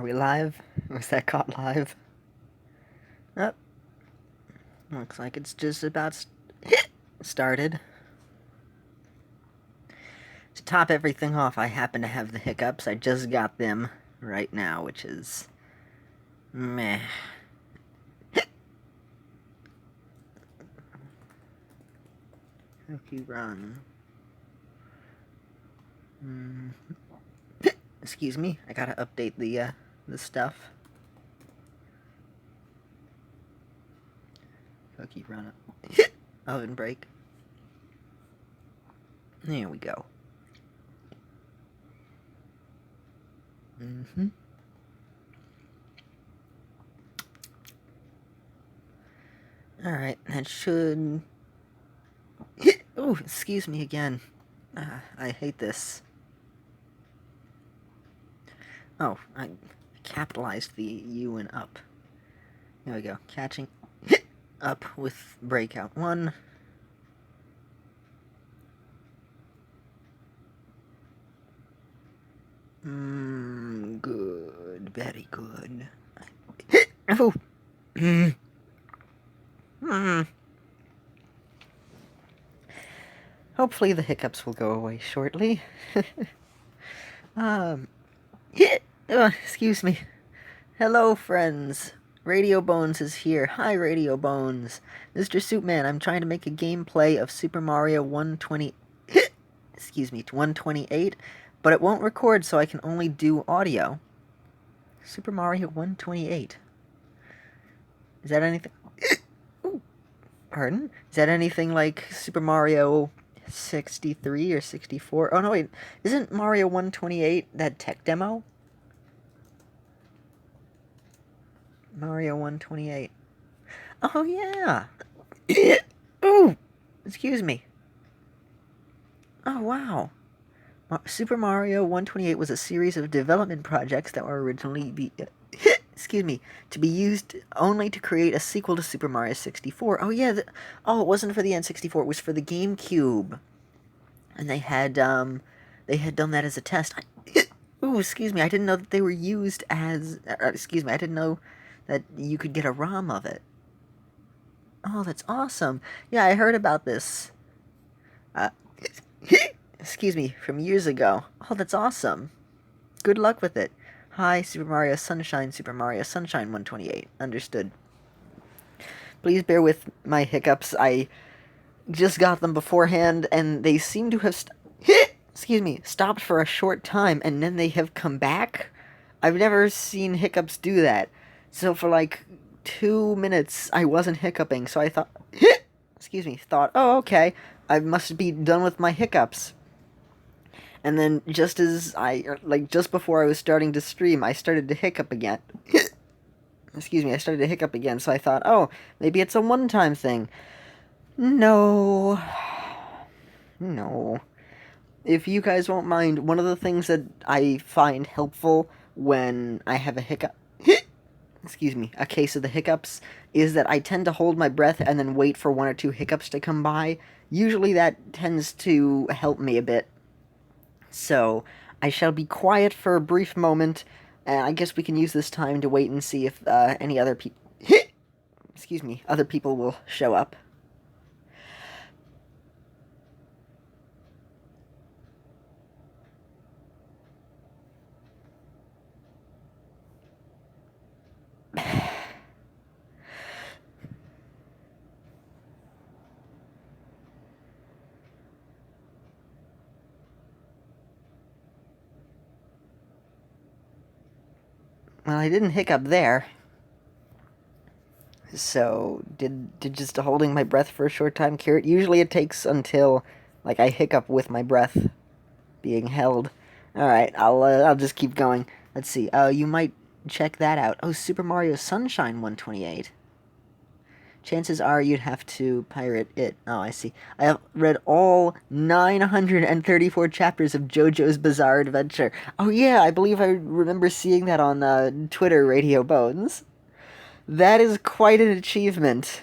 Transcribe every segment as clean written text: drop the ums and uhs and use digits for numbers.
we live? Was that caught live? Oh, looks like it's just about started. To top everything off, I happen to have the hiccups. I just got them right now, which is meh. If you run. Excuse me, I gotta update the stuff. Cookie run up. Ovenbreak. There we go. Alright, that should... Oh, excuse me again. I hate this. Oh, I capitalized the U and up. There we go. Catching up with Breakout 1. Good. Very good. Oh! Hopefully the hiccups will go away shortly. Excuse me. Hello, friends. Radio Bones is here. Hi, Radio Bones. Mr. Soupman, I'm trying to make a gameplay of Super Mario 120... excuse me, 128, but it won't record, so I can only do audio. Super Mario 128. Is that anything... Ooh, pardon? Is that anything like Super Mario 63 or 64? Oh, no, wait. Isn't Mario 128 that tech demo? Mario 128. Oh, yeah. Ooh, excuse me. Oh, wow. Super Mario 128 was a series of development projects that were originally excuse me, to be used only to create a sequel to Super Mario 64. Oh, yeah. Oh, it wasn't for the N64. It was for the GameCube. And they had done that as a test. Ooh, excuse me. I didn't know that they were used as... excuse me. I didn't know that you could get a ROM of it. Oh, that's awesome. Yeah, I heard about this. Excuse me, from years ago. Oh, that's awesome. Good luck with it. Hi, Super Mario Sunshine 128. Understood. Please bear with my hiccups. I just got them beforehand, and they seem to have excuse me, stopped for a short time, and then they have come back. I've never seen hiccups do that. So for like 2 minutes, I wasn't hiccuping, so I thought, excuse me, oh, okay, I must be done with my hiccups. And then just as just before I was starting to stream, I started to hiccup again. Excuse me, I started to hiccup again, so I thought, oh, maybe it's a one-time thing. No. No. If you guys won't mind, one of the things that I find helpful when I have a hiccup... excuse me, a case of the hiccups, is that I tend to hold my breath and then wait for 1 or 2 hiccups to come by. Usually that tends to help me a bit. So, I shall be quiet for a brief moment, and I guess we can use this time to wait and see if any other people... excuse me, other people will show up. Well, I didn't hiccup there. So, did just holding my breath for a short time cure it? Usually it takes until, like, I hiccup with my breath being held. Alright, I'll just keep going. Let's see, you might check that out. Oh, Super Mario Sunshine 128. Chances are you'd have to pirate it. Oh, I see. I have read all 934 chapters of JoJo's Bizarre Adventure. Oh yeah, I believe I remember seeing that on Twitter, Radio Bones. That is quite an achievement.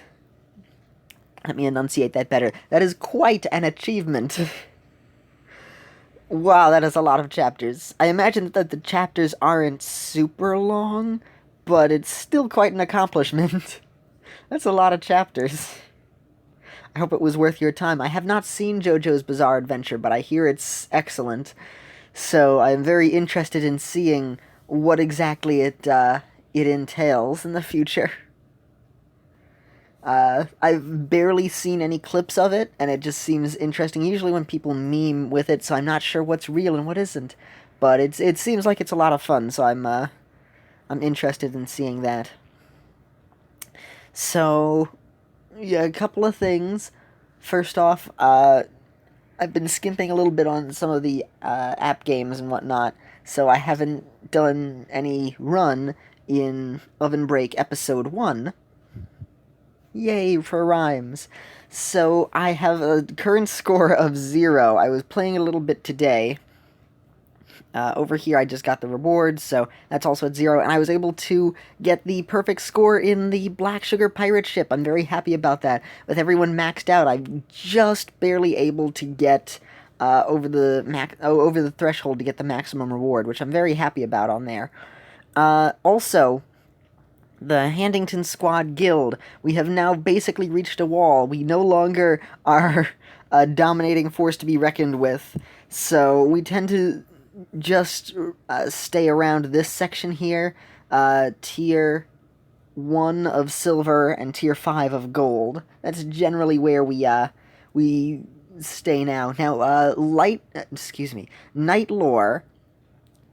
Let me enunciate that better. That is quite an achievement. Wow, that is a lot of chapters. I imagine that the chapters aren't super long, but it's still quite an accomplishment. That's a lot of chapters. I hope it was worth your time. I have not seen JoJo's Bizarre Adventure, but I hear it's excellent. So I'm very interested in seeing what exactly it entails in the future. I've barely seen any clips of it, and it just seems interesting. Usually when people meme with it, so I'm not sure what's real and what isn't. But it seems like it's a lot of fun, so I'm interested in seeing that. So yeah, a couple of things. First off, I've been skimping a little bit on some of the app games and whatnot, so I haven't done any run in Ovenbreak Episode 1. Yay for rhymes. So I have a current score of 0. I was playing a little bit today. Over here I just got the rewards, so that's also at 0, and I was able to get the perfect score in the Black Sugar Pirate ship. I'm very happy about that. With everyone maxed out, I'm just barely able to get over the threshold to get the maximum reward, which I'm very happy about on there. Also, the Handington Squad Guild. We have now basically reached a wall. We no longer are a dominating force to be reckoned with, so we tend to just stay around this section here, tier 1 of silver and tier 5 of gold. That's generally where we stay now. Now, Night Lore.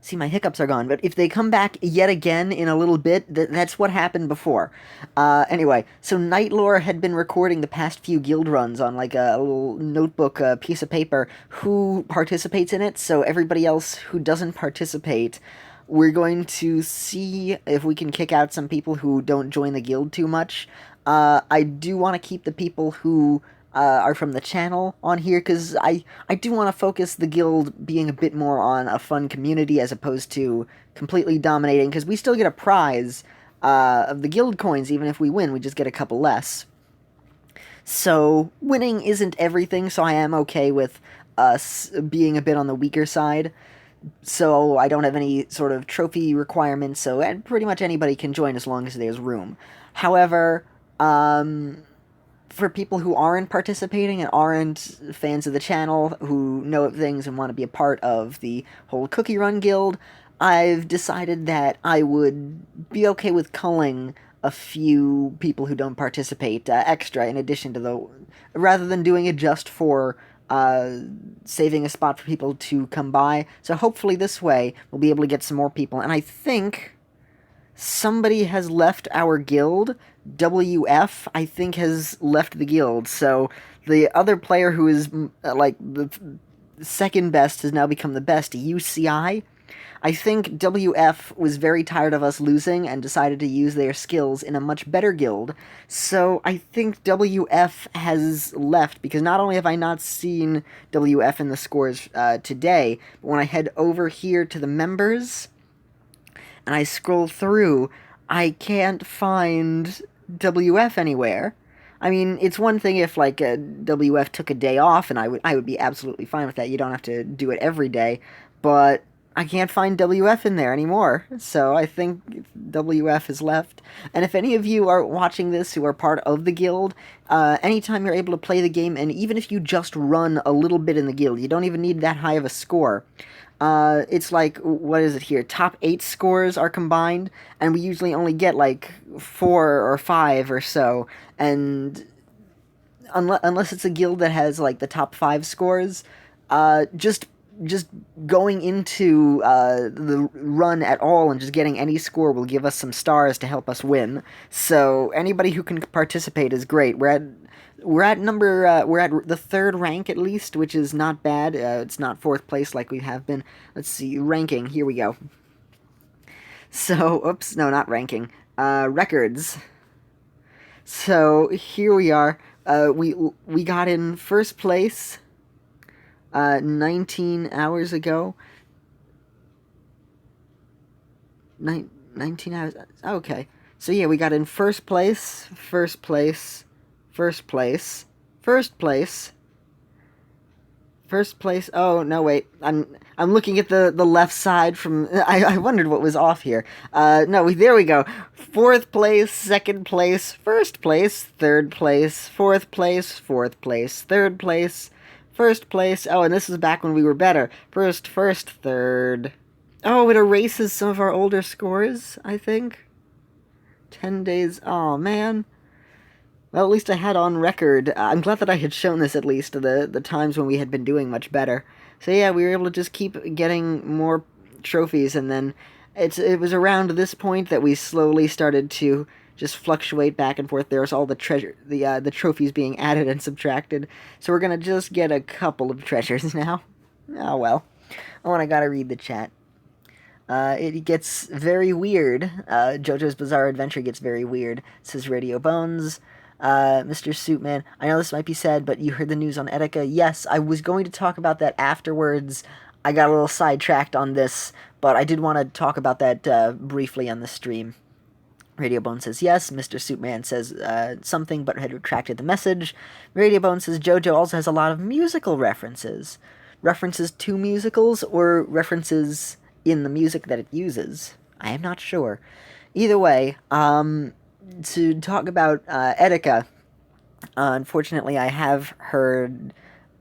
See, my hiccups are gone, but if they come back yet again in a little bit, that's what happened before. Anyway, so Nightlore had been recording the past few guild runs on, like, a little notebook, piece of paper, who participates in it, so everybody else who doesn't participate, we're going to see if we can kick out some people who don't join the guild too much. I do want to keep the people who are from the channel on here, because I do want to focus the guild being a bit more on a fun community as opposed to completely dominating, because we still get a prize of the guild coins. Even if we win, we just get a couple less. So winning isn't everything, so I am okay with us being a bit on the weaker side. So I don't have any sort of trophy requirements, so pretty much anybody can join as long as there's room. However, for people who aren't participating and aren't fans of the channel, who know things and want to be a part of the whole Cookie Run Guild, I've decided that I would be okay with culling a few people who don't participate extra in addition to the... rather than doing it just for saving a spot for people to come by. So hopefully this way we'll be able to get some more people. And I think somebody has left our guild. WF, I think, has left the guild, so the other player who is, like, the second best has now become the best, UCI. I think WF was very tired of us losing and decided to use their skills in a much better guild, so I think WF has left, because not only have I not seen WF in the scores today, but when I head over here to the members and I scroll through, I can't find WF anywhere. I mean, it's one thing if, like, WF took a day off, and I would be absolutely fine with that. You don't have to do it every day, but I can't find WF in there anymore, so I think WF has left. And if any of you are watching this who are part of the guild, anytime you're able to play the game, and even if you just run a little bit in the guild, you don't even need that high of a score. It's like, what is it here? Top 8 scores are combined, and we usually only get like 4 or 5 or so, and unless it's a guild that has like the top 5 scores, just going into the run at all and just getting any score will give us some stars to help us win. So anybody who can participate is great. We're at the 3rd rank at least, which is not bad. It's not 4th place like we have been. Let's see, ranking. Here we go. So, oops, no, not ranking. Records. So here we are. We got in 1st place 19 hours ago. 19 hours. Okay. So yeah, we got in 1st place, 1st place, 1st place, 1st place, First place. Oh no, wait. I'm looking at the left side from. I wondered what was off here. No, there we go. Fourth place, second place, first place, third place, fourth place, third place, first place. Oh, and this is back when we were better. First, third. Oh, it erases some of our older scores, I think. 10 days. Oh man. Well, at least I had on record. I'm glad that I had shown this at least, the times when we had been doing much better. So yeah, we were able to just keep getting more trophies, and then it was around this point that we slowly started to just fluctuate back and forth. There's all the the trophies being added and subtracted. So we're gonna just get a couple of treasures now. Oh well. Oh, and I gotta read the chat. It gets very weird. JoJo's Bizarre Adventure gets very weird. It says Radio Bones. Mr. Suitman, I know this might be sad, but you heard the news on Etika? Yes, I was going to talk about that afterwards. I got a little sidetracked on this, but I did want to talk about that briefly on the stream. Radio Bone says yes. Mr. Suitman says something, but had retracted the message. Radio Bone says JoJo also has a lot of musical references. References to musicals, or references in the music that it uses? I am not sure. Either way, to talk about Etika, unfortunately I have heard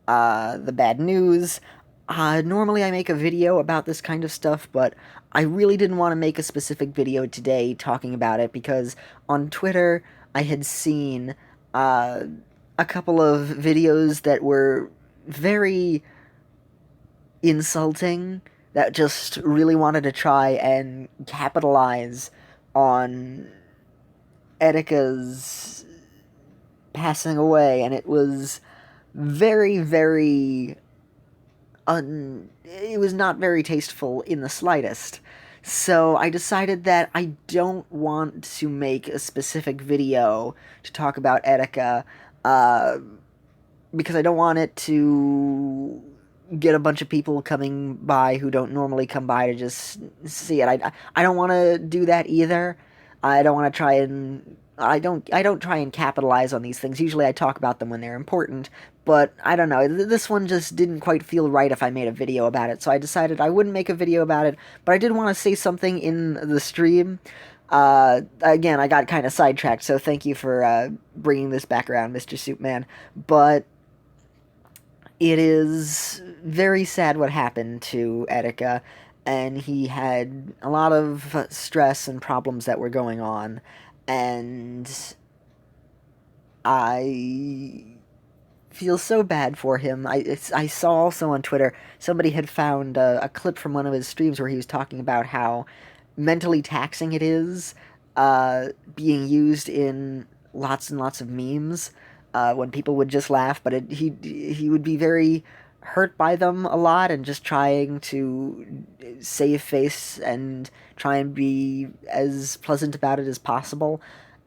the bad news. Normally I make a video about this kind of stuff, but I really didn't want to make a specific video today talking about it, because on Twitter I had seen a couple of videos that were very insulting, that just really wanted to try and capitalize on Etika's passing away, and it was very, very it was not very tasteful in the slightest. So I decided that I don't want to make a specific video to talk about Etika, because I don't want it to get a bunch of people coming by who don't normally come by to just see it. I don't want to do that either. I don't want to try and I don't try and capitalize on these things. Usually I talk about them when they're important, but I don't know. This one just didn't quite feel right if I made a video about it, so I decided I wouldn't make a video about it, but I did want to say something in the stream. Again, I got kind of sidetracked, so thank you for bringing this back around, Mr. Soupman. But it is very sad what happened to Etika, and he had a lot of stress and problems that were going on, and I feel so bad for him. I saw also on Twitter, somebody had found a clip from one of his streams where he was talking about how mentally taxing it is being used in lots and lots of memes, when people would just laugh, but he would be very hurt by them a lot, and just trying to save face and try and be as pleasant about it as possible.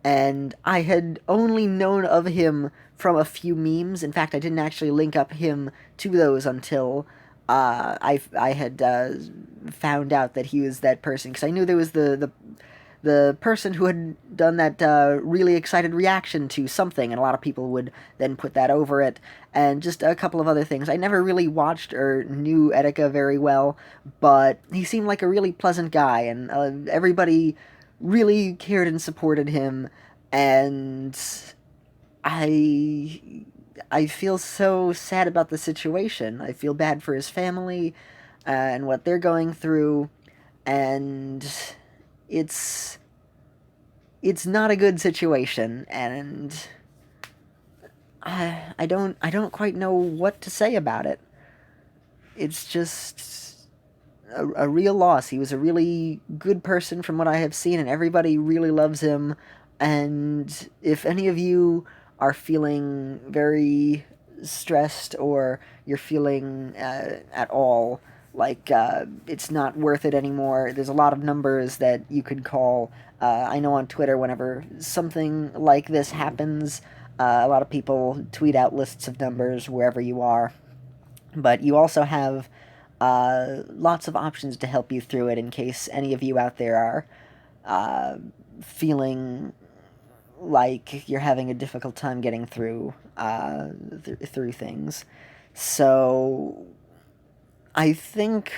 And I had only known of him from a few memes. In fact, I didn't actually link up him to those until I had found out that he was that person, because I knew there was the person who had done that really excited reaction to something, and a lot of people would then put that over it, and just a couple of other things. I never really watched or knew Etika very well, but he seemed like a really pleasant guy, and everybody really cared and supported him, and I feel so sad about the situation. I feel bad for his family and what they're going through, and it's not a good situation, and I don't quite know what to say about it. It's just a real loss. He was a really good person from what I have seen, and everybody really loves him. And if any of you are feeling very stressed, or you're feeling at all like it's not worth it anymore, there's a lot of numbers that you could call. I know on Twitter, whenever something like this happens, a lot of people tweet out lists of numbers wherever you are. But you also have lots of options to help you through it, in case any of you out there are feeling like you're having a difficult time getting through through things. So I think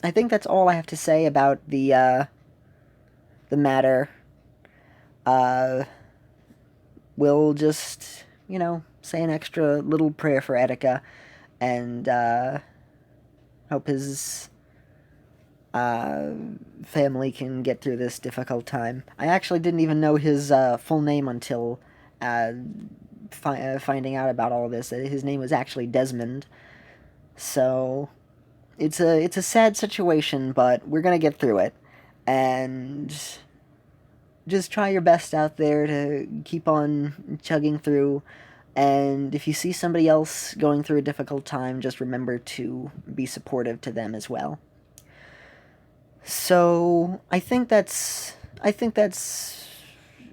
that's all I have to say about the matter. Uh, we'll just, say an extra little prayer for Etika, and hope his uh, family can get through this difficult time. I actually didn't even know his full name until uh, finding out about all this. His name was actually Desmond. So it's a sad situation, but we're gonna get through it, and just try your best out there to keep on chugging through. And if you see somebody else going through a difficult time, just remember to be supportive to them as well. So I think that's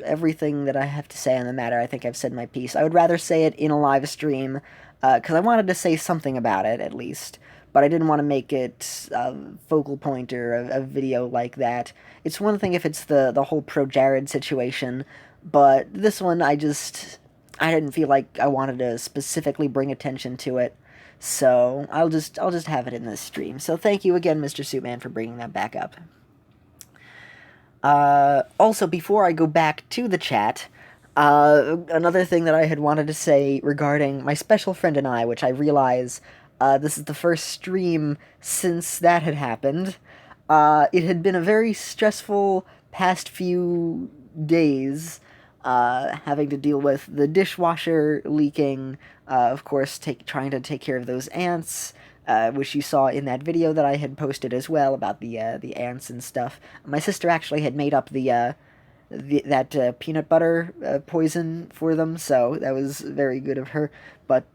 everything that I have to say on the matter. I think I've said my piece. I would rather say it in a live stream, because I wanted to say something about it at least, but I didn't want to make it a focal point or a video like that. It's one thing if it's the whole Pro Jared situation, but this one I didn't feel like I wanted to specifically bring attention to it. So I'll just have it in this stream. So thank you again, Mr. Suitman, for bringing that back up. Also, before I go back to the chat, another thing that I had wanted to say regarding my special friend and I, which I realize this is the first stream since that had happened. It had been a very stressful past few days, having to deal with the dishwasher leaking, of course, trying to take care of those ants, which you saw in that video that I had posted as well about the ants and stuff. My sister actually had made up that peanut butter poison for them, so that was very good of her. But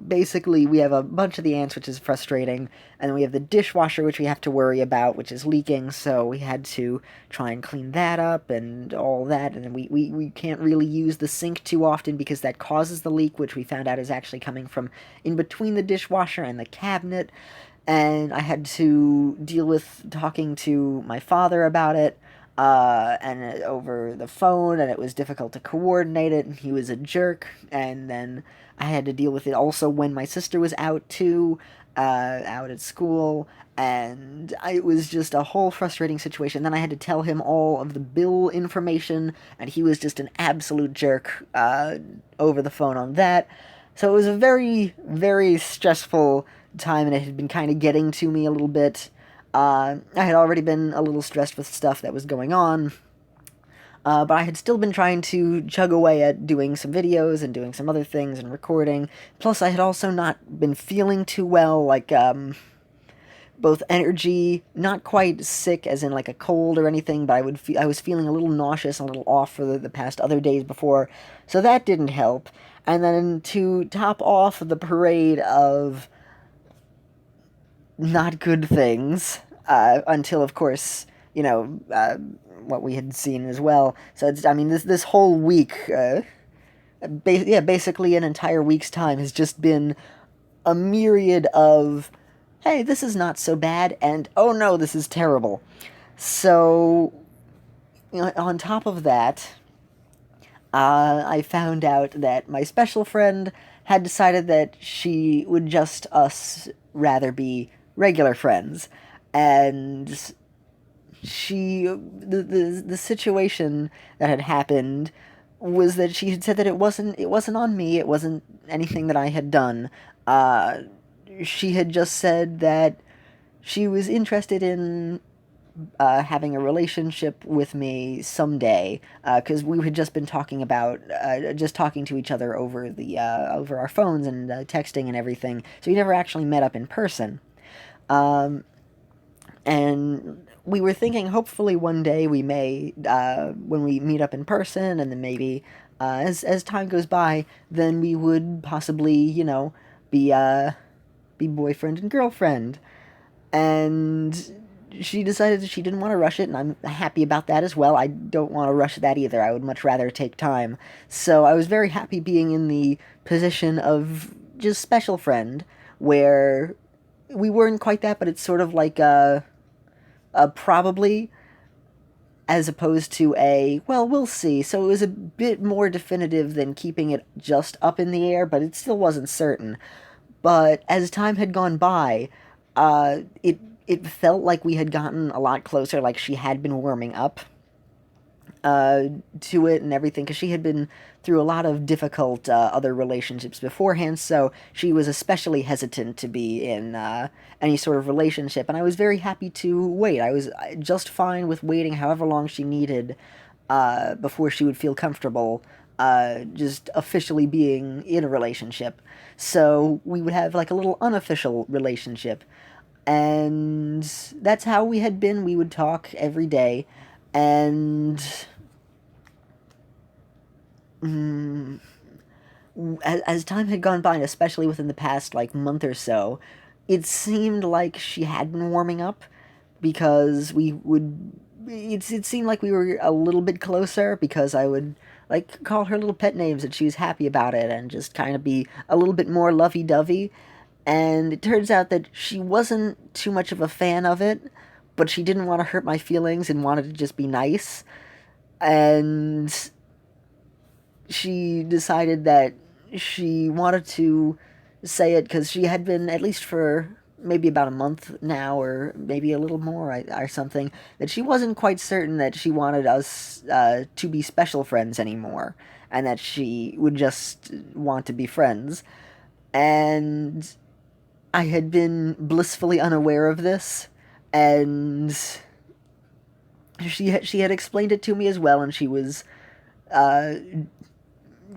basically, we have a bunch of the ants, which is frustrating, and then we have the dishwasher, which we have to worry about, which is leaking, so we had to try and clean that up and all that, and then we can't really use the sink too often because that causes the leak, which we found out is actually coming from in between the dishwasher and the cabinet, and I had to deal with talking to my father about it, and over the phone, and it was difficult to coordinate it, and he was a jerk, and then I had to deal with it also when my sister was out too, out at school, and it was just a whole frustrating situation. Then I had to tell him all of the bill information, and he was just an absolute jerk over the phone on that. So it was a very, very stressful time, and it had been kind of getting to me a little bit. I had already been a little stressed with stuff that was going on, but I had still been trying to chug away at doing some videos and doing some other things and recording. Plus, I had also not been feeling too well, like, both energy, not quite sick as in like a cold or anything, but I was feeling a little nauseous and a little off for the past other days before, so that didn't help. And then to top off the parade of not good things, until, of course, what we had seen as well. So I mean, this whole week, basically an entire week's time has just been a myriad of, hey, this is not so bad, and oh no, this is terrible. So, on top of that, I found out that my special friend had decided that she would just us rather be regular friends, and the situation that had happened was that she had said that it wasn't on me, it wasn't anything that I had done. She had just said that she was interested in having a relationship with me someday, because we had just been talking about just talking to each other over our phones and texting and everything. So we never actually met up in person. And we were thinking hopefully one day we may, when we meet up in person, and then maybe as time goes by, then we would possibly, be boyfriend and girlfriend. And she decided that she didn't want to rush it, and I'm happy about that as well. I don't want to rush that either. I would much rather take time. So I was very happy being in the position of just special friend, where we weren't quite that, but it's sort of like a probably, as opposed to a, well, we'll see. So it was a bit more definitive than keeping it just up in the air, but it still wasn't certain. But as time had gone by, it felt like we had gotten a lot closer, like she had been warming up to it and everything, because she had been through a lot of difficult other relationships beforehand, so she was especially hesitant to be in any sort of relationship, and I was very happy to wait. I was just fine with waiting however long she needed before she would feel comfortable just officially being in a relationship. So we would have like a little unofficial relationship, and that's how we had been. We would talk every day, and as time had gone by, and especially within the past like month or so, it seemed like she had been warming up, because we would it seemed like we were a little bit closer, because I would like call her little pet names and she was happy about it, and just kind of be a little bit more lovey-dovey. And it turns out that she wasn't too much of a fan of it, but she didn't want to hurt my feelings and wanted to just be nice. And she decided that she wanted to say it, because she had been, at least for maybe about a month now, or maybe a little more, or something, that she wasn't quite certain that she wanted us to be special friends anymore, and that she would just want to be friends. And I had been blissfully unaware of this, and she had explained it to me as well, and she was uh,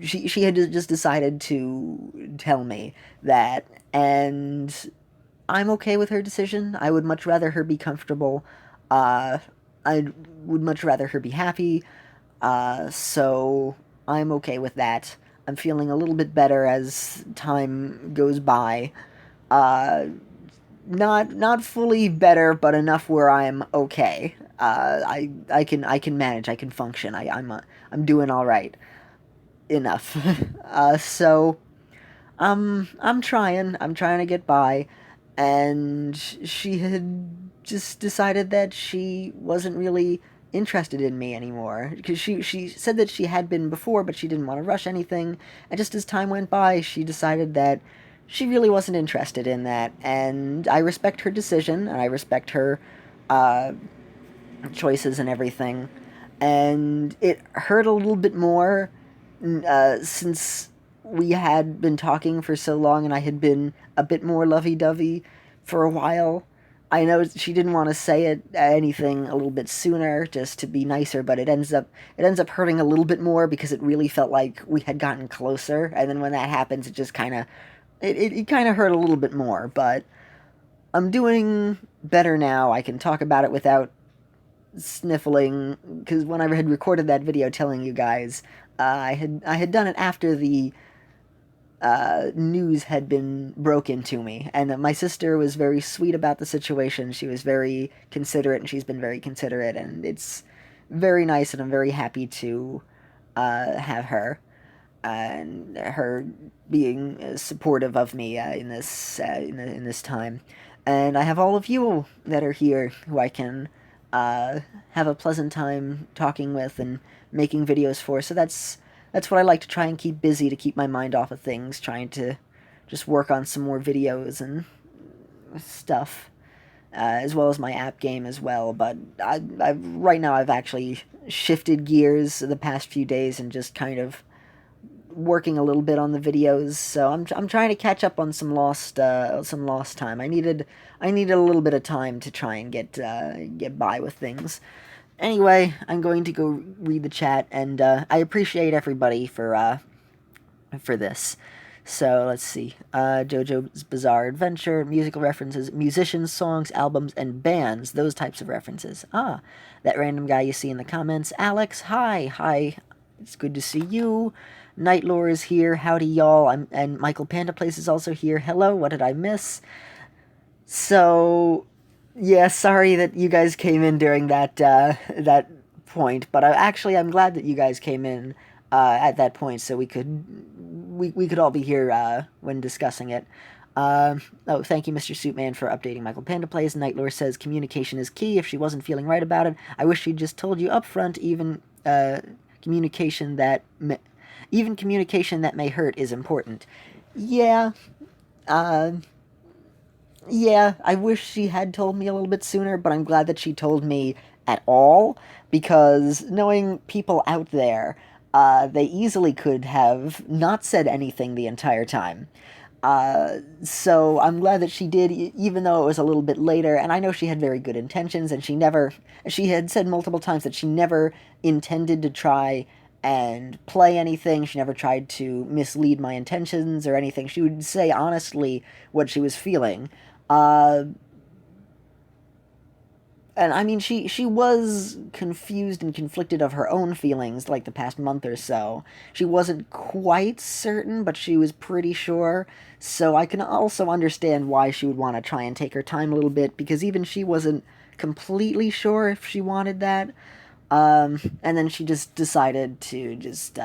she had just decided to tell me that, and I'm okay with her decision. I would much rather her be comfortable. Uh, I would much rather her be happy. So I'm okay with that. I'm feeling a little bit better as time goes by. Uh, not fully better, but enough where I'm okay. I can manage. I can function. I'm doing all right enough. So I'm trying. I'm trying to get by, and she had just decided that she wasn't really interested in me anymore, because she said that she had been before, but she didn't want to rush anything. And just as time went by, she decided that she really wasn't interested in that, and I respect her decision, and I respect her uh, choices and everything. And it hurt a little bit more since we had been talking for so long, and I had been a bit more lovey-dovey for a while. I know she didn't want to say anything a little bit sooner, just to be nicer, but it ends up hurting a little bit more, because it really felt like we had gotten closer, and then when that happens, it just kind of it kind of hurt a little bit more. But I'm doing better now. I can talk about it without sniffling, because when I had recorded that video telling you guys, I had done it after the news had been broken to me, and my sister was very sweet about the situation. She was very considerate, and she's been very considerate, and it's very nice, and I'm very happy to have her, and her being supportive of me in this time. And I have all of you that are here who I can have a pleasant time talking with and making videos for. So that's what I like to try and keep busy, to keep my mind off of things, trying to just work on some more videos and stuff, as well as my app game as well. But right now I've actually shifted gears the past few days and just kind of working a little bit on the videos, so I'm trying to catch up on some lost time. I needed a little bit of time to try and get by with things. Anyway, I'm going to go read the chat, and I appreciate everybody for this. So let's see. JoJo's Bizarre Adventure, musical references, musicians, songs, albums, and bands. Those types of references. Ah, that random guy you see in the comments. Alex, hi. It's good to see you. Nightlore is here. Howdy, y'all. And Michael Panda Place is also here. Hello, what did I miss? So, yeah, sorry that you guys came in during that point, but I'm glad that you guys came in at that point, so we could all be here when discussing it. Oh, thank you, Mr. Suitman, for updating Michael Panda Plays. Nightlore says communication is key. If she wasn't feeling right about it, I wish she'd just told you up front. Even communication that may hurt is important. Yeah, Uh, yeah, I wish she had told me a little bit sooner, but I'm glad that she told me at all, because knowing people out there, they easily could have not said anything the entire time. So I'm glad that she did, even though it was a little bit later, and I know she had very good intentions, and she had said multiple times that she never intended to try and play anything. She never tried to mislead my intentions or anything. She would say honestly what she was feeling. Uh, and I mean, she was confused and conflicted of her own feelings, like the past month or so. She wasn't quite certain, but she was pretty sure. So I can also understand why she would want to try and take her time a little bit, because even she wasn't completely sure if she wanted that. And then she just decided to just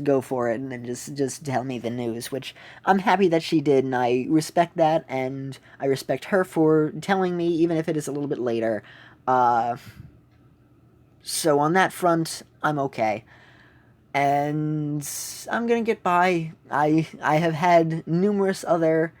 go for it and then just tell me the news, which I'm happy that she did, and I respect that, and I respect her for telling me, even if it is a little bit later. Uh, so on that front, I'm okay. And I'm gonna get by. I have had numerous other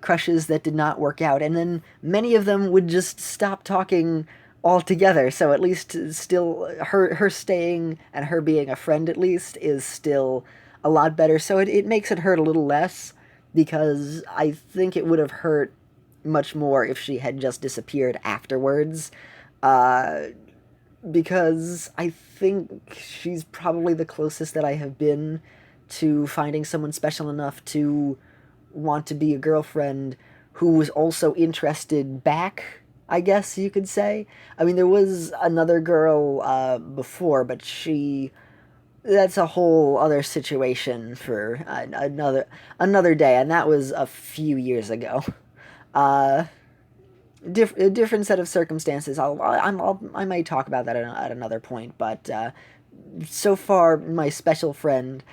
crushes that did not work out, and then many of them would just stop talking altogether. So at least still her staying and her being a friend at least is still a lot better. So it makes it hurt a little less, because I think it would have hurt much more if she had just disappeared afterwards. Uh, because I think she's probably the closest that I have been to finding someone special enough to want to be a girlfriend who was also interested back, I guess you could say. I mean, there was another girl before, but that's a whole other situation for another day, and that was a few years ago. Uh, a different set of circumstances. I may talk about that at another point, but so far, my special friend,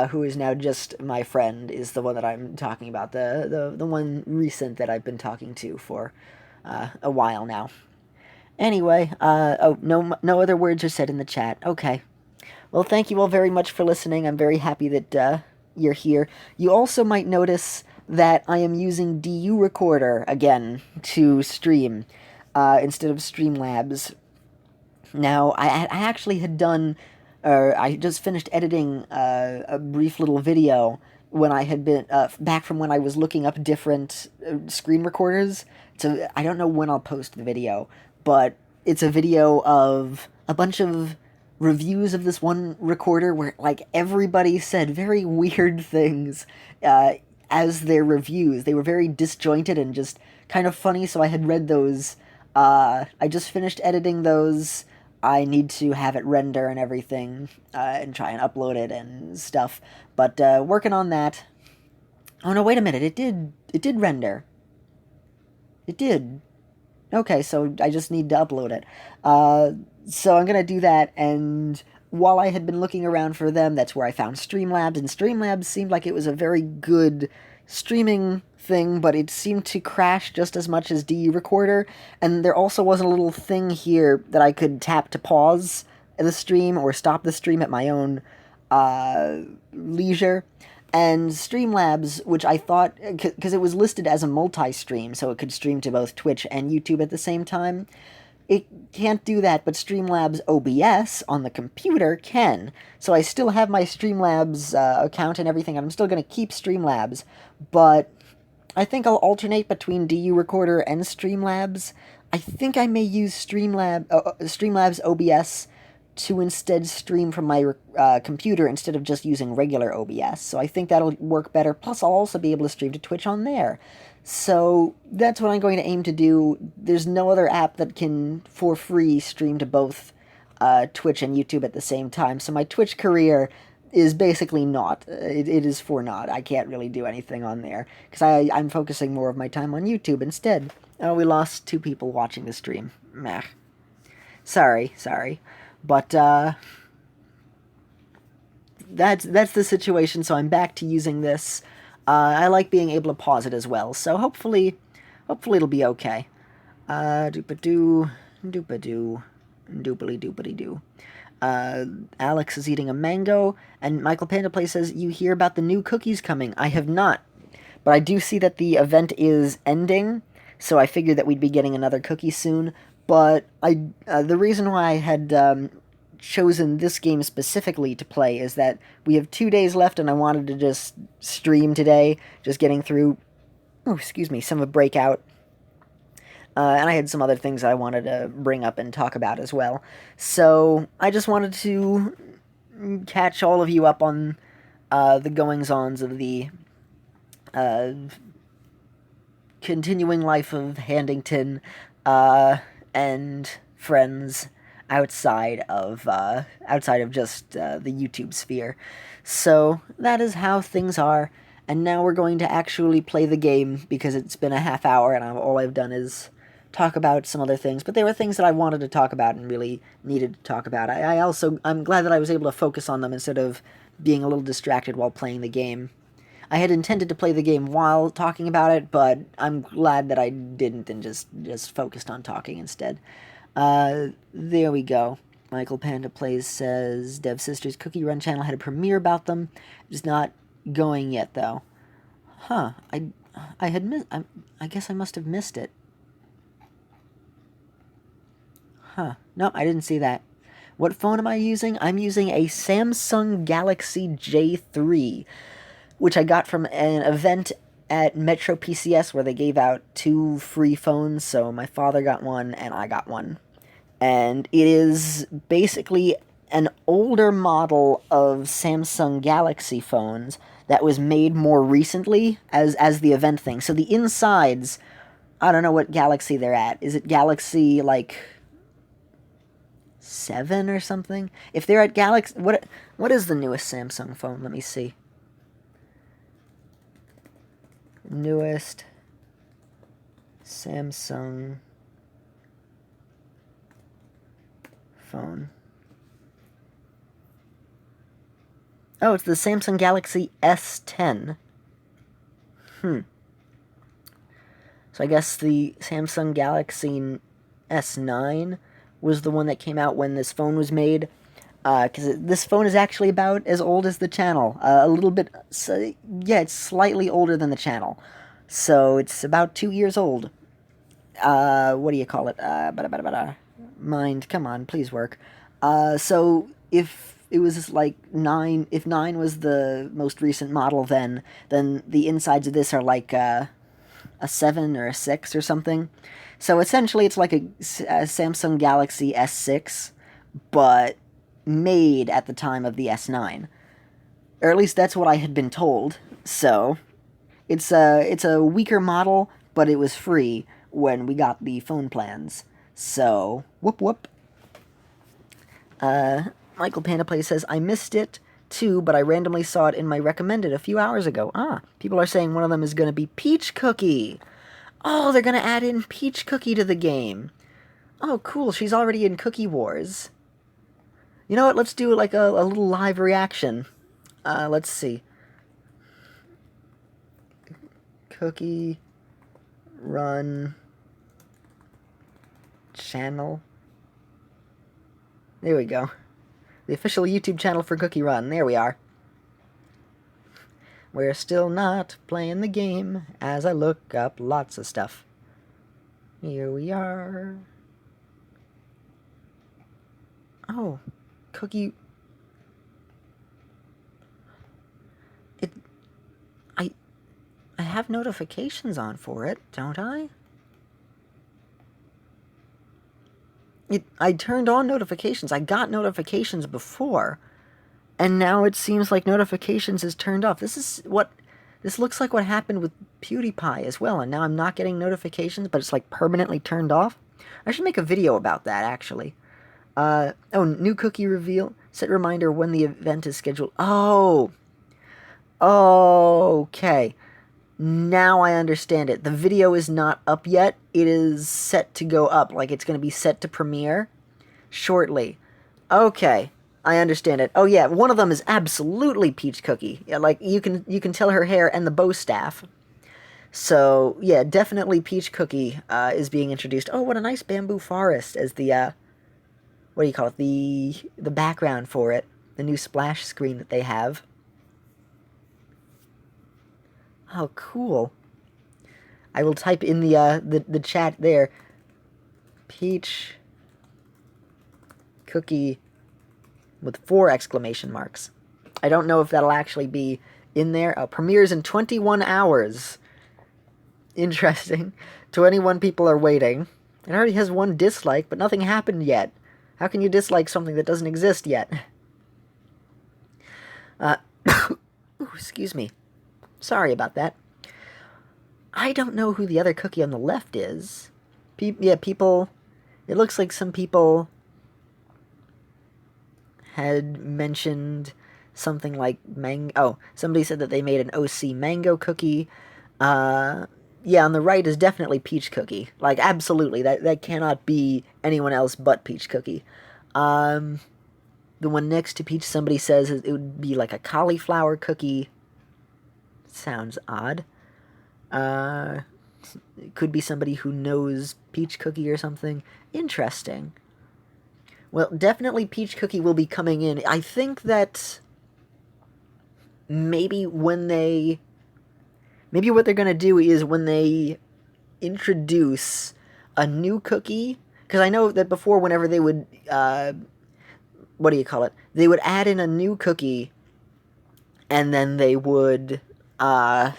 who is now just my friend, is the one that I'm talking about. The one recent that I've been talking to for a while now. Anyway, oh, no other words are said in the chat. Okay. Well, thank you all very much for listening. I'm very happy that you're here. You also might notice that I am using DU Recorder again to stream instead of Streamlabs. Now, I actually had done, I just finished editing a brief little video when I had been, back from when I was looking up different screen recorders. So I don't know when I'll post the video, but it's a video of a bunch of reviews of this one recorder where, like, everybody said very weird things as their reviews. They were very disjointed and just kind of funny, so I had read those. I just finished editing those. I need to have it render and everything, and try and upload it and stuff. But working on that. Oh no, wait a minute! It did render. It did. Okay, so I just need to upload it. So I'm gonna do that, and while I had been looking around for them, that's where I found Streamlabs, and Streamlabs seemed like it was a very good streaming thing, but it seemed to crash just as much as DU Recorder, and there also wasn't a little thing here that I could tap to pause the stream or stop the stream at my own leisure. And Streamlabs, which I thought, because it was listed as a multi-stream, so it could stream to both Twitch and YouTube at the same time, it can't do that, but Streamlabs OBS on the computer can. So I still have my Streamlabs account and everything, and I'm still going to keep Streamlabs, but I think I'll alternate between DU Recorder and Streamlabs. I think I may use Streamlabs OBS to instead stream from my computer instead of just using regular OBS. So I think that'll work better. Plus, I'll also be able to stream to Twitch on there. So that's what I'm going to aim to do. There's no other app that can, for free, stream to both Twitch and YouTube at the same time. So my Twitch career is basically not. It is for naught. I can't really do anything on there, because I'm focusing more of my time on YouTube instead. Oh, we lost 2 people watching the stream. Meh. Sorry. But, that's the situation, so I'm back to using this. I like being able to pause it as well, so hopefully it'll be okay. Doop-a-doo, doop-a-doo, doopily-doopity-doo. Alex is eating a mango, and Michael Panda Play says, you hear about the new cookies coming. I have not, but I do see that the event is ending, so I figured that we'd be getting another cookie soon. But the reason why I had chosen this game specifically to play is that we have 2 days left, and I wanted to just stream today, just getting through, some of Breakout. And I had some other things I wanted to bring up and talk about as well. So I just wanted to catch all of you up on the goings-ons of the continuing life of Handington and friends outside of just the YouTube sphere. So that is how things are. And now we're going to actually play the game because it's been a half hour and all I've done is talk about some other things. But they were things that I wanted to talk about and really needed to talk about. I'm glad that I was able to focus on them instead of being a little distracted while playing the game. I had intended to play the game while talking about it, but I'm glad that I didn't and just focused on talking instead. There we go. Michael Panda Plays says, Dev Sisters Cookie Run channel had a premiere about them. It's not going yet, though. Huh. I guess I must have missed it. Huh. No, I didn't see that. What phone am I using? I'm using a Samsung Galaxy J3, which I got from an event at Metro PCS where they gave out 2 free phones, so my father got one and I got one. And it is basically an older model of Samsung Galaxy phones that was made more recently as the event thing. So the insides, I don't know what Galaxy they're at. Is it Galaxy, like, 7 or something? If they're at Galaxy... What is the newest Samsung phone? Let me see. Newest Samsung phone. Oh, it's the Samsung Galaxy S10. So I guess the Samsung Galaxy S9 was the one that came out when this phone was made. Because this phone is actually about as old as the channel. A little bit... yeah, it's slightly older than the channel. So it's about 2 years old. What do you call it? Mind, come on, please work. So if it was like 9, if 9 was the most recent model then the insides of this are like a 7 or a 6 or something. So essentially it's like a Samsung Galaxy S6, but made at the time of the S9. Or at least that's what I had been told. So it's a weaker model, but it was free when we got the phone plans. So, whoop whoop. Michael Panda Play says, I missed it too, but I randomly saw it in my recommended a few hours ago. People are saying one of them is going to be Peach Cookie. Oh, they're going to add in Peach Cookie to the game. Oh, cool. She's already in Cookie Wars. You know what? Let's do like a little live reaction. Let's see. Cookie Run channel. There we go. The official YouTube channel for Cookie Run. There we are. We're still not playing the game as I look up lots of stuff. Here we are. Oh, Cookie... I have notifications on for it, don't I? I turned on notifications. I got notifications before. And now it seems like notifications is turned off. This looks like what happened with PewDiePie as well. And now I'm not getting notifications, but it's like permanently turned off. I should make a video about that, actually. New cookie reveal. Set reminder when the event is scheduled. Oh. Okay. Now I understand it. The video is not up yet. It is set to go up. Like, it's going to be set to premiere shortly. Okay. I understand it. Oh, yeah. One of them is absolutely Peach Cookie. Yeah, like, you can tell her hair and the bow staff. So, yeah, definitely Peach Cookie is being introduced. Oh, what a nice bamboo forest as the what do you call it, the background for it, the new splash screen that they have. Oh, cool. I will type in the chat there. Peach cookie with 4 exclamation marks. I don't know if that'll actually be in there. Oh, premieres in 21 hours. Interesting. 21 people are waiting. It already has 1 dislike, but nothing happened yet. How can you dislike something that doesn't exist yet? Ooh, excuse me. Sorry about that. I don't know who the other cookie on the left is. People... It looks like some people had mentioned something like oh, somebody said that they made an OC mango cookie. Yeah, on the right is definitely peach cookie. Like, absolutely. That cannot be anyone else but peach cookie. The one next to peach, somebody says it would be like a cauliflower cookie. Sounds odd. It could be somebody who knows peach cookie or something. Interesting. Well, definitely peach cookie will be coming in. I think that maybe what they're going to do is when they introduce a new cookie, because I know that before, whenever they would, what do you call it? They would add in a new cookie, and then they would, add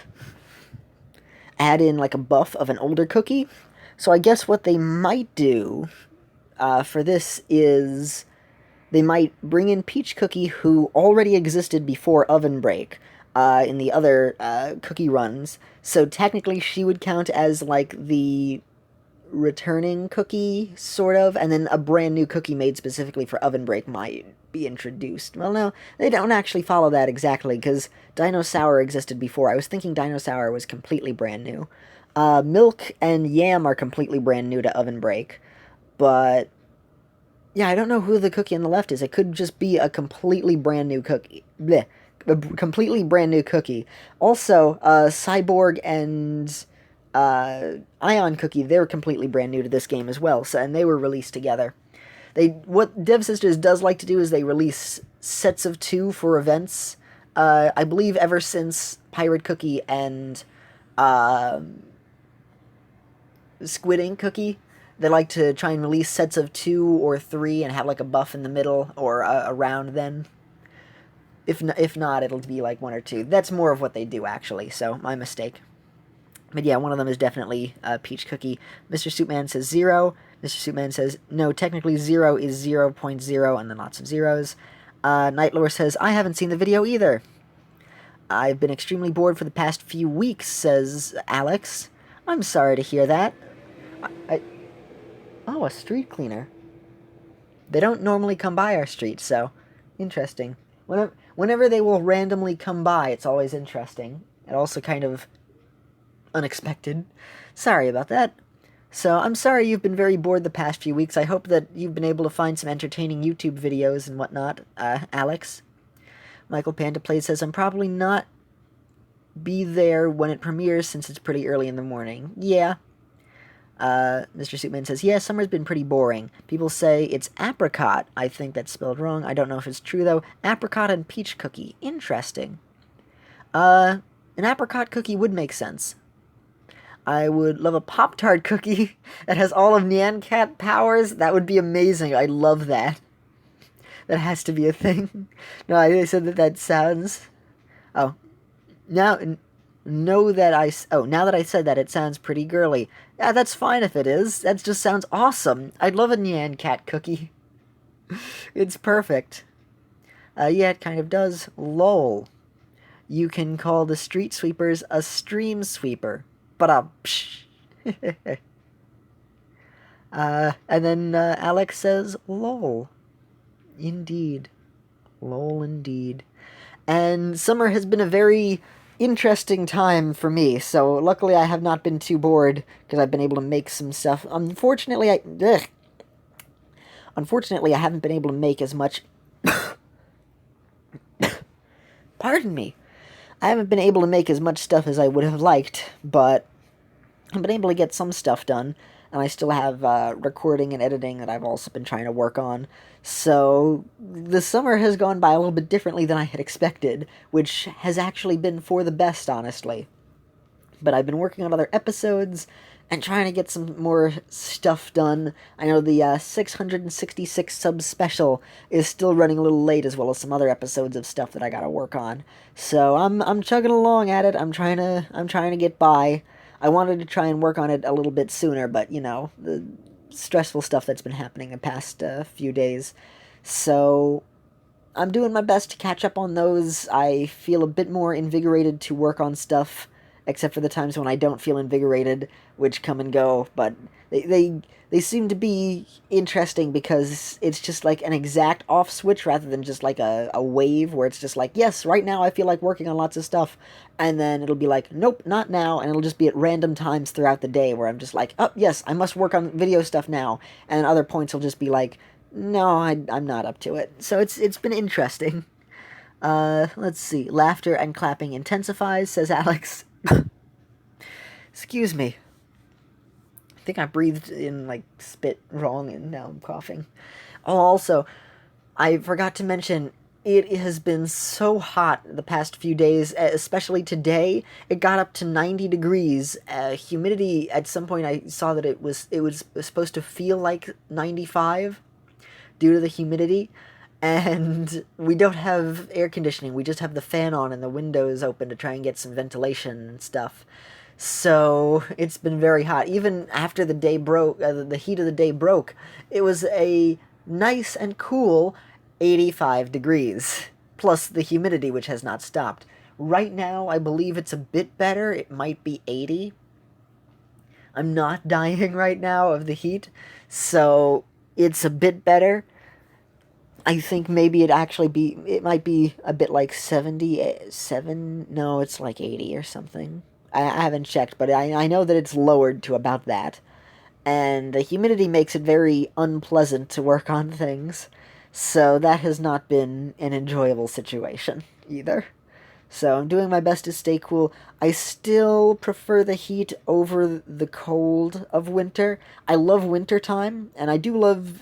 in like a buff of an older cookie. So I guess what they might do for this is they might bring in Peach Cookie, who already existed before Ovenbreak in the other cookie runs. So technically she would count as like the returning cookie, sort of, and then a brand new cookie made specifically for Ovenbreak might be introduced. Well, no, they don't actually follow that exactly, because Dino Sour existed before. I was thinking Dino Sour was completely brand new. Milk and Yam are completely brand new to Ovenbreak, but yeah, I don't know who the cookie on the left is. It could just be a completely brand new cookie. Blech. A completely brand new cookie. Also, Cyborg and Ion Cookie, they're completely brand new to this game as well, so, and they were released together. What Dev Sisters does like to do is they release sets of 2 for events. I believe ever since Pirate Cookie and Squid Ink Cookie, they like to try and release sets of 2 or 3 and have like a buff in the middle, or around then. If not, it'll be like 1 or 2. That's more of what they do, actually, so my mistake. But yeah, one of them is definitely Peach Cookie. Mr. Soupman says 0. Mr. Soupman says, no, technically 0 is 0.0, and then lots of zeros. Nightlore says, I haven't seen the video either. I've been extremely bored for the past few weeks, says Alex. I'm sorry to hear that. Oh, a street cleaner. They don't normally come by our street, so interesting. Whenever they will randomly come by, it's always interesting. And also kind of unexpected. Sorry about that. So, I'm sorry you've been very bored the past few weeks. I hope that you've been able to find some entertaining YouTube videos and whatnot, Alex. Michael Panda Plays says, I'm probably not be there when it premieres since it's pretty early in the morning. Yeah. Mr. Suitman says, yeah, summer's been pretty boring. People say it's apricot. I think that's spelled wrong. I don't know if it's true, though. Apricot and peach cookie. Interesting. An apricot cookie would make sense. I would love a Pop-Tart cookie that has all of Nyan Cat powers. That would be amazing. I love that. That has to be a thing. No, I said that sounds... Oh. Now that I said that, it sounds pretty girly. Yeah, that's fine if it is. That just sounds awesome. I'd love a Nyan Cat cookie. It's perfect. Yeah, it kind of does. LOL. You can call the street sweepers a stream sweeper. Psh. And then Alex says, lol. Indeed. Lol, indeed. And summer has been a very interesting time for me, so luckily I have not been too bored, because I've been able to make some stuff. Unfortunately, I haven't been able to make as much... Pardon me. I haven't been able to make as much stuff as I would have liked, but I've been able to get some stuff done. and I still have recording and editing that I've also been trying to work on. So the summer has gone by a little bit differently than I had expected, which has actually been for the best, honestly. But I've been working on other episodes and trying to get some more stuff done. I know the 666 sub special is still running a little late, as well as some other episodes of stuff that I gotta work on. So I'm chugging along at it. I'm trying to get by. I wanted to try and work on it a little bit sooner, but you know, the stressful stuff that's been happening the past few days. So I'm doing my best to catch up on those. I feel a bit more invigorated to work on stuff, except for the times when I don't feel invigorated, which come and go. But they seem to be interesting because it's just like an exact off switch rather than just like a wave where it's just like, yes, right now I feel like working on lots of stuff. And then it'll be like, nope, not now. And it'll just be at random times throughout the day where I'm just like, oh, yes, I must work on video stuff now. And other points will just be like, no, I'm not up to it. So it's been interesting. Let's see. Laughter and clapping intensifies, says Alex. Excuse me. I think I breathed in, like, spit wrong, and now I'm coughing. Oh, also, I forgot to mention, it has been so hot the past few days, especially today. It got up to 90 degrees. Humidity, at some point I saw that it was supposed to feel like 95 due to the humidity. And we don't have air conditioning. We just have the fan on and the windows open to try and get some ventilation and stuff. So it's been very hot. Even after the day broke, the heat of the day broke, it was a nice and cool 85 degrees. Plus the humidity, which has not stopped. Right now, I believe it's a bit better. It might be 80. I'm not dying right now of the heat, so it's a bit better. I think maybe it might be a bit like 77, no, it's like 80 or something. I haven't checked, but I know that it's lowered to about that. And the humidity makes it very unpleasant to work on things, so that has not been an enjoyable situation either. So I'm doing my best to stay cool. I still prefer the heat over the cold of winter. I love winter time, and I do love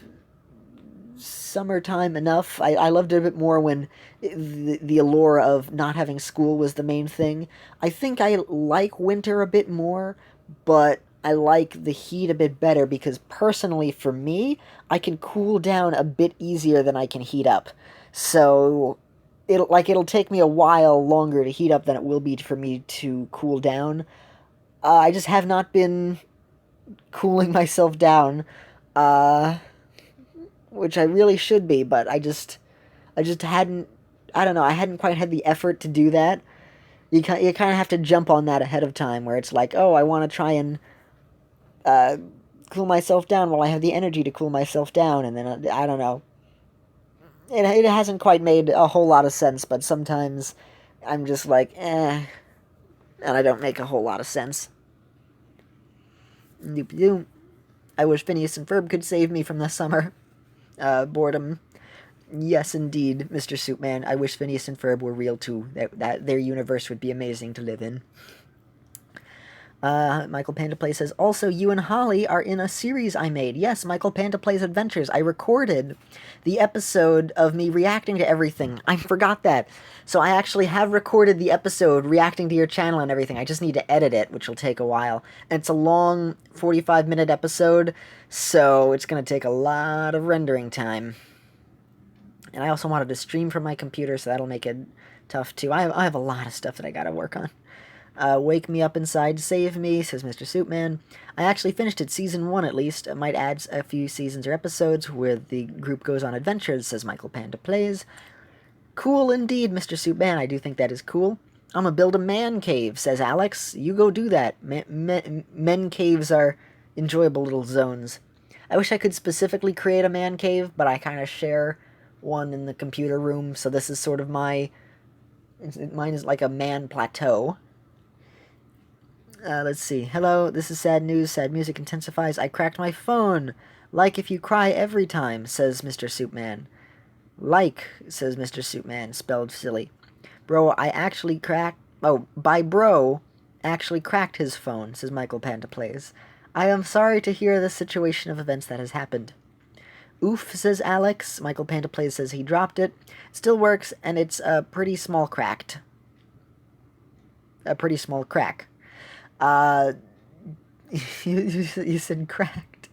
summertime enough. I loved it a bit more when the allure of not having school was the main thing. I think I like winter a bit more, but I like the heat a bit better because personally for me, I can cool down a bit easier than I can heat up. So it'll take me a while longer to heat up than it will be for me to cool down. I just have not been cooling myself down. Which I really should be, but I just hadn't, I don't know, I hadn't quite had the effort to do that. You kind of have to jump on that ahead of time, where it's like, oh, I want to try and cool myself down while I have the energy to cool myself down, and then, I don't know. It hasn't quite made a whole lot of sense, but sometimes I'm just like, and I don't make a whole lot of sense. Doop-doop. I wish Phineas and Ferb could save me from the summer. Boredom. Yes, indeed, Mr. Soupman. I wish Phineas and Ferb were real too. That their universe would be amazing to live in. Michael Panda Play says, also, you and Holly are in a series I made. Yes, Michael Panda Plays Adventures. I recorded the episode of me reacting to everything. I forgot that. So I actually have recorded the episode reacting to your channel and everything. I just need to edit it, which will take a while. And it's a long 45-minute episode, so it's going to take a lot of rendering time. And I also wanted to stream from my computer, so that'll make it tough, too. I have a lot of stuff that I gotta work on. Wake me up inside, save me, says Mr. Soupman. I actually finished it, season 1 at least. I might add a few seasons or episodes where the group goes on adventures, says Michael Panda Plays. Cool indeed, Mr. Soupman. I do think that is cool. I'm gonna build a man cave, says Alex. You go do that. Men caves are enjoyable little zones. I wish I could specifically create a man cave, but I kind of share one in the computer room, so this is sort of mine is like a man plateau. Let's see. Hello, this is sad news. Sad music intensifies. I cracked my phone. Like if you cry every time, says Mr. Soupman. Like, says Mr. Soupman, spelled silly. Bro, I actually cracked... Oh, by bro, actually cracked his phone, says Michael Panda Plays. I am sorry to hear the situation of events that has happened. Oof, says Alex. Michael Pantaplays says he dropped it. Still works, and it's a pretty small cracked. A pretty small crack. You said cracked.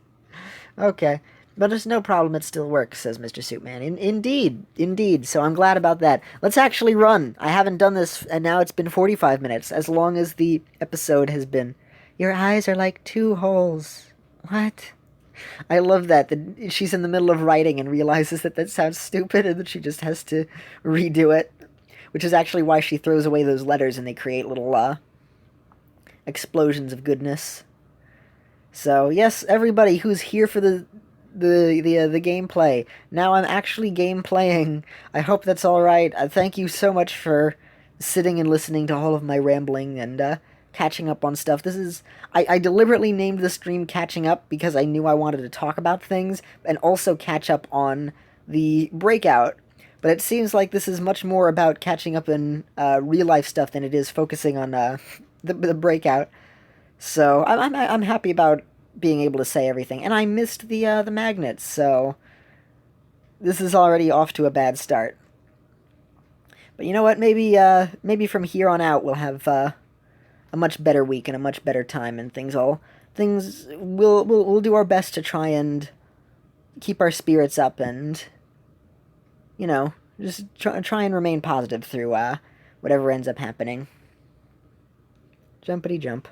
Okay. But it's no problem, it still works, says Mr. Suitman. Indeed. So I'm glad about that. Let's actually run. I haven't done this, and now it's been 45 minutes, as long as the episode has been. Your eyes are like 2 holes. What? I love that she's in the middle of writing and realizes that sounds stupid, and that she just has to redo it. Which is actually why she throws away those letters, and they create little, explosions of goodness. So, yes, everybody who's here for the gameplay. Now I'm actually gameplaying. I hope that's alright. Thank you so much for sitting and listening to all of my rambling and catching up on stuff. This is... I deliberately named the stream Catching Up because I knew I wanted to talk about things and also catch up on the Breakout. But it seems like this is much more about catching up in real-life stuff than it is focusing on the Breakout. So I'm happy about being able to say everything, and I missed the magnets, so this is already off to a bad start. But you know what? Maybe from here on out we'll have a much better week and a much better time, and we'll do our best to try and keep our spirits up, and just try and remain positive through whatever ends up happening. Jumpity jump.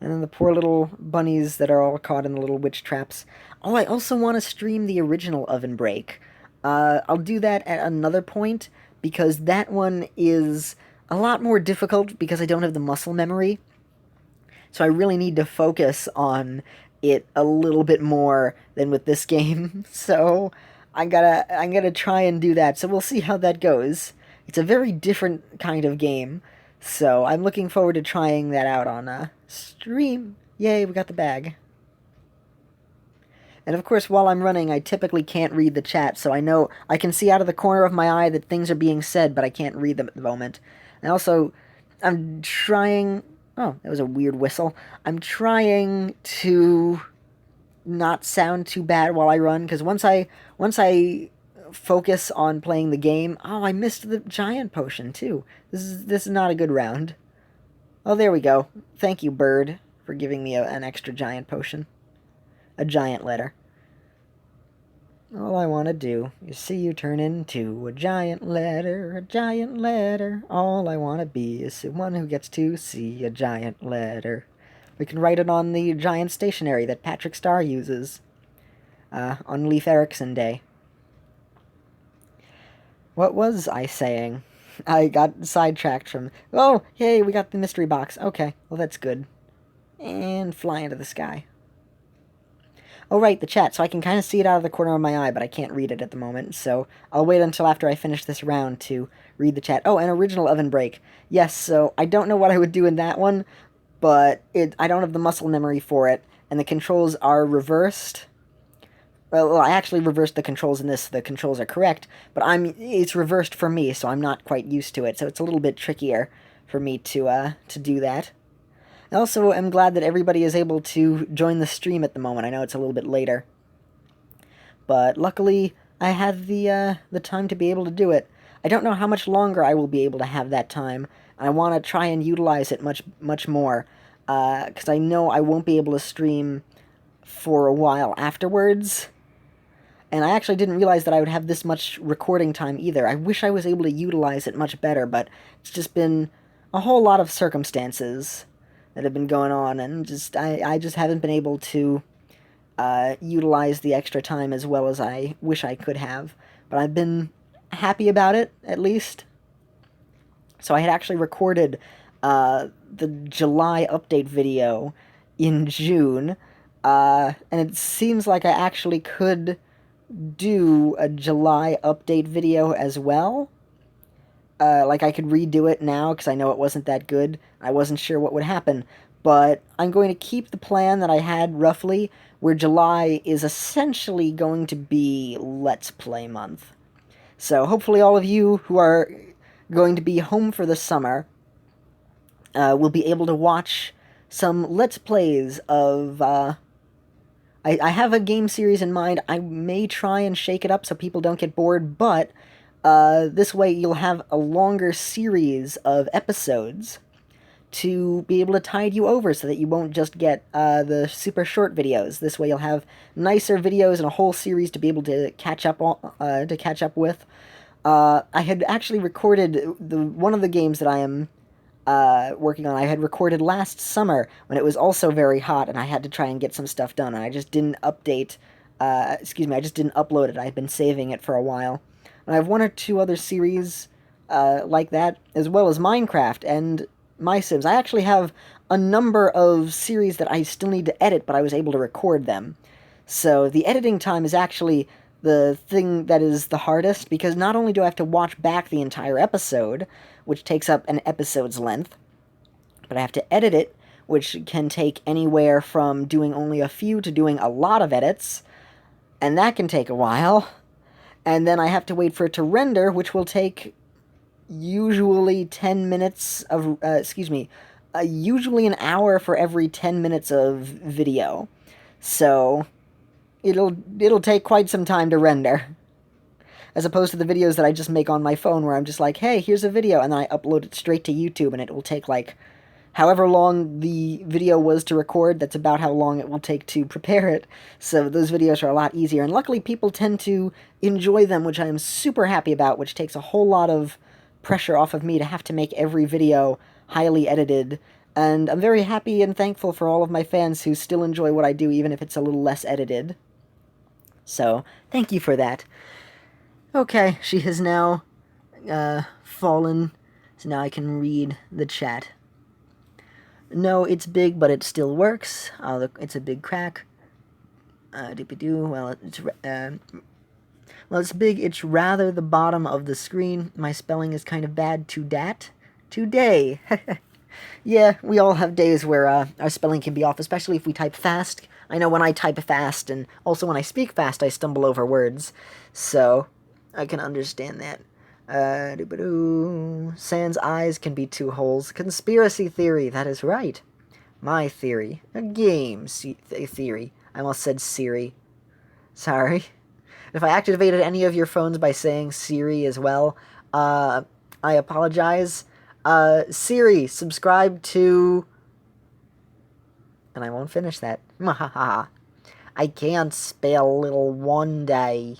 And then the poor little bunnies that are all caught in the little witch traps. Oh, I also want to stream the original Ovenbreak. I'll do that at another point, because that one is a lot more difficult because I don't have the muscle memory. So I really need to focus on it a little bit more than with this game. So I'm gonna try and do that. So we'll see how that goes. It's a very different kind of game. So I'm looking forward to trying that out on stream. Yay, we got the bag. And of course, while I'm running, I typically can't read the chat, so I know I can see out of the corner of my eye that things are being said, but I can't read them at the moment. And also, I'm trying... Oh, that was a weird whistle. I'm trying to not sound too bad while I run, because once I focus on playing the game... Oh, I missed the giant potion, too. This is not a good round. Oh, there we go. Thank you, bird, for giving me an extra giant potion. A giant letter. All I want to do is see you turn into a giant letter, a giant letter. All I want to be is one who gets to see a giant letter. We can write it on the giant stationery that Patrick Starr uses on Leif Erikson Day. What was I saying? I got sidetracked from... Oh, hey, we got the mystery box. Okay, well, that's good. And fly into the sky. Oh, right, the chat. So I can kind of see it out of the corner of my eye, but I can't read it at the moment. So I'll wait until after I finish this round to read the chat. Oh, an original Ovenbreak. Yes, so I don't know what I would do in that one, but I don't have the muscle memory for it, and the controls are reversed. Well, I actually reversed the controls in this. The controls are correct, but it's reversed for me, so I'm not quite used to it. So it's a little bit trickier for me to do that. I also am glad that everybody is able to join the stream at the moment. I know it's a little bit later, but luckily I had the time to be able to do it. I don't know how much longer I will be able to have that time. I want to try and utilize it much more, because I know I won't be able to stream for a while afterwards. And I actually didn't realize that I would have this much recording time either. I wish I was able to utilize it much better, but it's just been a whole lot of circumstances that have been going on, and I just haven't been able to utilize the extra time as well as I wish I could have. But I've been happy about it, at least. So I had actually recorded the July update video in June, and it seems like I actually could do a July update video as well. Like, I could redo it now, because I know it wasn't that good. I wasn't sure what would happen. But I'm going to keep the plan that I had, roughly, where July is essentially going to be Let's Play month. So, hopefully all of you who are going to be home for the summer will be able to watch some Let's Plays of, I have a game series in mind. I may try and shake it up so people don't get bored, but this way you'll have a longer series of episodes to be able to tide you over so that you won't just get the super short videos. This way you'll have nicer videos and a whole series to be able to catch up with. I had actually recorded one of the games that I am working on. I had recorded last summer when it was also very hot, and I had to try and get some stuff done, and I just didn't update. I just didn't upload it. I had been saving it for a while, and I have one or two other series like that, as well as Minecraft and My Sims. I actually have a number of series that I still need to edit, but I was able to record them. So the editing time is actually the thing that is the hardest, because not only do I have to watch back the entire episode, which takes up an episode's length, but I have to edit it, which can take anywhere from doing only a few to doing a lot of edits, and that can take a while. And then I have to wait for it to render, which will take usually 10 minutes of, usually an hour for every 10 minutes of video. So it'll take quite some time to render. As opposed to the videos that I just make on my phone where I'm just like, hey, here's a video, and then I upload it straight to YouTube, and it will take, like, however long the video was to record, that's about how long it will take to prepare it. So those videos are a lot easier, and luckily people tend to enjoy them, which I am super happy about, which takes a whole lot of pressure off of me to have to make every video highly edited. And I'm very happy and thankful for all of my fans who still enjoy what I do, even if it's a little less edited. So, thank you for that. Okay, she has now fallen, so now I can read the chat. No, it's big, but it still works. Oh, look, it's a big crack. Well, it's big. It's rather the bottom of the screen. My spelling is kind of bad. Today. Yeah, we all have days where our spelling can be off, especially if we type fast. I know when I type fast, and also when I speak fast, I stumble over words. So I can understand that. Sans eyes can be two holes. Conspiracy theory, that is right. My theory. A game theory. I almost said Siri. Sorry. If I activated any of your phones by saying Siri as well, I apologize. Siri, subscribe to... And I won't finish that. I can't spell little one day.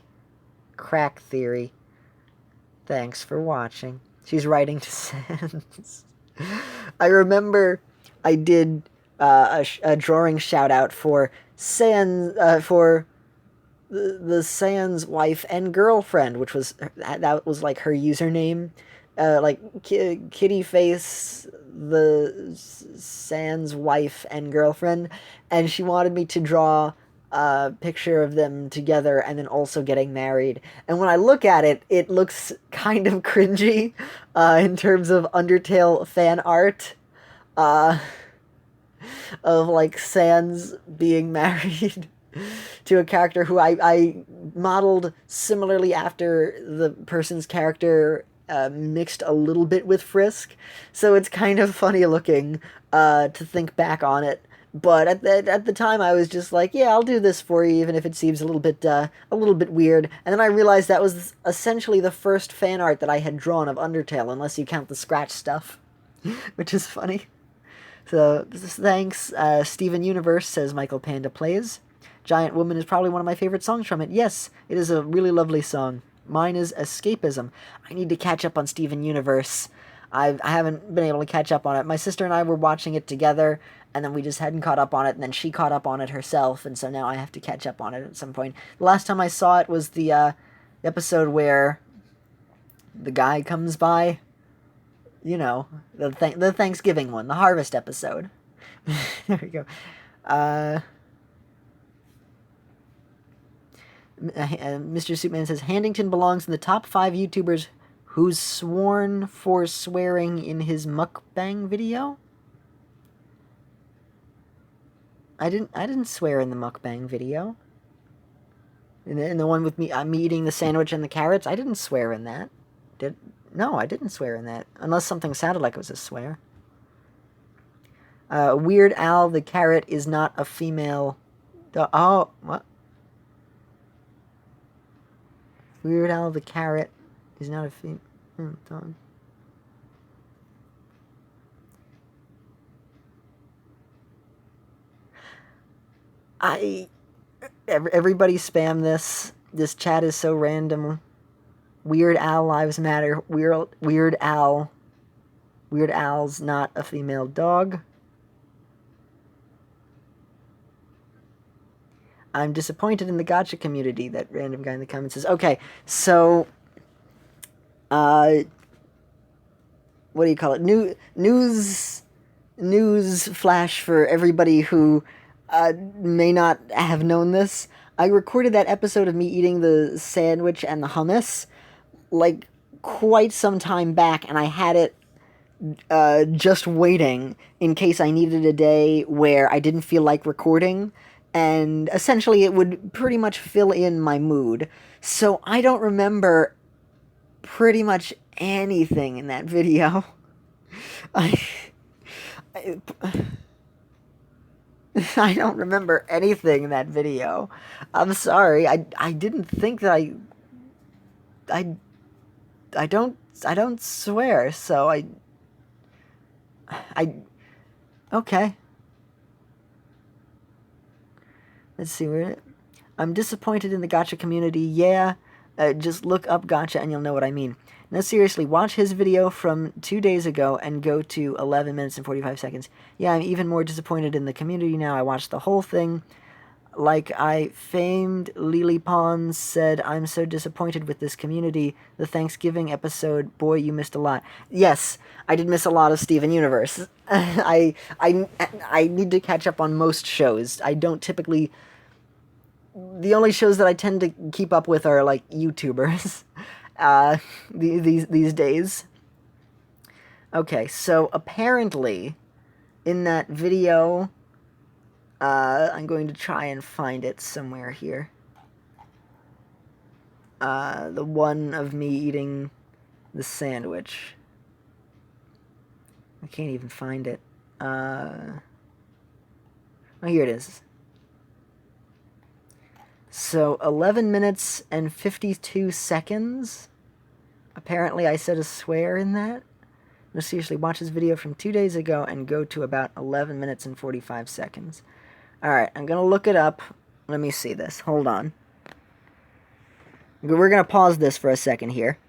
Crack theory. Thanks for watching. She's writing to Sans. I remember I did a drawing shout out for Sans, for the Sans wife and girlfriend, which was, that was like her username. Like kitty face, the Sans wife and girlfriend, and she wanted me to draw a picture of them together and then also getting married. And when I look at it, it looks kind of cringy in terms of Undertale fan art of like Sans being married to a character who I modeled similarly after the person's character, mixed a little bit with Frisk, so it's kind of funny looking to think back on it. But at the time, I was just like, yeah, I'll do this for you, even if it seems a little bit weird. And then I realized that was essentially the first fan art that I had drawn of Undertale, unless you count the scratch stuff, which is funny. So thanks, Steven Universe, says Michael Panda Plays. Giant Woman is probably one of my favorite songs from it. Yes, it is a really lovely song. Mine is Escapism. I need to catch up on Steven Universe. I haven't been able to catch up on it. My sister and I were watching it together, and then we just hadn't caught up on it, and then she caught up on it herself, and so now I have to catch up on it at some point. The last time I saw it was the episode where the guy comes by. You know, the Thanksgiving one, the harvest episode. There we go. Mr. Suitman says, Handington belongs in the top 5 YouTubers who's sworn for swearing in his mukbang video? I didn't swear in the mukbang video. In the one with me eating the sandwich and the carrots, I didn't swear in that. No, I didn't swear in that. Unless something sounded like it was a swear. Weird Al the carrot is not a female. Oh, what? Weird Al the carrot is not a female dog. Everybody spam this. This chat is so random. Weird Al lives matter. Weird Al. Weird Al's not a female dog. I'm disappointed in the gacha community, that random guy in the comments says. Okay, so what do you call it? News flash for everybody who may not have known this. I recorded that episode of me eating the sandwich and the hummus like quite some time back, and I had it just waiting in case I needed a day where I didn't feel like recording, and essentially it would pretty much fill in my mood. So I don't remember pretty much anything in that video. I don't remember anything in that video. I'm sorry. I didn't think that I don't swear, so okay. Let's see where I'm disappointed in the gacha community. Yeah, just look up gacha and you'll know what I mean. No, seriously, watch his video from 2 days ago and go to 11 minutes and 45 seconds. Yeah, I'm even more disappointed in the community now. I watched the whole thing. Like I famed Lily Pons said, I'm so disappointed with this community. The Thanksgiving episode, boy, you missed a lot. Yes, I did miss a lot of Steven Universe. I need to catch up on most shows. I don't typically... The only shows that I tend to keep up with are, like, YouTubers. These days. Okay, so apparently, in that video... I'm going to try and find it somewhere here. The one of me eating the sandwich. I can't even find it. Oh, here it is. So, 11 minutes and 52 seconds. Apparently I said a swear in that. No, seriously, watch this video from 2 days ago and go to about 11 minutes and 45 seconds. Alright, I'm gonna look it up. Let me see this. Hold on. We're gonna pause this for a second here.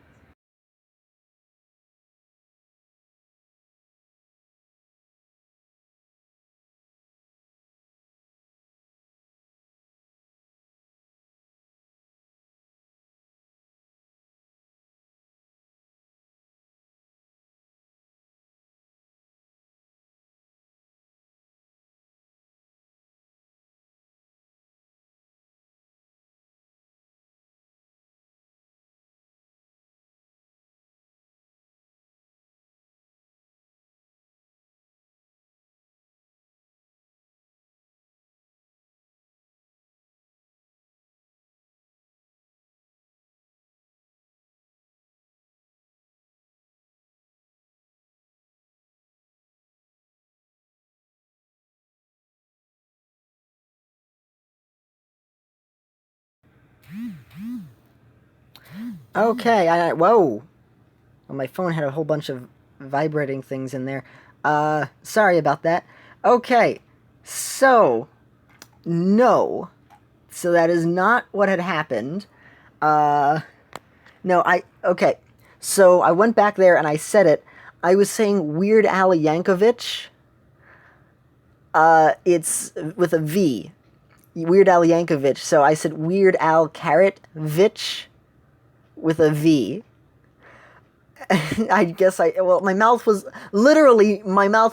Okay, whoa! Well, my phone had a whole bunch of vibrating things in there. Sorry about that. Okay, so, no. So that is not what had happened. No, okay. So I went back there and I said it. I was saying Weird Al Yankovic. It's with a V. Weird Al Yankovic. So I said Weird Al Carrot-vich with a V. I guess my mouth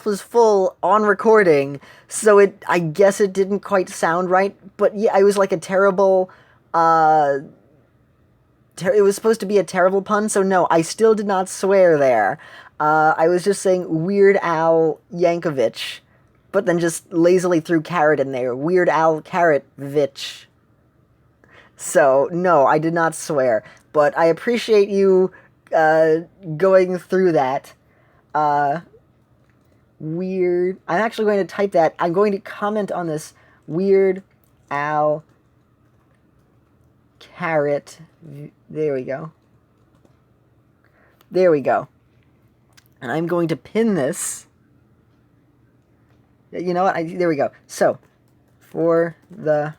was full on recording, so I guess it didn't quite sound right, but yeah, I was like a terrible, it was supposed to be a terrible pun, so no, I still did not swear there. I was just saying Weird Al Yankovic, but then just lazily threw carrot in there. Weird Al Carrot-vich. So, no, I did not swear, but I appreciate you going through that. Weird. I'm actually going to type that. I'm going to comment on this. Weird Al Carrot. There we go. There we go. And I'm going to pin this. You know what? There we go. So, for the...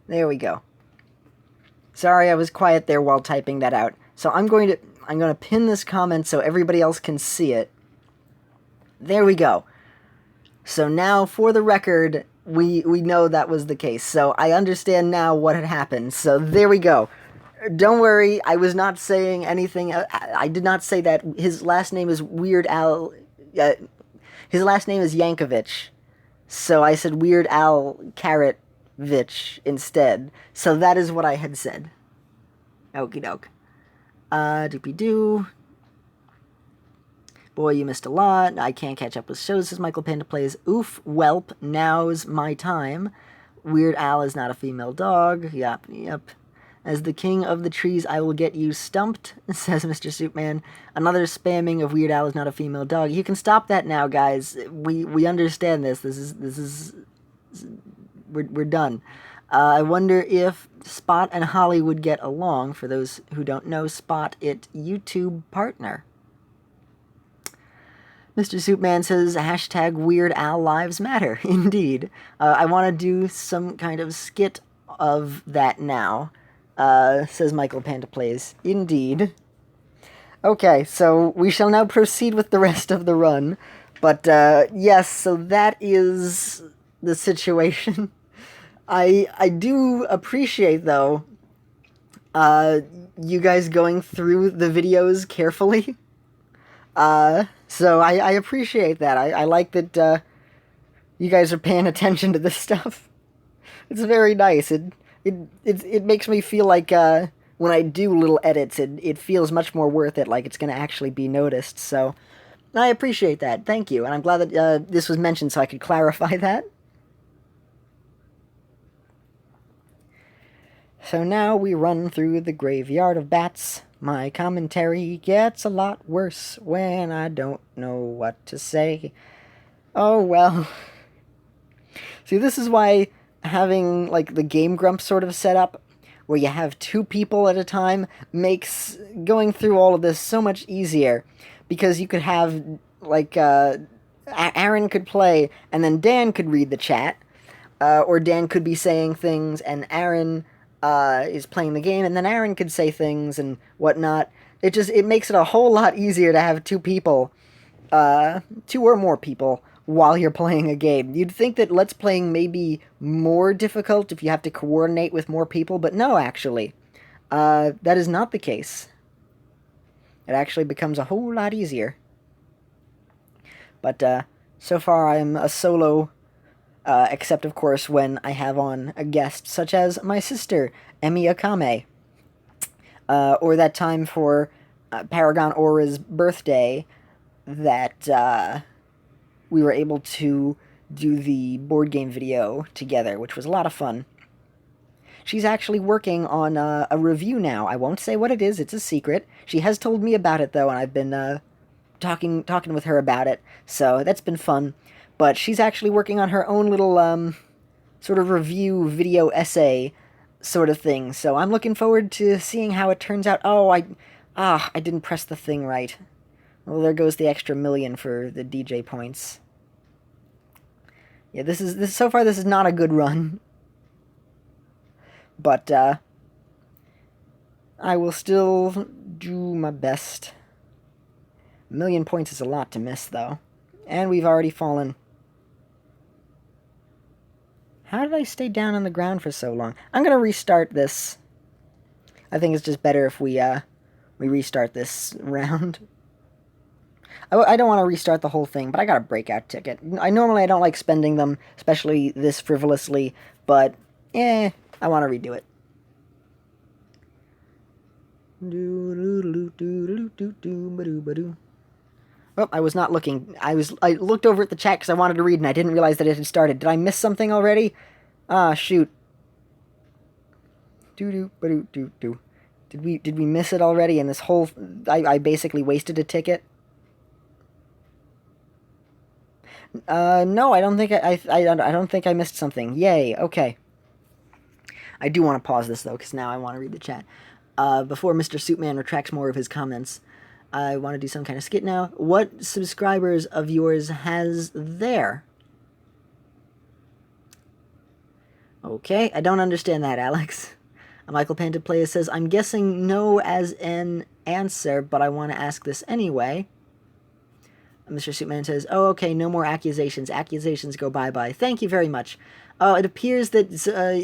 There we go. Sorry, I was quiet there while typing that out. So I'm going to pin this comment so everybody else can see it. There we go. So now, for the record, we know that was the case. So I understand now what had happened. So there we go. Don't worry, I was not saying anything. I did not say that his last name is Weird Al. His last name is Yankovic. So I said Weird Al Carrotvich instead. So that is what I had said. Okie doke. Doopy-doo. Boy, you missed a lot. I can't catch up with shows, says Michael Panda Plays. Oof, whelp, now's my time. Weird Al is not a female dog. Yep. As the king of the trees, I will get you stumped, says Mr. Soupman. Another spamming of Weird Al is not a female dog. You can stop that now, guys. We understand this. We're done. I wonder if Spot and Holly would get along. For those who don't know, Spot, it YouTube partner. Mr. Soupman says, hashtag Weird Al Lives Matter. Indeed. I want to do some kind of skit of that now, says Michael Panda Plays. Indeed. Okay, so we shall now proceed with the rest of the run. But, yes, so that is the situation. I do appreciate, though, you guys going through the videos carefully. So I appreciate that. I like that, you guys are paying attention to this stuff. It's very nice. It makes me feel like, when I do little edits, it feels much more worth it, like it's gonna actually be noticed, so I appreciate that. Thank you, and I'm glad that, this was mentioned so I could clarify that. So now we run through the graveyard of bats. My commentary gets a lot worse when I don't know what to say. Oh well. See, this is why having, like, the Game Grump sort of setup, where you have 2 people at a time, makes going through all of this so much easier. Because you could have, like, Aaron could play, and then Dan could read the chat. Or Dan could be saying things, and Aaron is playing the game, and then Aaron could say things and whatnot. It makes it a whole lot easier to have 2 people, 2 or more people, while you're playing a game. You'd think that Let's Playing may be more difficult if you have to coordinate with more people, but no, actually. That is not the case. It actually becomes a whole lot easier. But, so far I'm a solo, except, of course, when I have on a guest, such as my sister, Emi Akame. Or that time for Paragon Aura's birthday that we were able to do the board game video together, which was a lot of fun. She's actually working on a review now. I won't say what it is, it's a secret. She has told me about it, though, and I've been talking with her about it, so that's been fun. But she's actually working on her own little sort of review video essay sort of thing, so I'm looking forward to seeing how it turns out. Oh, I didn't press the thing right. Well, there goes the extra million for the DJ points. Yeah, so far this is not a good run. But, I will still do my best. 1,000,000 points is a lot to miss, though. And we've already fallen. How did I stay down on the ground for so long? I'm gonna restart this. I think it's just better if we restart this round. I don't want to restart the whole thing, but I got a breakout ticket. Normally I don't like spending them, especially this frivolously, but, I want to redo it. Oh, I was not looking. I looked over at the chat because I wanted to read and I didn't realize that it had started. Did I miss something already? Ah, shoot. Did we miss it already? And this whole I basically wasted a ticket. No, I don't think I don't think I missed something. Yay. Okay. I do want to pause this though because now I want to read the chat. Before Mr. Suitman retracts more of his comments, I want to do some kind of skit now. What subscribers of yours has there? Okay, I don't understand that, Alex. Michael Painted Player says, I'm guessing no as an answer, but I want to ask this anyway. Mr. Suitman says, oh, okay, no more accusations. Accusations go bye-bye. Thank you very much. It appears that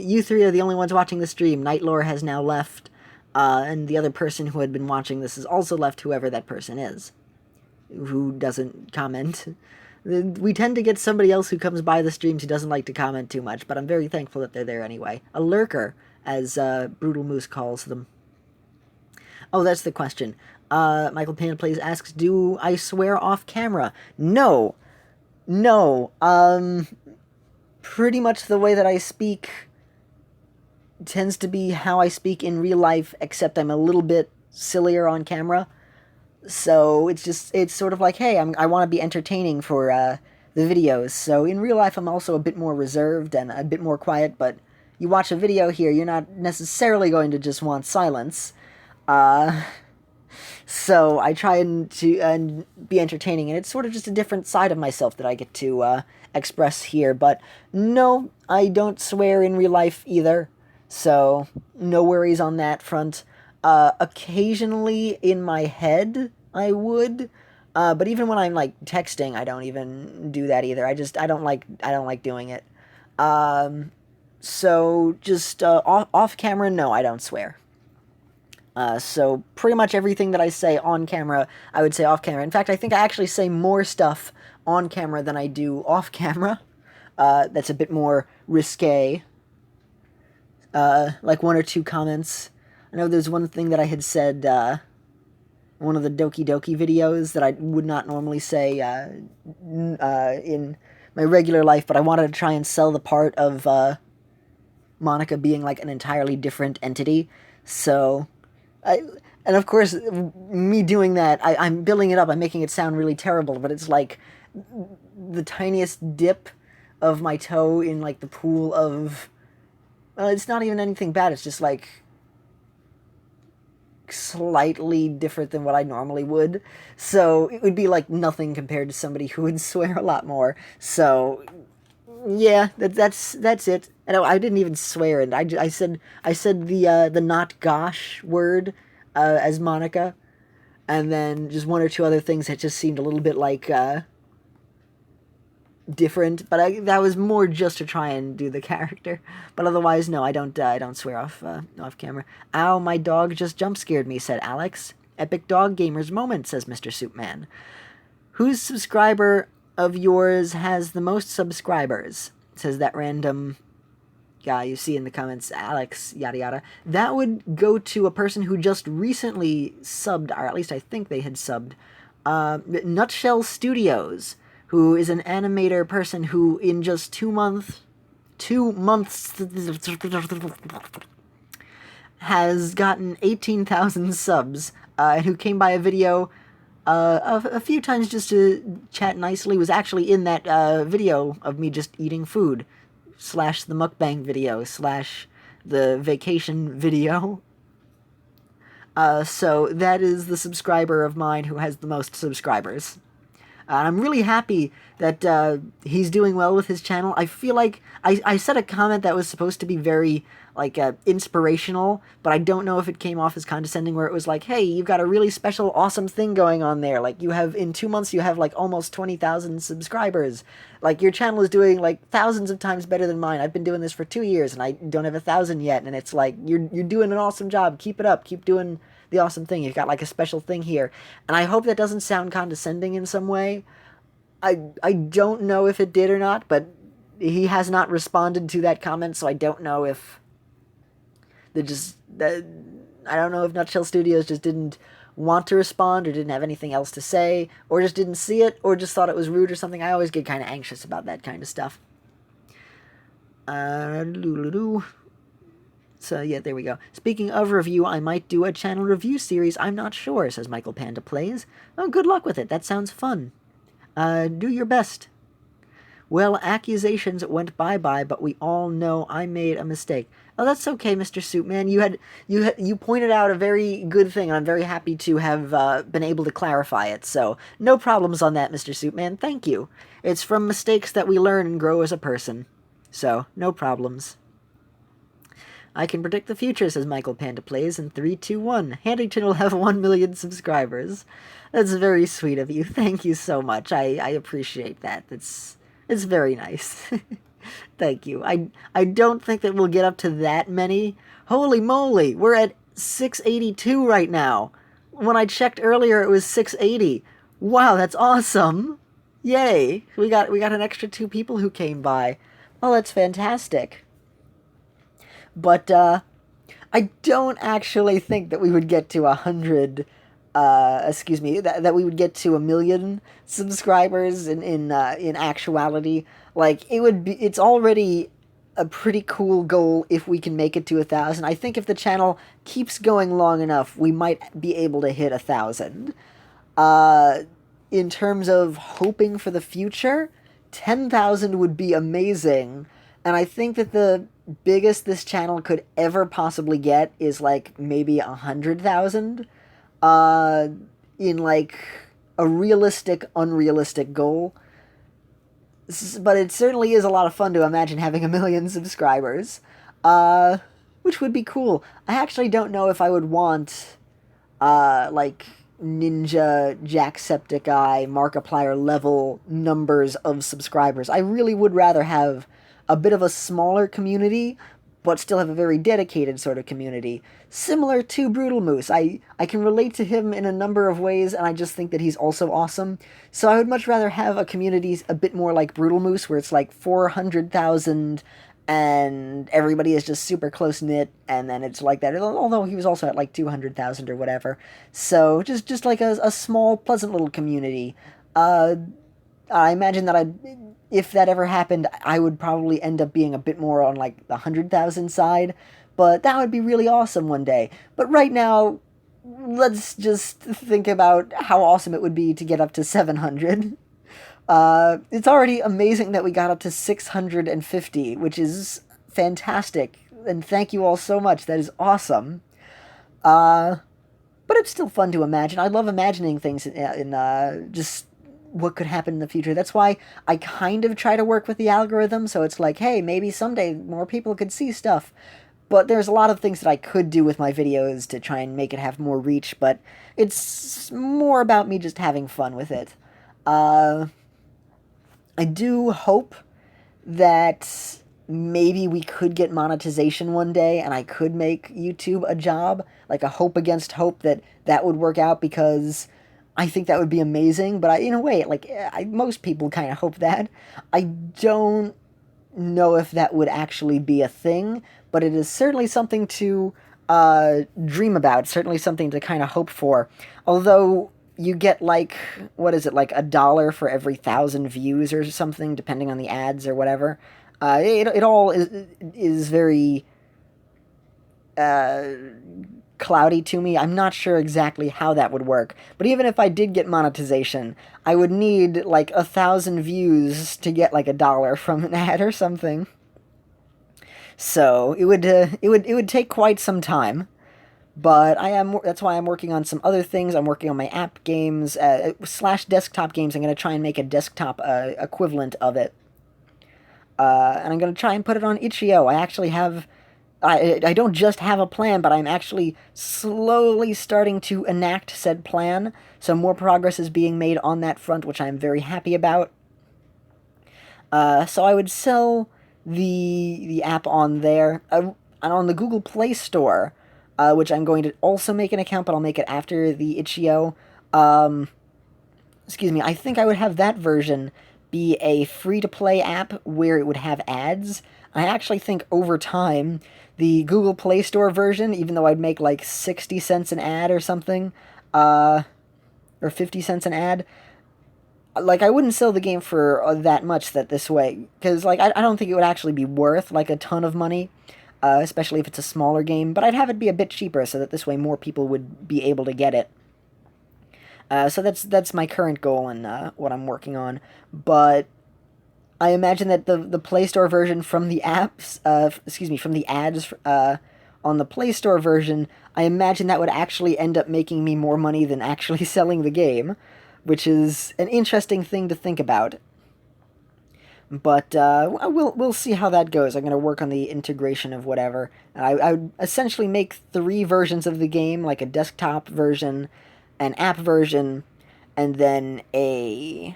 you three are the only ones watching the stream. Nightlore has now left, and the other person who had been watching this has also left, whoever that person is, who doesn't comment. We tend to get somebody else who comes by the streams who doesn't like to comment too much, but I'm very thankful that they're there anyway. A lurker, as Brutal Moose calls them. Oh, that's the question. Michael Payne Plays asks, do I swear off camera? No. No. Pretty much the way that I speak tends to be how I speak in real life, except I'm a little bit sillier on camera. So it's sort of like, hey, I want to be entertaining for the videos. So in real life, I'm also a bit more reserved and a bit more quiet, but you watch a video here, you're not necessarily going to just want silence. So I try to be entertaining, and it's sort of just a different side of myself that I get to express here. But no, I don't swear in real life either, so no worries on that front. Occasionally in my head, I would, but even when I'm like texting, I don't even do that either. I don't like doing it. So just off camera, no, I don't swear. So pretty much everything that I say on camera, I would say off camera. In fact, I think I actually say more stuff on camera than I do off camera. That's a bit more risque. Like one or two comments. I know there's one thing that I had said, one of the Doki Doki videos that I would not normally say, in my regular life, but I wanted to try and sell the part of, Monica being like an entirely different entity. So, and of course, me doing that, I'm building it up, I'm making it sound really terrible, but it's like the tiniest dip of my toe in like the pool of, well, it's not even anything bad, it's just like slightly different than what I normally would. So it would be like nothing compared to somebody who would swear a lot more. So yeah, that's it. And I didn't even swear, and I said the not gosh word as Monica, and then just one or two other things that just seemed a little bit like different, but that was more just to try and do the character. But otherwise, no, I don't swear off camera. Ow, my dog just jump scared me, said Alex. Epic dog gamers moment, says Mr. Soupman. Whose subscriber of yours has the most subscribers? Says that random guy you see in the comments, Alex, yada yada. That would go to a person who just recently subbed, or at least I think they had subbed, Nutshell Studios, who is an animator person who in just 2 months has gotten 18,000 subs, and who came by a video a few times just to chat nicely, was actually in that video of me just eating food, / the mukbang video, / the vacation video. So that is the subscriber of mine who has the most subscribers. I'm really happy that he's doing well with his channel. I feel like I said a comment that was supposed to be very, like, inspirational, but I don't know if it came off as condescending, where it was like, hey, you've got a really special, awesome thing going on there. Like, you have, in 2 months, you have, like, almost 20,000 subscribers. Like, your channel is doing, like, thousands of times better than mine. I've been doing this for 2 years, and I don't have 1,000 yet, and it's like, you're doing an awesome job. Keep it up. Keep doing the awesome thing. You've got, like, a special thing here. And I hope that doesn't sound condescending in some way. I don't know if it did or not, but he has not responded to that comment, so I don't know if That I don't know if Nutshell Studios just didn't want to respond or didn't have anything else to say or just didn't see it or just thought it was rude or something. I always get kind of anxious about that kind of stuff. So yeah, there we go. Speaking of review, I might do a channel review series. I'm not sure, says Michael Panda Plays. Oh, good luck with it. That sounds fun. Do your best. Well, accusations went bye-bye, but we all know I made a mistake. Oh, that's okay, Mr. Soupman. You pointed out a very good thing, and I'm very happy to have been able to clarify it. So, no problems on that, Mr. Soupman. Thank you. It's from mistakes that we learn and grow as a person. So, no problems. I can predict the future, says Michael Panda Plays, in 3, 2, 1. Handington will have 1 million subscribers. That's very sweet of you. Thank you so much. I appreciate that. It's very nice. Thank you. I don't think that we'll get up to that many. Holy moly, we're at 682 right now. When I checked earlier, it was 680. Wow, that's awesome. Yay. We got an extra 2 people who came by. Oh, that's fantastic. But I don't actually think that we would get to 100. That we would get to 1 million subscribers in actuality. Like it's already a pretty cool goal if we can make it to 1,000. I think if the channel keeps going long enough, we might be able to hit 1,000. In terms of hoping for the future, 10,000 would be amazing. And I think that the biggest this channel could ever possibly get is like maybe 100,000. In like a realistic, unrealistic goal. But it certainly is a lot of fun to imagine having 1 million subscribers. Which would be cool. I actually don't know if I would want, like, Ninja, Jacksepticeye, Markiplier level numbers of subscribers. I really would rather have a bit of a smaller community, but still have a very dedicated sort of community. Similar to Brutal Moose. I can relate to him in a number of ways, and I just think that he's also awesome. So I would much rather have a community a bit more like Brutal Moose, where it's like 400,000, and everybody is just super close-knit, and then it's like that. Although he was also at like 200,000 or whatever. So just like a small, pleasant little community. I imagine that if that ever happened, I would probably end up being a bit more on, like, the 100,000 side, but that would be really awesome one day. But right now, let's just think about how awesome it would be to get up to 700. It's already amazing that we got up to 650, which is fantastic, and thank you all so much. That is awesome. But it's still fun to imagine. I love imagining things in just what could happen in the future. That's why I kind of try to work with the algorithm, so it's like, hey, maybe someday more people could see stuff. But there's a lot of things that I could do with my videos to try and make it have more reach, but it's more about me just having fun with it. I do hope that maybe we could get monetization one day, and I could make YouTube a job, like a hope against hope that would work out, because I think that would be amazing, but in a way, like, most people kind of hope that. I don't know if that would actually be a thing, but it is certainly something to dream about, certainly something to kind of hope for. Although you get, like, what is it, like $1 for every 1,000 views or something, depending on the ads or whatever. It all is very cloudy to me. I'm not sure exactly how that would work. But even if I did get monetization, I would need like 1,000 views to get like $1 from an ad or something. So it would take quite some time. But that's why I'm working on some other things. I'm working on my app games, / desktop games. I'm going to try and make a desktop equivalent of it. And I'm going to try and put it on itch.io. I actually have I don't just have a plan, but I'm actually slowly starting to enact said plan, so more progress is being made on that front, which I'm very happy about. So I would sell the app on there, and on the Google Play Store, which I'm going to also make an account, but I'll make it after the itch.io. Excuse me, I think I would have that version be a free-to-play app where it would have ads. I actually think over time, the Google Play Store version, even though I'd make like 60 cents an ad or something, or 50 cents an ad, like I wouldn't sell the game for that much that this way, because like I don't think it would actually be worth like a ton of money, especially if it's a smaller game, but I'd have it be a bit cheaper so that this way more people would be able to get it. So that's my current goal and what I'm working on. But I imagine that the Play Store version from the apps, from the ads on the Play Store version, I imagine that would actually end up making me more money than actually selling the game, which is an interesting thing to think about. But we'll see how that goes. I'm gonna work on the integration of whatever. I would essentially make 3 versions of the game, like a desktop version, an app version, and then a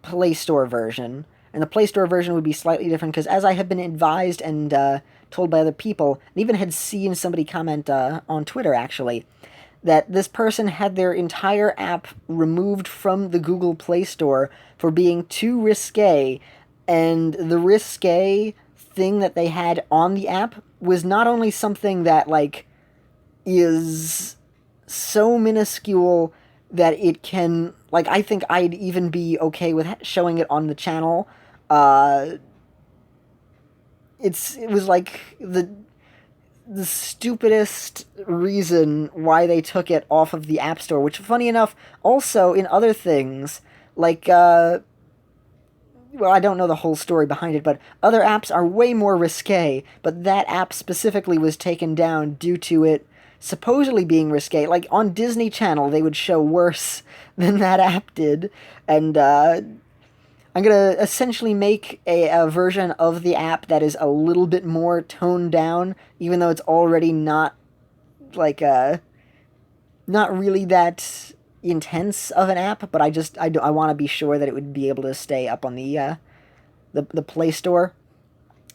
Play Store version. And the Play Store version would be slightly different because, as I have been advised and told by other people, and even had seen somebody comment on Twitter actually, that this person had their entire app removed from the Google Play Store for being too risque, and the risque thing that they had on the app was not only something that, like, is so minuscule that it can, like, I think I'd even be okay with showing it on the channel. It was like the stupidest reason why they took it off of the App Store, which, funny enough, also in other things, like, well, I don't know the whole story behind it, but other apps are way more risque, but that app specifically was taken down due to it supposedly being risque. Like, on Disney Channel, they would show worse than that app did, and, I'm gonna essentially make a version of the app that is a little bit more toned down, even though it's already not, like, not really that intense of an app, but I want to be sure that it would be able to stay up on the Play Store.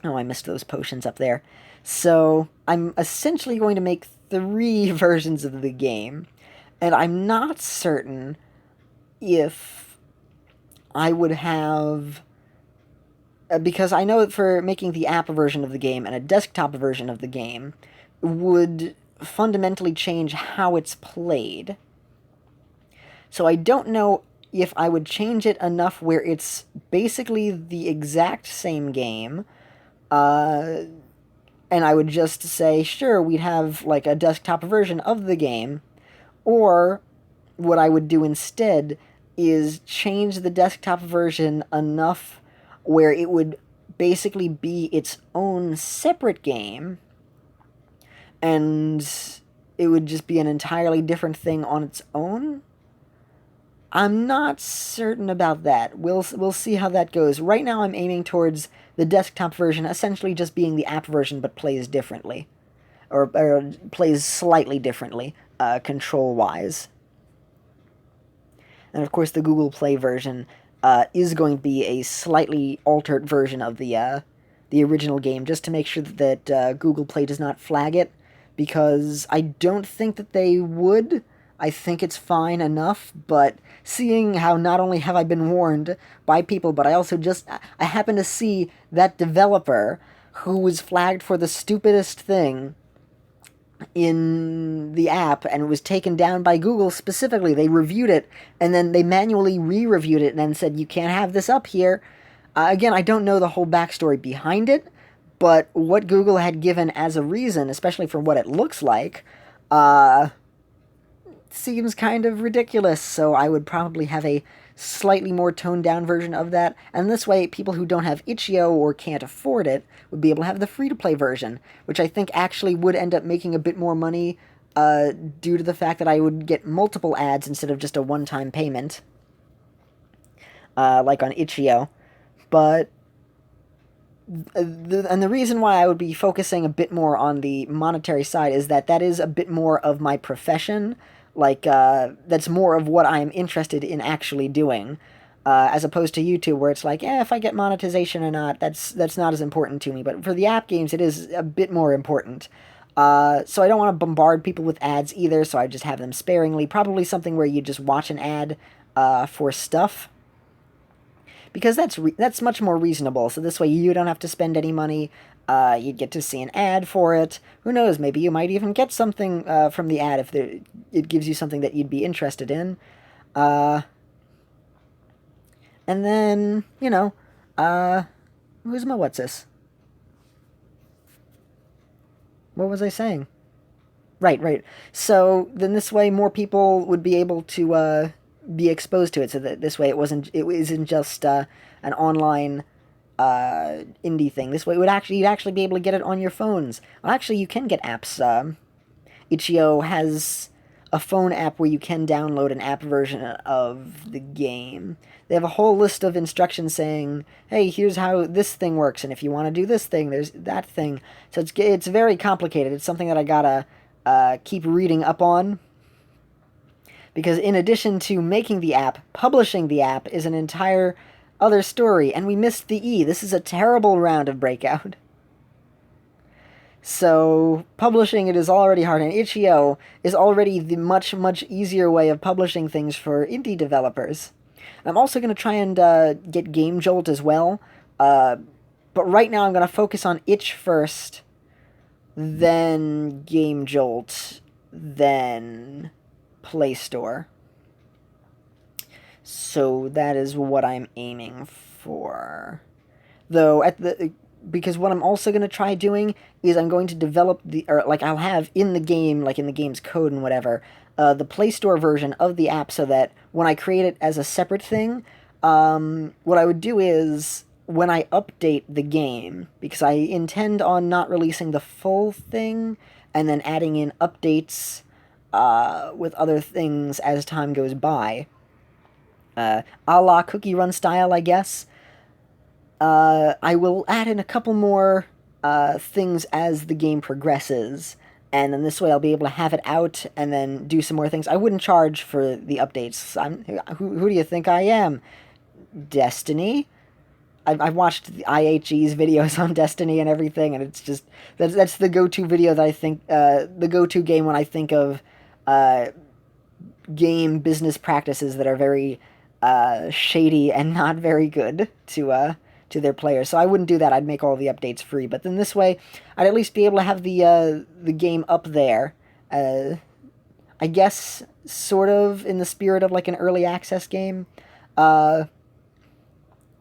Oh, I missed those potions up there. So, I'm essentially going to make 3 versions of the game, and I'm not certain if I would have, because I know that for making the app version of the game and a desktop version of the game would fundamentally change how it's played. So I don't know if I would change it enough where it's basically the exact same game, and I would just say, sure, we'd have like a desktop version of the game, or what I would do instead is change the desktop version enough where it would basically be its own separate game, and it would just be an entirely different thing on its own. I'm not certain about that. We'll see how that goes. Right now I'm aiming towards the desktop version essentially just being the app version but plays differently. Or plays slightly differently, control-wise. And of course, the Google Play version is going to be a slightly altered version of the original game, just to make sure that Google Play does not flag it, because I don't think that they would. I think it's fine enough, but seeing how not only have I been warned by people, but I also I happen to see that developer who was flagged for the stupidest thing in the app, and it was taken down by Google specifically. They reviewed it, and then they manually re-reviewed it, and then said, you can't have this up here. Again, I don't know the whole backstory behind it, but what Google had given as a reason, especially for what it looks like, seems kind of ridiculous, so I would probably have a slightly more toned down version of that, and this way people who don't have itch.io or can't afford it would be able to have the free-to-play version, which I think actually would end up making a bit more money due to the fact that I would get multiple ads instead of just a one-time payment, like on itch.io. But the reason why I would be focusing a bit more on the monetary side is that is a bit more of my profession. Like, that's more of what I'm interested in actually doing, as opposed to YouTube, where it's like, if I get monetization or not, that's not as important to me. But for the app games, it is a bit more important. So I don't want to bombard people with ads either, so I just have them sparingly. Probably something where you just watch an ad, for stuff. because that's much more reasonable. So this way you don't have to spend any money. You'd get to see an ad for it. Who knows? Maybe you might even get something from the ad if it gives you something that you'd be interested in. And then, who's my what's this? What was I saying? Right. So then this way more people would be able to be exposed to it. So that this way it isn't just an online indie thing. This way you'd actually be able to get it on your phones. Well, actually, you can get apps. Itch.io has a phone app where you can download an app version of the game. They have a whole list of instructions saying, hey, here's how this thing works, and if you want to do this thing, there's that thing. So it's very complicated. It's something that I gotta keep reading up on. Because in addition to making the app, publishing the app is an entire other story, and we missed the E. This is a terrible round of Breakout. So, publishing it is already hard, and Itch.io is already the much, much easier way of publishing things for indie developers. I'm also going to try and get Game Jolt as well, but right now I'm going to focus on Itch first, then Game Jolt, then Play Store. So that is what I'm aiming for. Though, because what I'm also going to try doing is I'm going to develop I'll have in the game, like in the game's code and whatever, the Play Store version of the app so that when I create it as a separate thing, what I would do is when I update the game, because I intend on not releasing the full thing and then adding in updates with other things as time goes by, a la Cookie Run style, I guess. I will add in a couple more things as the game progresses, and then this way I'll be able to have it out and then do some more things. I wouldn't charge for the updates. Who do you think I am? Destiny? I've watched the IHE's videos on Destiny and everything, and it's just that's the go-to video that I think the go-to game when I think of game business practices that are very shady and not very good to their players. So I wouldn't do that. I'd make all the updates free. But then this way, I'd at least be able to have the game up there. I guess sort of in the spirit of like an early access game.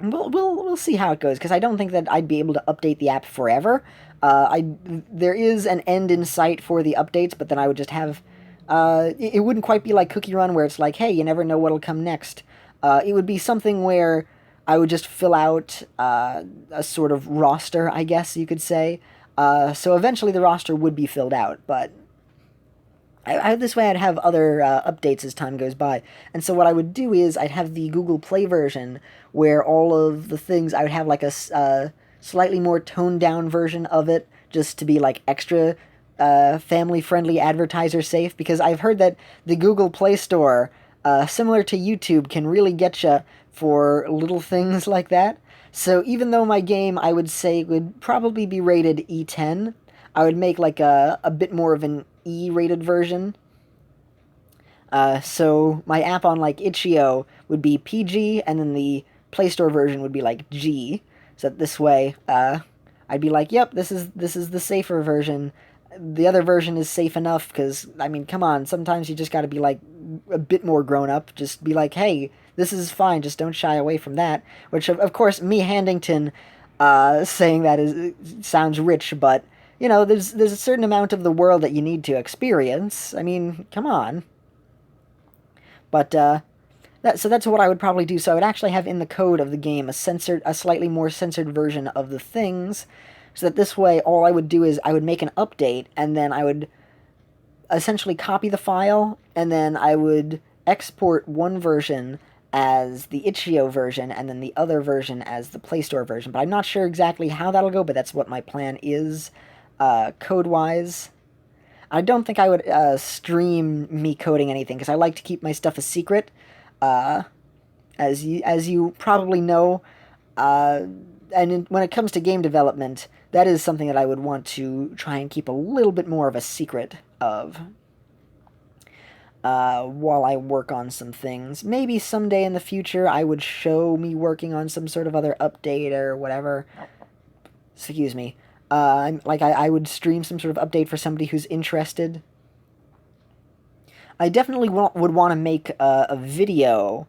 We'll see how it goes, because I don't think that I'd be able to update the app forever. There is an end in sight for the updates, but then I would just have it wouldn't quite be like Cookie Run where it's like, hey, you never know what'll come next. It would be something where I would just fill out a sort of roster, I guess you could say. So eventually the roster would be filled out, but this way I'd have other updates as time goes by. And so what I would do is I'd have the Google Play version where all of the things, I would have like a slightly more toned down version of it, just to be like extra family-friendly, advertiser-safe, because I've heard that the Google Play Store, similar to YouTube, can really get you for little things like that. So even though my game, I would say, would probably be rated E10, I would make like a bit more of an E-rated version. So my app on like Itch.io would be PG, and then the Play Store version would be like G. So that this way, I'd be like, yep, this is the safer version. The other version is safe enough, because, I mean, come on, sometimes you just gotta be, like, a bit more grown-up. Just be like, hey, this is fine, just don't shy away from that. Which, of course, me, Handington, saying that sounds rich, but, you know, there's a certain amount of the world that you need to experience. I mean, come on. But, so that's what I would probably do. So I would actually have in the code of the game a slightly more censored version of the things, so that this way all I would do is I would make an update, and then I would essentially copy the file, and then I would export one version as the Itch.io version, and then the other version as the Play Store version. But I'm not sure exactly how that'll go, but that's what my plan is, code-wise. I don't think I would stream me coding anything, because I like to keep my stuff a secret. As you probably know, when it comes to game development, that is something that I would want to try and keep a little bit more of a secret of. while I work on some things. Maybe someday in the future I would show me working on some sort of other update or whatever. Excuse me. I would stream some sort of update for somebody who's interested. I definitely would want to make a video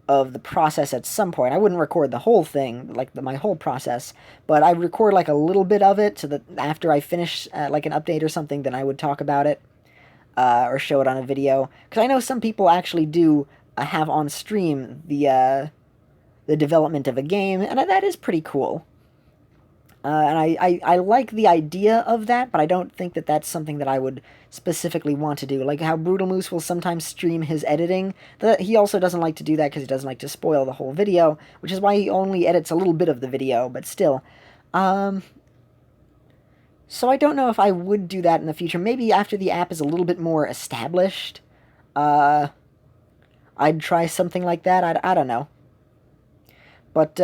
of the process at some point. I wouldn't record the whole thing, like my whole process, but I'd record like a little bit of it so that after I finish like an update or something, then I would talk about it or show it on a video. Because I know some people actually do have on stream the development of a game, and that is pretty cool. And I like the idea of that, but I don't think that that's something that I would specifically want to do. Like how Brutal Moose will sometimes stream his editing. He also doesn't like to do that because he doesn't like to spoil the whole video, which is why he only edits a little bit of the video, but still. So I don't know if I would do that in the future. Maybe after the app is a little bit more established, I'd try something like that. I don't know. But,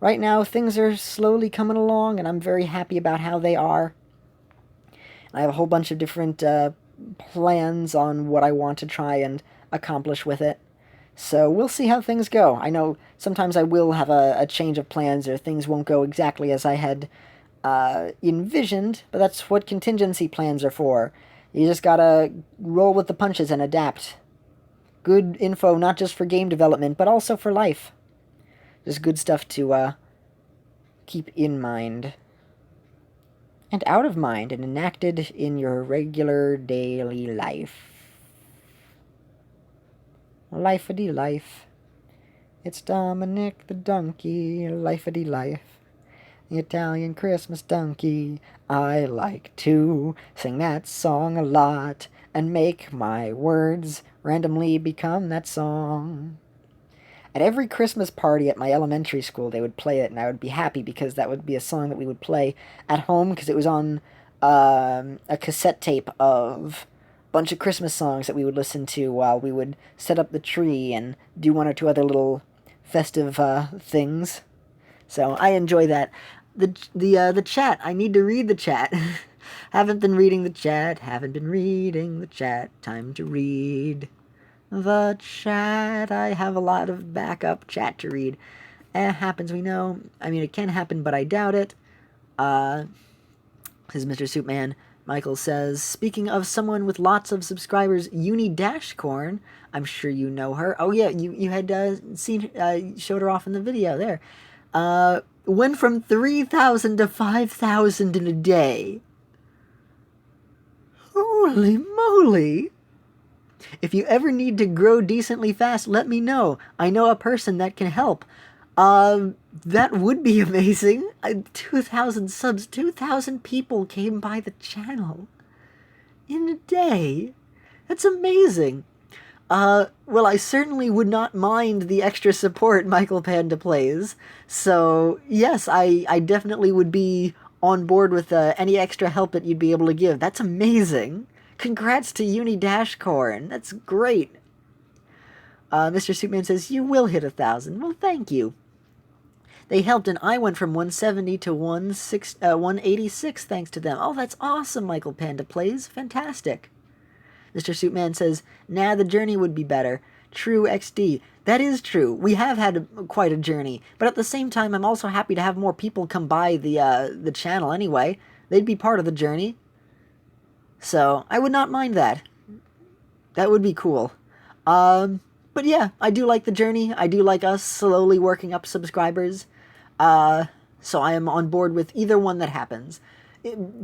right now, things are slowly coming along, and I'm very happy about how they are. I have a whole bunch of different plans on what I want to try and accomplish with it. So we'll see how things go. I know sometimes I will have a change of plans, or things won't go exactly as I had envisioned, but that's what contingency plans are for. You just gotta roll with the punches and adapt. Good info, not just for game development, but also for life. Just good stuff to keep in mind. And out of mind and enacted in your regular daily life. Life-a-dee life. It's Dominic the Donkey, life-a-dee life. The Italian Christmas donkey. I like to sing that song a lot and make my words randomly become that song. At every Christmas party at my elementary school, they would play it, and I would be happy because that would be a song that we would play at home because it was on a cassette tape of a bunch of Christmas songs that we would listen to while we would set up the tree and do one or two other little festive things. So I enjoy that. The chat. I need to read the chat. Haven't been reading the chat. Haven't been reading the chat. Time to read the chat. I have a lot of backup chat to read. It happens, we know. I mean, it can happen, but I doubt it. This is Mr. Soupman. Michael says, speaking of someone with lots of subscribers, Uni Dashcorn, I'm sure you know her. Oh yeah, you had seen showed her off in the video there. Went from 3,000 to 5,000 in a day. Holy moly! If you ever need to grow decently fast, let me know. I know a person that can help. That would be amazing. 2,000 subs, 2,000 people came by the channel in a day. That's amazing. Well, I certainly would not mind the extra support Michael Panda plays. So, yes, I definitely would be on board with any extra help that you'd be able to give. That's amazing. Congrats to Uni Dashcorn. That's great. Mr. Superman says, you will hit 1,000. Well, thank you. They helped, and I went from 170 to 186 thanks to them. Oh, that's awesome, Michael Panda plays. Fantastic. Mr. Suitman says, nah, the journey would be better. True XD. That is true. We have had quite a journey, but at the same time, I'm also happy to have more people come by the channel anyway. They'd be part of the journey. So, I would not mind that. That would be cool. But yeah, I do like the journey. I do like us slowly working up subscribers. So I am on board with either one that happens.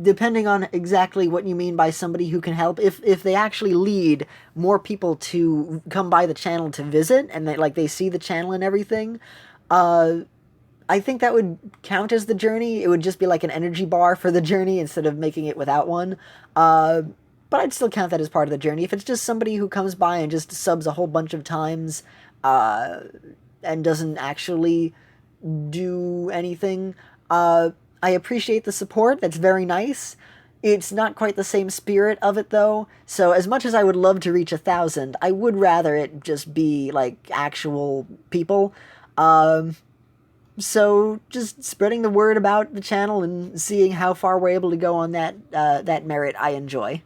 Depending on exactly what you mean by somebody who can help. If they actually lead more people to come by the channel to visit, and they see the channel and everything, I think that would count as the journey. It would just be like an energy bar for the journey instead of making it without one. But I'd still count that as part of the journey. If it's just somebody who comes by and just subs a whole bunch of times, and doesn't actually do anything, I appreciate the support. That's very nice. It's not quite the same spirit of it, though. So as much as I would love to reach 1,000, I would rather it just be, actual people. So just spreading the word about the channel and seeing how far we're able to go on that merit, I enjoy.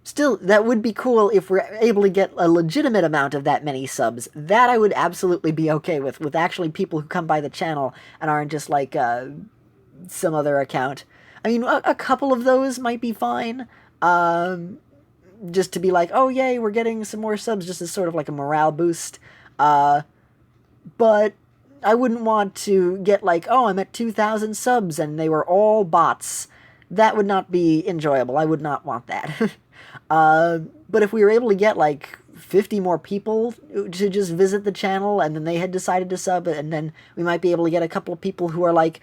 Still, that would be cool if we're able to get a legitimate amount of that many subs. That I would absolutely be okay with actually people who come by the channel and aren't just like some other account. I mean, a couple of those might be fine. Just to be like, oh yay, we're getting some more subs, just as sort of like a morale boost. But I wouldn't want to get like, oh, I'm at 2,000 subs and they were all bots. That would not be enjoyable. I would not want that. But if we were able to get like 50 more people to just visit the channel and then they had decided to sub, and then we might be able to get a couple of people who are like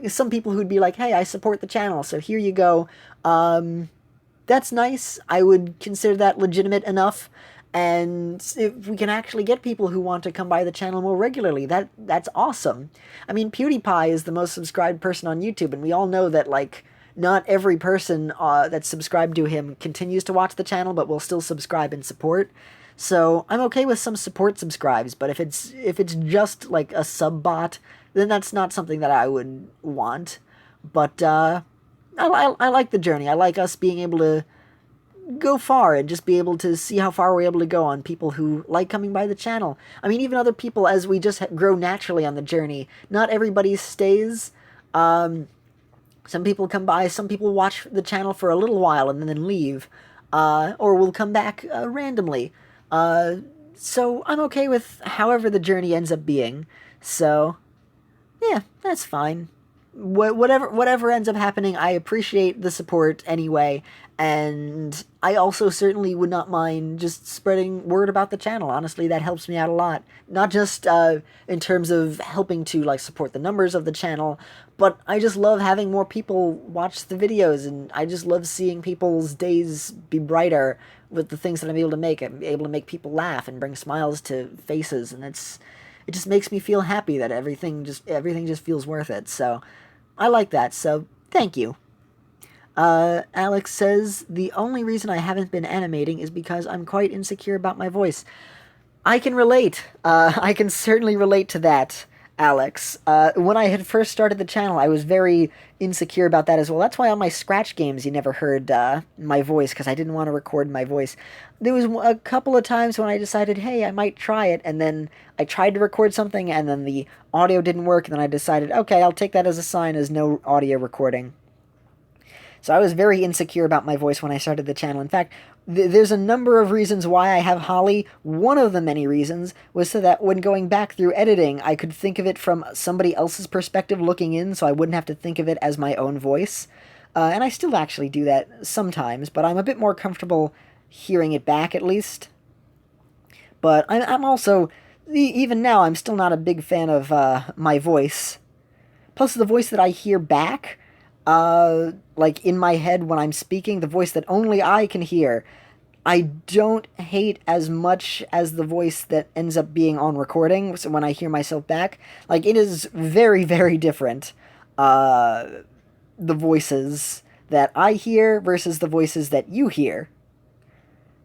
some people who'd be like, hey, I support the channel, so here you go. That's nice. I would consider that legitimate enough. And if we can actually get people who want to come by the channel more regularly, that's awesome. I mean, PewDiePie is the most subscribed person on YouTube, and we all know that, like, not every person that's subscribed to him continues to watch the channel, but will still subscribe and support. So I'm okay with some support subscribes, but if it's just like a sub bot, then that's not something that I would want. But I like the journey. I like us being able to go far and just be able to see how far we're able to go on people who like coming by the channel. I mean, even other people, as we just grow naturally on the journey. Not everybody stays. Some people come by, some people watch the channel for a little while and then leave, or will come back randomly. So I'm okay with however the journey ends up being. So, yeah, that's fine. Whatever ends up happening, I appreciate the support anyway, and I also certainly would not mind just spreading word about the channel. Honestly, that helps me out a lot. Not just in terms of helping to like support the numbers of the channel, but I just love having more people watch the videos, and I just love seeing people's days be brighter with the things that I'm able to make. I'm able to make people laugh and bring smiles to faces, and it just makes me feel happy that everything just feels worth it. So I like that. So thank you. Alex says, the only reason I haven't been animating is because I'm quite insecure about my voice. I can relate. I can certainly relate to that, Alex. When I had first started the channel, I was very insecure about that as well. That's why on my Scratch games you never heard my voice, because I didn't want to record my voice. There was a couple of times when I decided, hey, I might try it, and then I tried to record something, and then the audio didn't work, and then I decided, okay, I'll take that as a sign as no audio recording. So I was very insecure about my voice when I started the channel. In fact, there's a number of reasons why I have Holly. One of the many reasons was so that when going back through editing, I could think of it from somebody else's perspective looking in, so I wouldn't have to think of it as my own voice. And I still actually do that sometimes, but I'm a bit more comfortable hearing it back, at least. But I'm also, even now, I'm still not a big fan of my voice. Plus, the voice that I hear back, like in my head when I'm speaking, the voice that only I can hear, I don't hate as much as the voice that ends up being on recording. So when I hear myself back, like, it is very, very different. The voices that I hear versus the voices that you hear.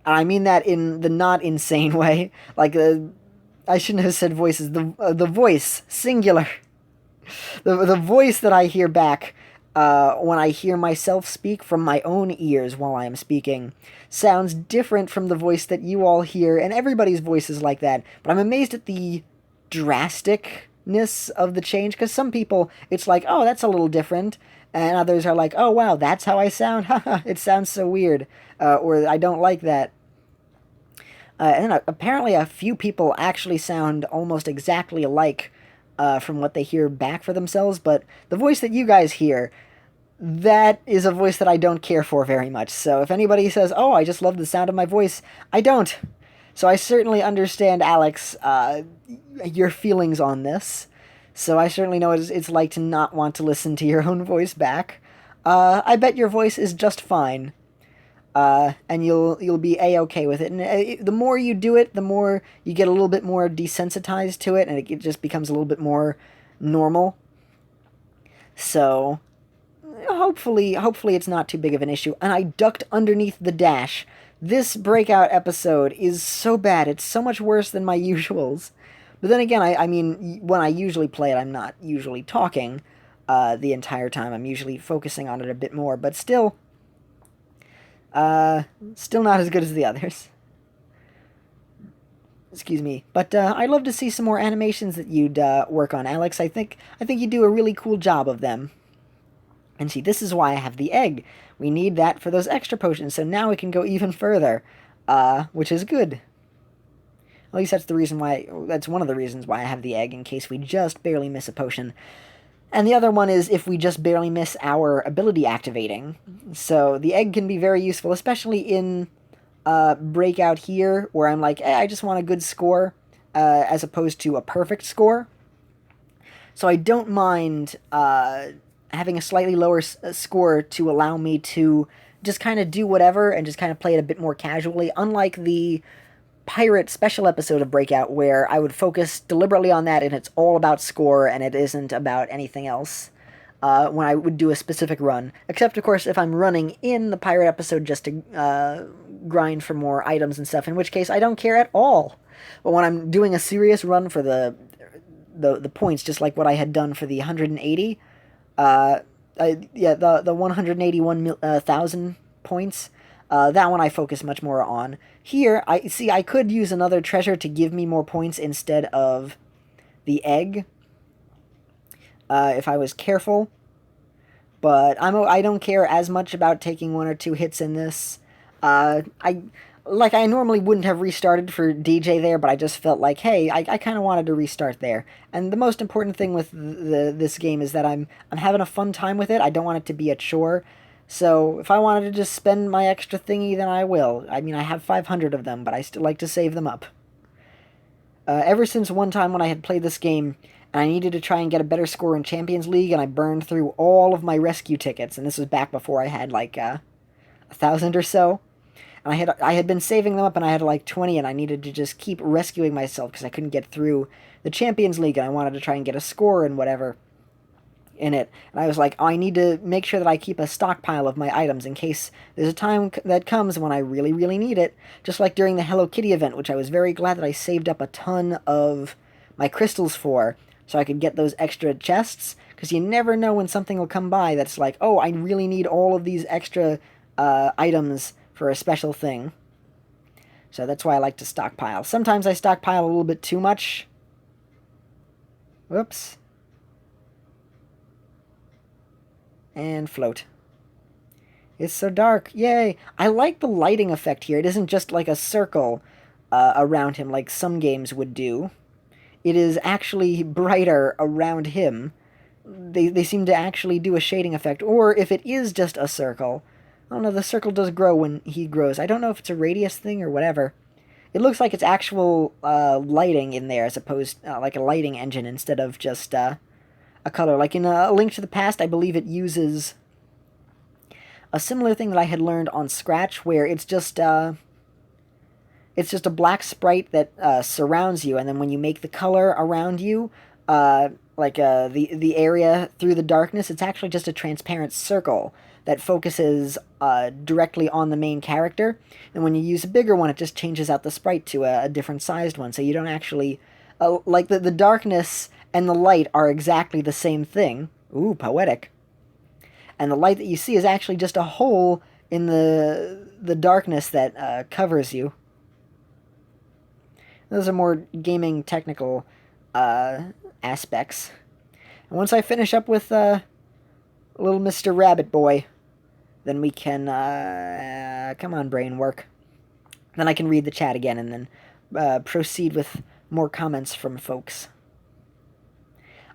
I mean that in the not insane way. Like, I shouldn't have said voices. The voice, singular. The voice that I hear back when I hear myself speak from my own ears while I am speaking sounds different from the voice that you all hear, and everybody's voice is like that. But I'm amazed at the drasticness of the change, because some people, it's like, oh, that's a little different, and others are like, oh, wow, that's how I sound? Haha, it sounds so weird, or I don't like that. And then apparently a few people actually sound almost exactly alike from what they hear back for themselves, but the voice that you guys hear, that is a voice that I don't care for very much. So if anybody says, oh, I just love the sound of my voice, I don't. So I certainly understand, Alex, your feelings on this. So I certainly know what it's like to not want to listen to your own voice back. I bet your voice is just fine. And you'll be A-okay with it. And the more you do it, the more you get a little bit more desensitized to it, and it just becomes a little bit more normal. So hopefully it's not too big of an issue. And I ducked underneath the dash. This Breakout episode is so bad. It's so much worse than my usuals. But then again, I mean, when I usually play it, I'm not usually talking the entire time. I'm usually focusing on it a bit more. But still, Still not as good as the others. Excuse me. But I'd love to see some more animations that you'd work on, Alex. I think you do a really cool job of them. And see, this is why I have the egg. We need that for those extra potions, so now we can go even further, which is good. At least that's one of the reasons why I have the egg, in case we just barely miss a potion. And the other one is if we just barely miss our ability activating. So the egg can be very useful, especially in Breakout here, where I'm like, I just want a good score, as opposed to a perfect score. So I don't mind having a slightly lower score to allow me to just kind of do whatever and just kind of play it a bit more casually, unlike the pirate special episode of Breakout, where I would focus deliberately on that and it's all about score and it isn't about anything else when I would do a specific run. Except, of course, if I'm running in the pirate episode just to grind for more items and stuff, in which case I don't care at all. But when I'm doing a serious run for the points, just like what I had done for the 180, the 181,000 points, that one I focus much more on. Here, I could use another treasure to give me more points instead of the egg, if I was careful. But I don't care as much about taking 1 or 2 hits in this. I normally wouldn't have restarted for DJ there, but I just felt like, hey, I kind of wanted to restart there. And the most important thing with this game is that I'm having a fun time with it. I don't want it to be a chore. So if I wanted to just spend my extra thingy, then I will. I mean, I have 500 of them, but I still like to save them up. Ever since one time when I had played this game, and I needed to try and get a better score in Champions League, and I burned through all of my rescue tickets, and this was back before I had, like, 1,000 or so. And I had been saving them up, and I had, like, 20, and I needed to just keep rescuing myself, because I couldn't get through the Champions League, and I wanted to try and get a score and whatever in it. And I was like, I need to make sure that I keep a stockpile of my items in case there's a time that comes when I really, really need it. Just like during the Hello Kitty event, which I was very glad that I saved up a ton of my crystals for, so I could get those extra chests, because you never know when something will come by that's like, oh, I really need all of these extra items for a special thing. So that's why I like to stockpile. Sometimes I stockpile a little bit too much. Whoops. And float. It's so dark. Yay! I like the lighting effect here. It isn't just like a circle around him like some games would do. It is actually brighter around him. They seem to actually do a shading effect. Or if it is just a circle, I don't know, the circle does grow when he grows. I don't know if it's a radius thing or whatever. It looks like it's actual lighting in there, as opposed like a lighting engine instead of just a color. Like in A Link to the Past, I believe it uses a similar thing that I had learned on Scratch, where it's just a black sprite that surrounds you, and then when you make the color around you, the area through the darkness, it's actually just a transparent circle that focuses directly on the main character. And when you use a bigger one, it just changes out the sprite to a different sized one, so you don't actually... like, the darkness and the light are exactly the same thing. Ooh, poetic. And the light that you see is actually just a hole in the darkness that covers you. Those are more gaming technical aspects. And once I finish up with little Mr. Rabbit Boy, then we can... come on, brain, work. Then I can read the chat again and then proceed with more comments from folks.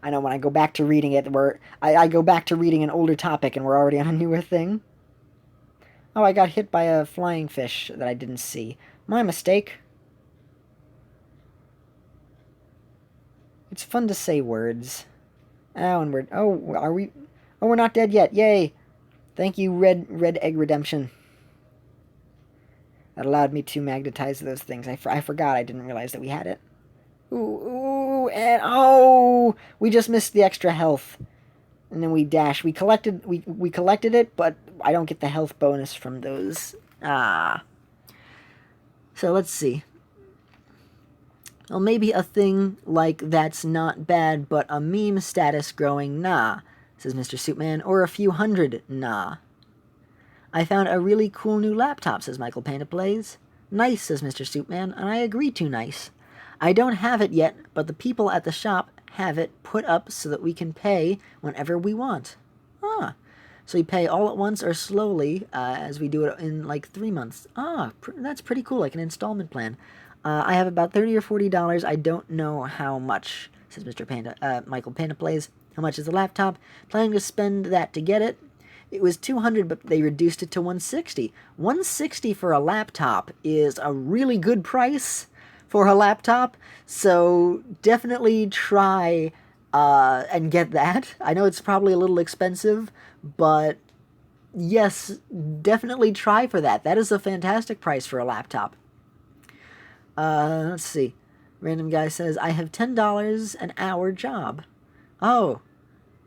I know when I go back to reading it, I go back to reading an older topic and we're already on a newer thing. Oh, I got hit by a flying fish that I didn't see. My mistake. It's fun to say words. Oh, and we're not dead yet. Yay. Thank you, Red Egg Redemption. That allowed me to magnetize those things. I forgot. I didn't realize that we had it. Ooh, and oh, we just missed the extra health. And then we dash. We collected it, but I don't get the health bonus from those. Ah. So let's see. Well, maybe a thing like that's not bad, but a meme status growing, nah, says Mr. Soupman, or a few hundred, nah. I found a really cool new laptop, says Michael Panda Plays. Nice, says Mr. Soupman, and I agree too nice. I don't have it yet, but the people at the shop have it put up so that we can pay whenever we want. Ah, so we pay all at once or slowly, as we do it in like 3 months. Ah, that's pretty cool, like an installment plan. I have about $30 or $40. I don't know how much, says Michael Panda Plays. How much is the laptop? Planning to spend that to get it. It was $200, but they reduced it to $160. $160 for a laptop is a really good price for a laptop, so definitely try and get that. I know it's probably a little expensive, but yes, definitely try for that. That is a fantastic price for a laptop. Let's see. Random guy says, I have $10 an hour job. Oh,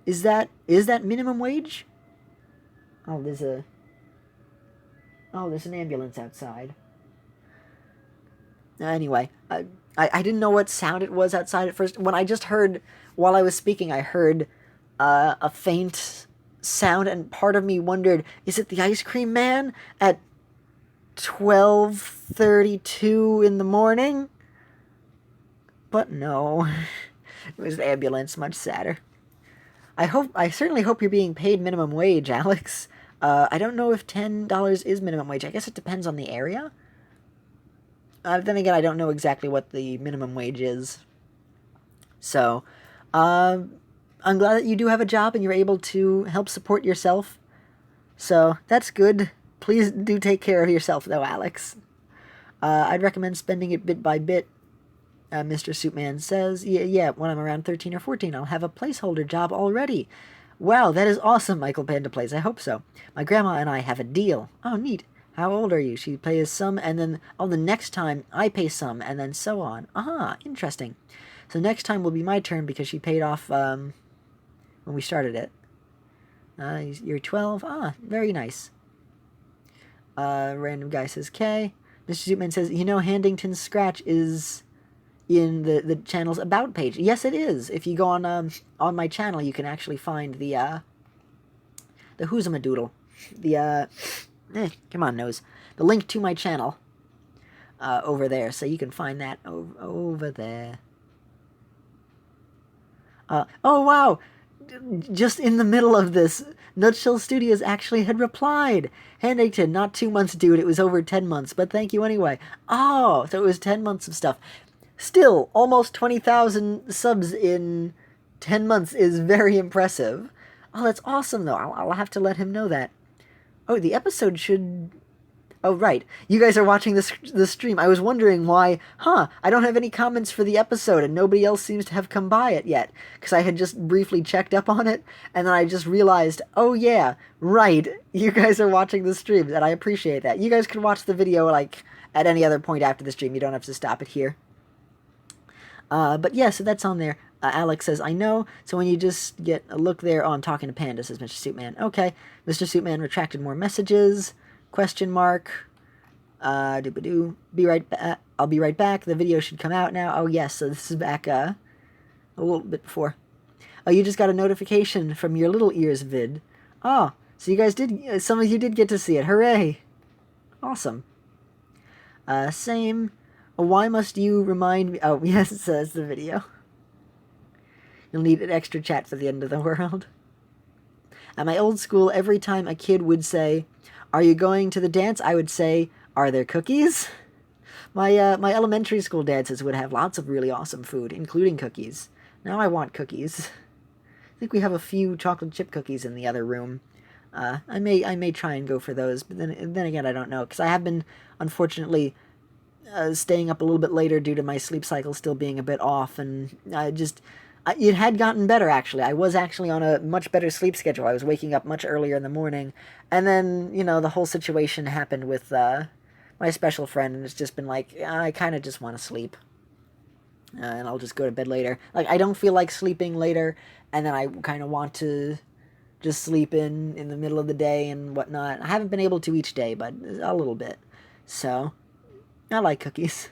is that minimum wage? Oh, there's an ambulance outside. Anyway, I didn't know what sound it was outside at first. When I just heard, while I was speaking, I heard a faint sound, and part of me wondered, is it the ice cream man at 12:32 in the morning? But no, it was the ambulance, much sadder. I certainly hope you're being paid minimum wage, Alex. I don't know if $10 is minimum wage. I guess it depends on the area. Then again, I don't know exactly what the minimum wage is. So, I'm glad that you do have a job and you're able to help support yourself. So, that's good. Please do take care of yourself, though, Alex. I'd recommend spending it bit by bit. Mr. Soupman says, yeah, when I'm around 13 or 14, I'll have a placeholder job already. Wow, that is awesome, Michael Panda Plays. I hope so. My grandma and I have a deal. Oh, neat. How old are you? She pays some, and then, the next time I pay some, and then so on. Ah, interesting. So next time will be my turn because she paid off, when we started it. You're 12? Ah, very nice. Random guy says, K. Mr. Zootman says, Handington's Scratch is in the channel's About page. Yes, it is. If you go on my channel, you can actually find the Whoozamadoodle. Come on, nose. The link to my channel over there, so you can find that over there. Oh, wow! Just in the middle of this, Nutshell Studios actually had replied. Handington, not 2 months, dude. It was over 10 months, but thank you anyway. Oh, so it was 10 months of stuff. Still, almost 20,000 subs in 10 months is very impressive. Oh, that's awesome, though. I'll have to let him know that. Oh, the episode should... Oh, right. You guys are watching the stream. I was wondering why, I don't have any comments for the episode, and nobody else seems to have come by it yet. Because I had just briefly checked up on it, and then I just realized, oh yeah, right, you guys are watching the stream, and I appreciate that. You guys can watch the video, at any other point after the stream. You don't have to stop it here. But yeah, so that's on there. Alex says, I know, so when you just get a look there... Oh, I'm talking to Panda, says Mr. Soupman. Okay, Mr. Soupman retracted more messages... Question mark. Doo-ba-doo. I'll be right back. The video should come out now. Oh, yes. So this is back a little bit before. Oh, you just got a notification from your Little Ears vid. Oh, so you guys did... Some of you did get to see it. Hooray. Awesome. Same. Why must you remind me... Oh, yes, it says the video. You'll need an extra chat for the end of the world. At my old school, every time a kid would say... Are you going to the dance? I would say, are there cookies? My elementary school dances would have lots of really awesome food, including cookies. Now I want cookies. I think we have a few chocolate chip cookies in the other room. I may try and go for those, but then again, I don't know, because I have been, unfortunately, staying up a little bit later due to my sleep cycle still being a bit off, and it had gotten better, actually. I was actually on a much better sleep schedule. I was waking up much earlier in the morning. And then, the whole situation happened with my special friend, and it's just been like, I kind of just want to sleep. And I'll just go to bed later. I don't feel like sleeping later, and then I kind of want to just sleep in the middle of the day and whatnot. I haven't been able to each day, but a little bit. So, I like cookies.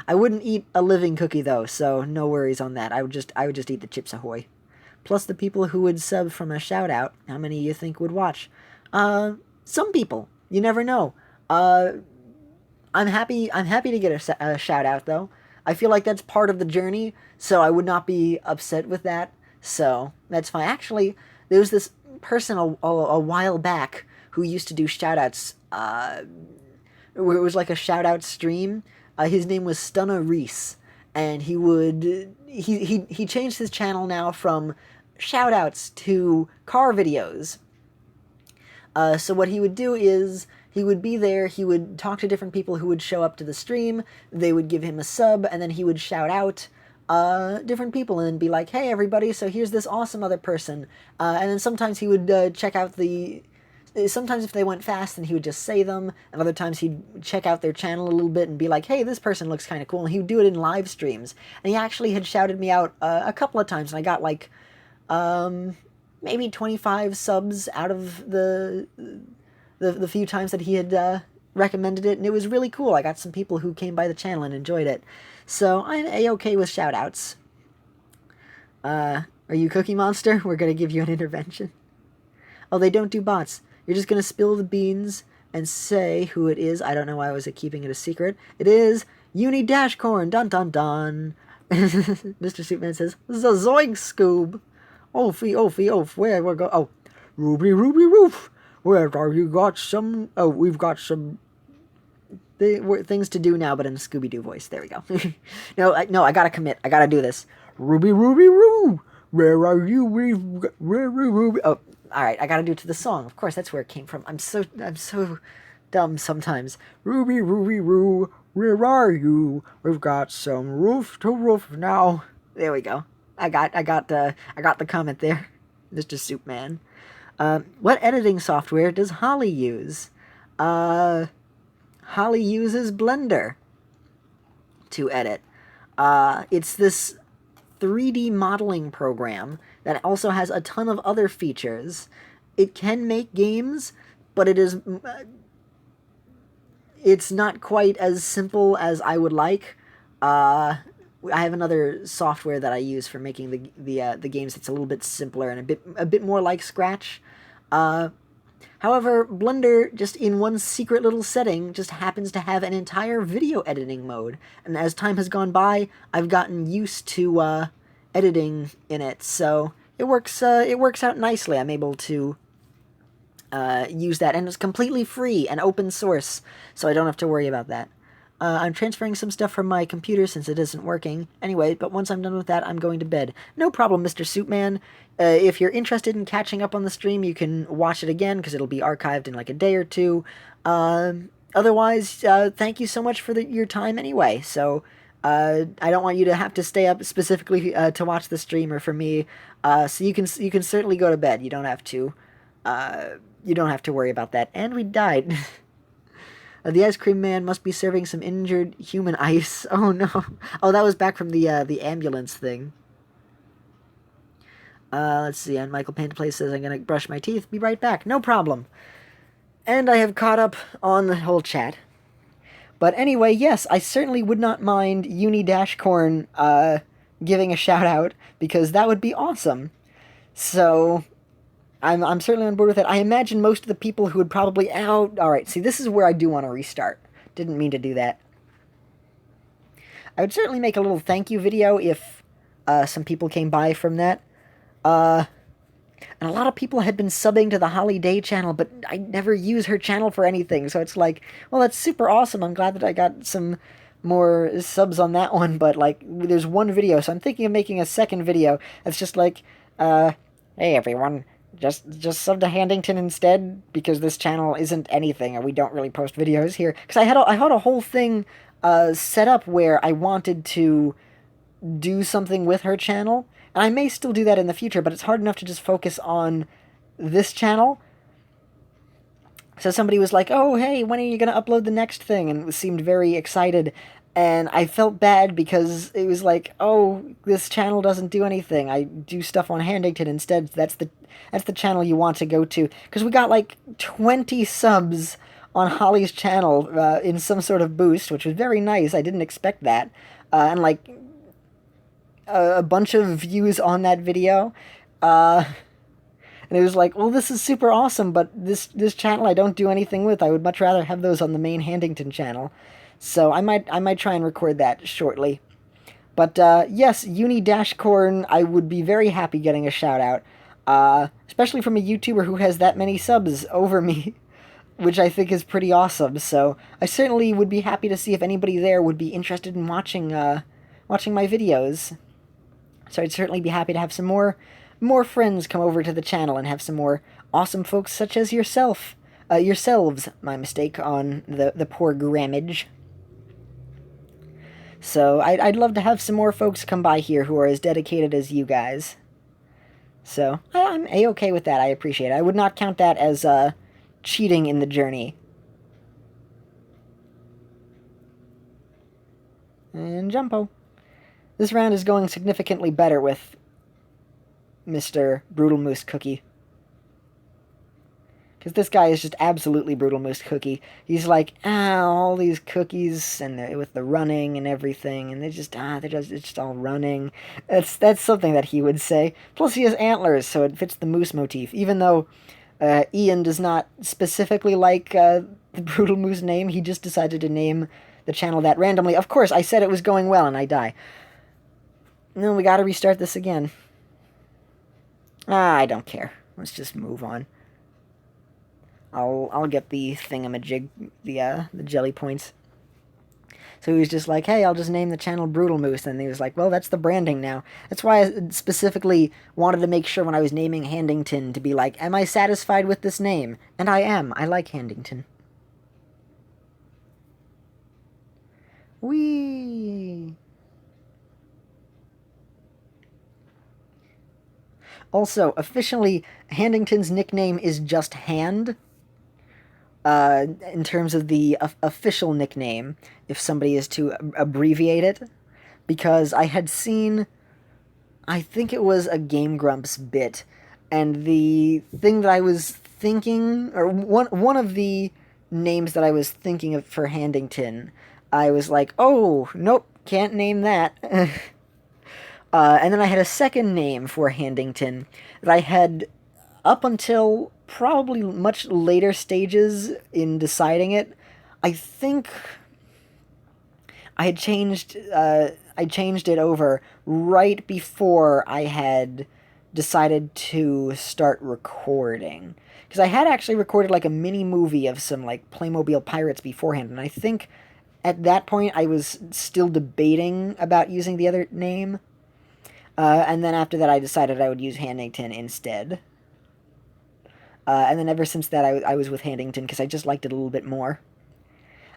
I wouldn't eat a living cookie, though, so no worries on that. I would just eat the Chips Ahoy. Plus the people who would sub from a shout-out, how many you think would watch? some people. You never know. I'm happy to get a shout out though. I feel like that's part of the journey, so I would not be upset with that. So that's fine. Actually, there was this person a while back who used to do shout outs. Where it was like a shout out stream. His name was Stunna Reese, and he changed his channel now from shout outs to car videos. So what he would do is he would be there, he would talk to different people who would show up to the stream, they would give him a sub, and then he would shout out different people and be like, hey everybody, so here's this awesome other person. And then sometimes he would check out sometimes if they went fast, then he would just say them, and other times he'd check out their channel a little bit and be like, hey, this person looks kind of cool, and he would do it in live streams. And he actually had shouted me out a couple of times, and I got like maybe 25 subs out of the few times that he had recommended it, and it was really cool. I got some people who came by the channel and enjoyed it. So I'm A-okay with shout-outs. Are you Cookie Monster? We're gonna give you an intervention. Oh, they don't do bots. You're just gonna spill the beans and say who it is. I don't know why I was keeping it a secret. It is Uni Dashcorn. Dun dun dun. Mr. Suitman says, Zoink Scoob. Oofy, where we're go? Oh, Ruby Roof. Where are you? Got some? Oh, we've got some things to do now, but in a Scooby-Doo voice. There we go. No, I gotta commit. I gotta do this. Ruby Roo. Where are you? Where Ruby? Oh, all right. I gotta do it to the song. Of course, that's where it came from. I'm so dumb sometimes. Ruby Roo. Where are you? We've got some roof to roof now. There we go. I got the comment there, Mr. Soupman. What editing software does Holly use? Holly uses Blender to edit. It's this 3D modeling program that also has a ton of other features. It can make games, but it's not quite as simple as I would like. I have another software that I use for making the games that's a little bit simpler and a bit more like Scratch. However, Blender, just in one secret little setting, just happens to have an entire video editing mode. And as time has gone by, I've gotten used to editing in it, so it works out nicely. I'm able to use that, and it's completely free and open source, so I don't have to worry about that. I'm transferring some stuff from my computer since it isn't working. Anyway, but once I'm done with that, I'm going to bed. No problem, Mr. Soupman. If you're interested in catching up on the stream, you can watch it again, because it'll be archived in like a day or two. Otherwise, thank you so much for your time anyway. So, I don't want you to have to stay up specifically to watch the stream or for me. So you can certainly go to bed. You don't have to worry about that. And we died. The ice cream man must be serving some injured human ice. Oh no. Oh, that was back from the ambulance thing. Let's see. And Michael Pantaplay says, I'm gonna brush my teeth. Be right back. No problem. And I have caught up on the whole chat. But anyway, yes, I certainly would not mind Uni Dashcorn giving a shout out, because that would be awesome. So I'm certainly on board with it. I imagine most of the people who would probably... Oh, alright, see, this is where I do want to restart. Didn't mean to do that. I would certainly make a little thank you video if some people came by from that. And a lot of people had been subbing to the Holly Day channel, but I never use her channel for anything, so it's like, well, that's super awesome. I'm glad that I got some more subs on that one, but, like, there's one video, so I'm thinking of making a second video that's just like, hey, everyone... Just sub to Handington instead, because this channel isn't anything, and we don't really post videos here. Because I had a whole thing set up where I wanted to do something with her channel, and I may still do that in the future, but it's hard enough to just focus on this channel. So somebody was like, oh, hey, when are you going to upload the next thing? And seemed very excited. And I felt bad because it was like, oh, this channel doesn't do anything. I do stuff on Handington instead. That's the channel you want to go to. Because we got like 20 subs on Holly's channel in some sort of boost, which was very nice. I didn't expect that. And like a bunch of views on that video. And it was like, well, this is super awesome, but this channel I don't do anything with. I would much rather have those on the main Handington channel. So I might try and record that shortly. But yes, Uni Dashcorn, I would be very happy getting a shout out, especially from a YouTuber who has that many subs over me, which I think is pretty awesome. So I certainly would be happy to see if anybody there would be interested in watching watching my videos. So I'd certainly be happy to have some more friends come over to the channel and have some more awesome folks such as yourselves, my mistake on the poor grammage. So I'd love to have some more folks come by here who are as dedicated as you guys. So I'm A-okay with that. I appreciate it. I would not count that as cheating in the journey. And Jumpo. This round is going significantly better with Mr. Brutal Moose Cookie. Because this guy is just absolutely Brutal Moose Cookie. He's like, all these cookies, and with the running and everything, and it's just all running. That's something that he would say. Plus he has antlers, so it fits the moose motif. Even though Ian does not specifically like the Brutal Moose name, he just decided to name the channel that randomly. Of course, I said it was going well, and I die. No, we gotta restart this again. I don't care. Let's just move on. I'll get the thingamajig, the jelly points. So he was just like, hey, I'll just name the channel Brutal Moose. And he was like, well, that's the branding now. That's why I specifically wanted to make sure when I was naming Handington to be like, am I satisfied with this name? And I am. I like Handington. Whee! Also, officially, Handington's nickname is just Hand. In terms of the official nickname, if somebody is to abbreviate it, because I had seen, I think it was a Game Grumps bit, and the thing that I was thinking, or one of the names that I was thinking of for Handington, I was like, oh, nope, can't name that. And then I had a second name for Handington that I had up until probably much later stages in deciding it. I think I changed it over right before I had decided to start recording. Because I had actually recorded like a mini movie of some like Playmobil pirates beforehand, and I think at that point I was still debating about using the other name. And then after that I decided I would use Handington instead. And then ever since that, I was with Handington because I just liked it a little bit more.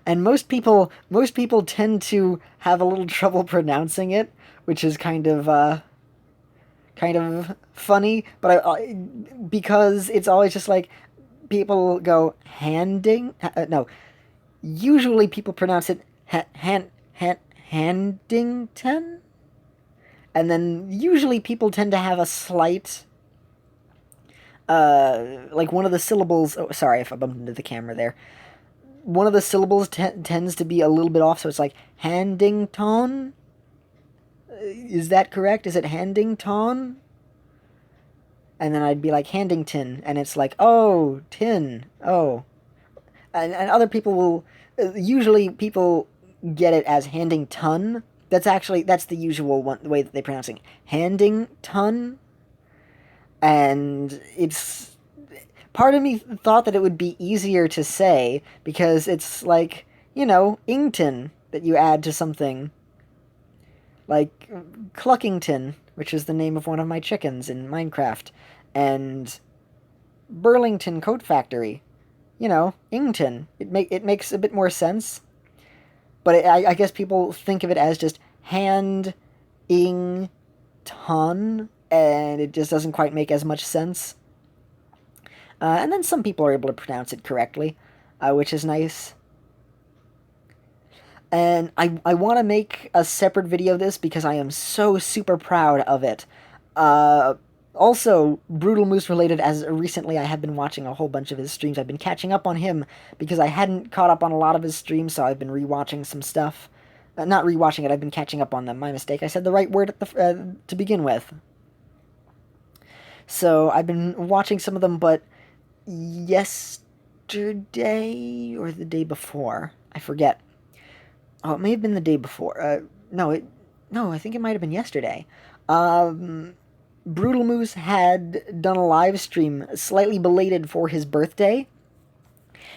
And most people tend to have a little trouble pronouncing it, which is kind of funny. But because it's always just like people go no. Usually people pronounce it Handington, and then usually people tend to have a slight. Like one of the syllables, oh, sorry if I bumped into the camera there, one of the syllables tends to be a little bit off, so it's like, Handington? Is that correct? Is it Handington? And then I'd be like, Handington, and it's like, oh, tin, oh. And other people will, usually people get it as Handington. That's the usual one, the way that they pronounce it. Handington? And it's, part of me thought that it would be easier to say, because it's like, Ington that you add to something. Like Cluckington, which is the name of one of my chickens in Minecraft, and Burlington Coat Factory. Ington. It makes a bit more sense. But I guess people think of it as just Hand-ing-ton, and it just doesn't quite make as much sense. And then some people are able to pronounce it correctly, which is nice. And I want to make a separate video of this because I am so super proud of it. Also, Brutal Moose related, as recently I have been watching a whole bunch of his streams. I've been catching up on him because I hadn't caught up on a lot of his streams, so I've been rewatching some stuff. Not rewatching it, I've been catching up on them. My mistake. I said the right word at to begin with. So I've been watching some of them, but yesterday or the day before, I forget. Oh, it may have been the day before. No, I think it might have been yesterday. Um, Brutal Moose had done a live stream slightly belated for his birthday,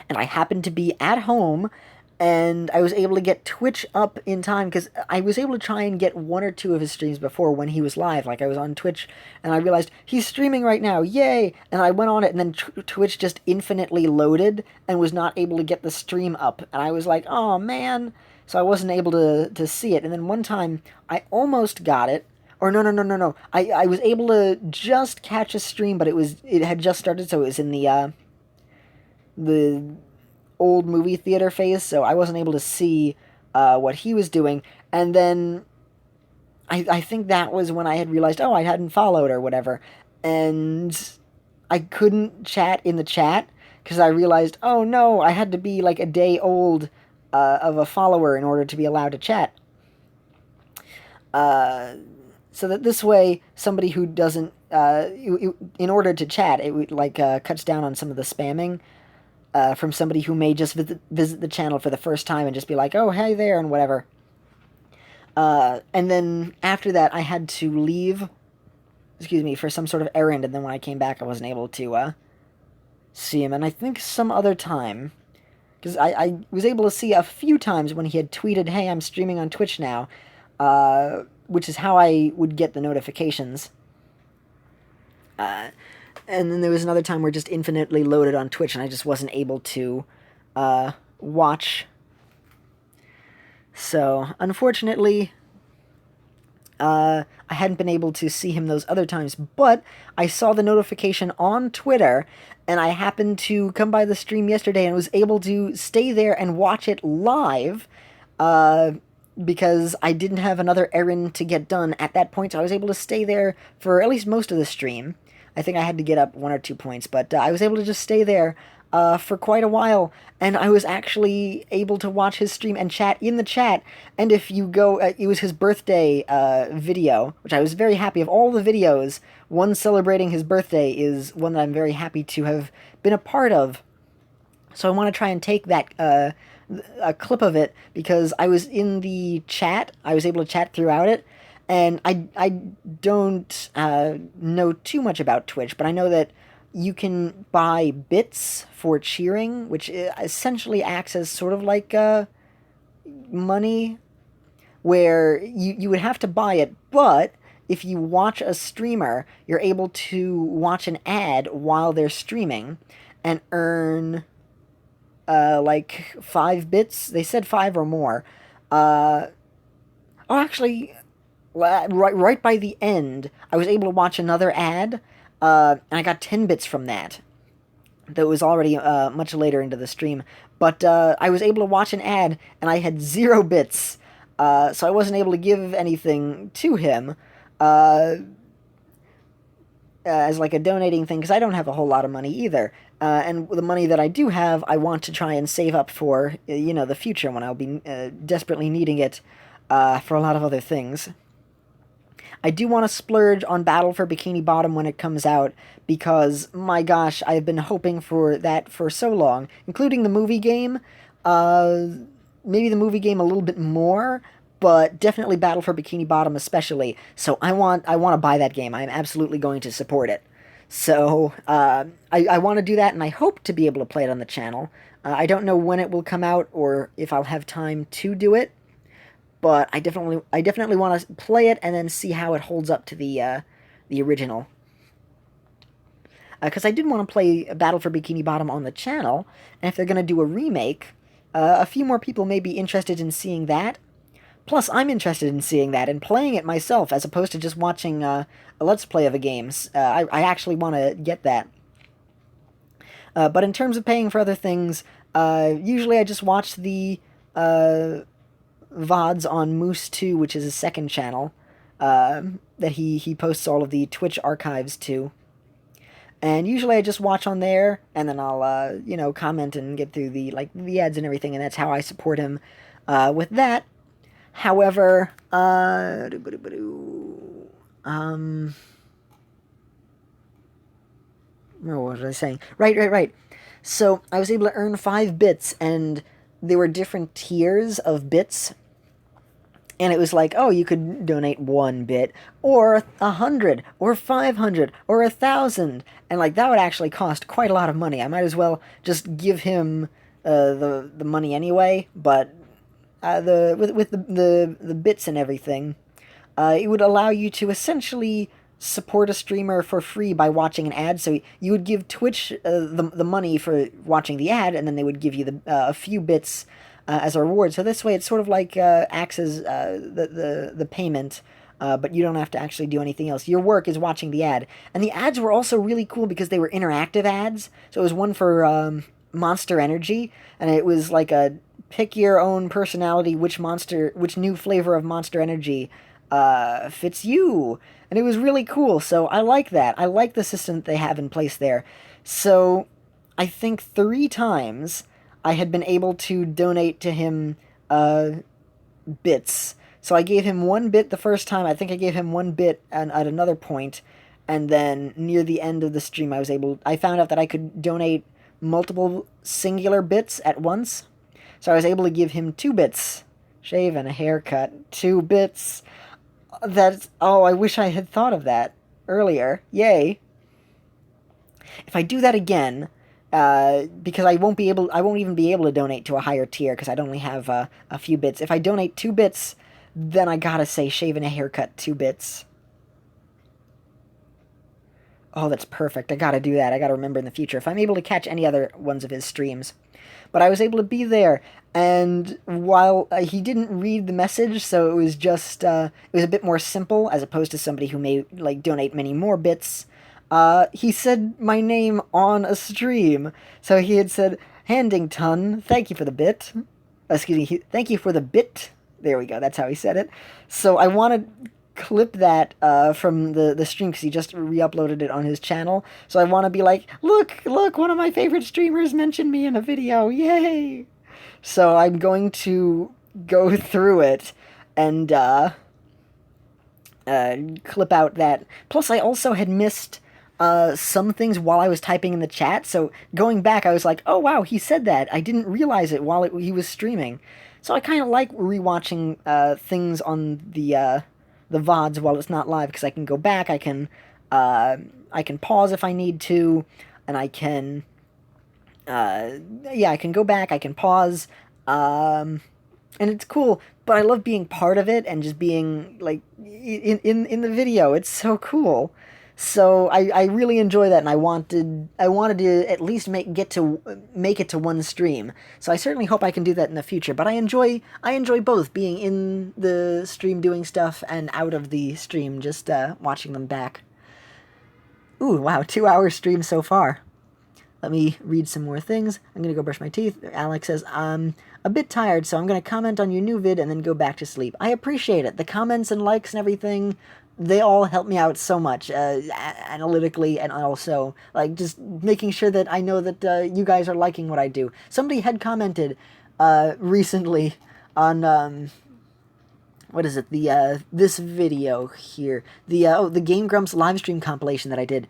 and I happened to be at home, and I was able to get Twitch up in time because I was able to try and get one or two of his streams before when he was live. Like I was on Twitch, and I realized he's streaming right now, yay! And I went on it, and then Twitch just infinitely loaded and was not able to get the stream up, and I was like, oh man! So I wasn't able to see it. And then one time I almost got it. Or no. I was able to just catch a stream, but it had just started, so it was in the old movie theater phase, so I wasn't able to see what he was doing. And then I think that was when I had realized, oh, I hadn't followed or whatever. And I couldn't chat in the chat because I realized, oh no, I had to be like a day old of a follower in order to be allowed to chat. So that this way, somebody who doesn't, in order to chat, it would like cuts down on some of the spamming from somebody who may just visit the channel for the first time and just be like, oh, hey there, and whatever. And then after that, I had to leave, for some sort of errand, and then when I came back, I wasn't able to see him. And I think some other time, because I was able to see a few times when he had tweeted, hey, I'm streaming on Twitch now, which is how I would get the notifications. And then there was another time where just infinitely loaded on Twitch, and I just wasn't able to watch. So, unfortunately, I hadn't been able to see him those other times, but I saw the notification on Twitter, and I happened to come by the stream yesterday and was able to stay there and watch it live, because I didn't have another errand to get done at that point, so I was able to stay there for at least most of the stream. I think I had to get up 1 or 2 points, but I was able to just stay there for quite a while, and I was actually able to watch his stream and chat in the chat. And if you go, it was his birthday video, which I was very happy of. All the videos, one celebrating his birthday is one that I'm very happy to have been a part of. So I want to try and take that a clip of it because I was in the chat. I was able to chat throughout it. And I don't know too much about Twitch, but I know that you can buy bits for cheering, which essentially acts as sort of like money, where you would have to buy it, but if you watch a streamer, you're able to watch an ad while they're streaming and earn like 5 bits. They said 5 or more. Actually, right by the end, I was able to watch another ad, and I got 10 bits from that. That was already much later into the stream. But I was able to watch an ad, and I had 0 bits, so I wasn't able to give anything to him as like a donating thing, because I don't have a whole lot of money either. And the money that I do have, I want to try and save up for, the future when I'll be desperately needing it for a lot of other things. I do want to splurge on Battle for Bikini Bottom when it comes out, because, my gosh, I've been hoping for that for so long, including the movie game, maybe the movie game a little bit more, but definitely Battle for Bikini Bottom especially, so I want to buy that game. I'm absolutely going to support it. So, I want to do that, and I hope to be able to play it on the channel. I don't know when it will come out, or if I'll have time to do it, but I definitely want to play it and then see how it holds up to the original. Because I did want to play Battle for Bikini Bottom on the channel, and if they're going to do a remake, a few more people may be interested in seeing that. Plus, I'm interested in seeing that and playing it myself, as opposed to just watching a Let's Play of a game. I actually want to get that. But in terms of paying for other things, usually I just watch the VODs on Moose 2, which is his second channel, that he posts all of the Twitch archives to. And usually I just watch on there, and then I'll, comment and get through the ads and everything, and that's how I support him with that. However, what was I saying? Right. So I was able to earn 5 bits, and there were different tiers of bits. And it was like, oh, you could donate 1 bit, or 100, or 500, or 1,000, and like that would actually cost quite a lot of money. I might as well just give him the money anyway. But with the bits and everything, it would allow you to essentially support a streamer for free by watching an ad. So you would give Twitch the money for watching the ad, and then they would give you a few bits as a reward. So this way, it's sort of like acts as the payment, but you don't have to actually do anything else. Your work is watching the ad. And the ads were also really cool because they were interactive ads. So it was one for Monster Energy, and it was like a pick your own personality, which new flavor of Monster Energy fits you. And it was really cool, so I like that. I like the system that they have in place there. So I think 3 times I had been able to donate to him bits. So I gave him 1 bit the first time. I think I gave him 1 bit at another point, and then near the end of the stream I found out that I could donate multiple singular bits at once. So I was able to give him 2 bits. Shave and a haircut. 2 bits. I wish I had thought of that earlier. Yay. If I do that again, because I won't even be able to donate to a higher tier because I'd only have a few bits. If I donate 2 bits, then I gotta say shave and a haircut 2 bits. Oh, that's perfect. I gotta do that. I gotta remember in the future if I'm able to catch any other ones of his streams. But I was able to be there, and while he didn't read the message, so it was just it was a bit more simple as opposed to somebody who may like donate many more bits. He said my name on a stream, so he had said, "Handington, thank you for the bit." Excuse me, thank you for the bit. There we go. That's how he said it. So I want to clip that from the stream because he just re-uploaded it on his channel. So I want to be like, look, one of my favorite streamers mentioned me in a video. Yay! So I'm going to go through it and clip out that. Plus, I also had missed some things while I was typing in the chat. So going back, I was like, oh wow, he said that. I didn't realize it while he was streaming. So I kind of like rewatching things on the VODs while it's not live, because I can go back, I can pause if I need to, and I can I can go back, I can pause, and it's cool. But I love being part of it and just being like in the video. It's so cool. So I really enjoy that, and I wanted to at least make it to 1 stream. So I certainly hope I can do that in the future. But I enjoy both, being in the stream doing stuff and out of the stream just watching them back. Ooh, wow, 2-hour stream so far. Let me read some more things. I'm gonna go brush my teeth. Alex says, I'm a bit tired, so I'm gonna comment on your new vid and then go back to sleep. I appreciate it. The comments and likes and everything, they all help me out so much, analytically, and also, like, just making sure that I know that you guys are liking what I do. Somebody had commented recently on, what is it, this video here, the Game Grumps livestream compilation that I did.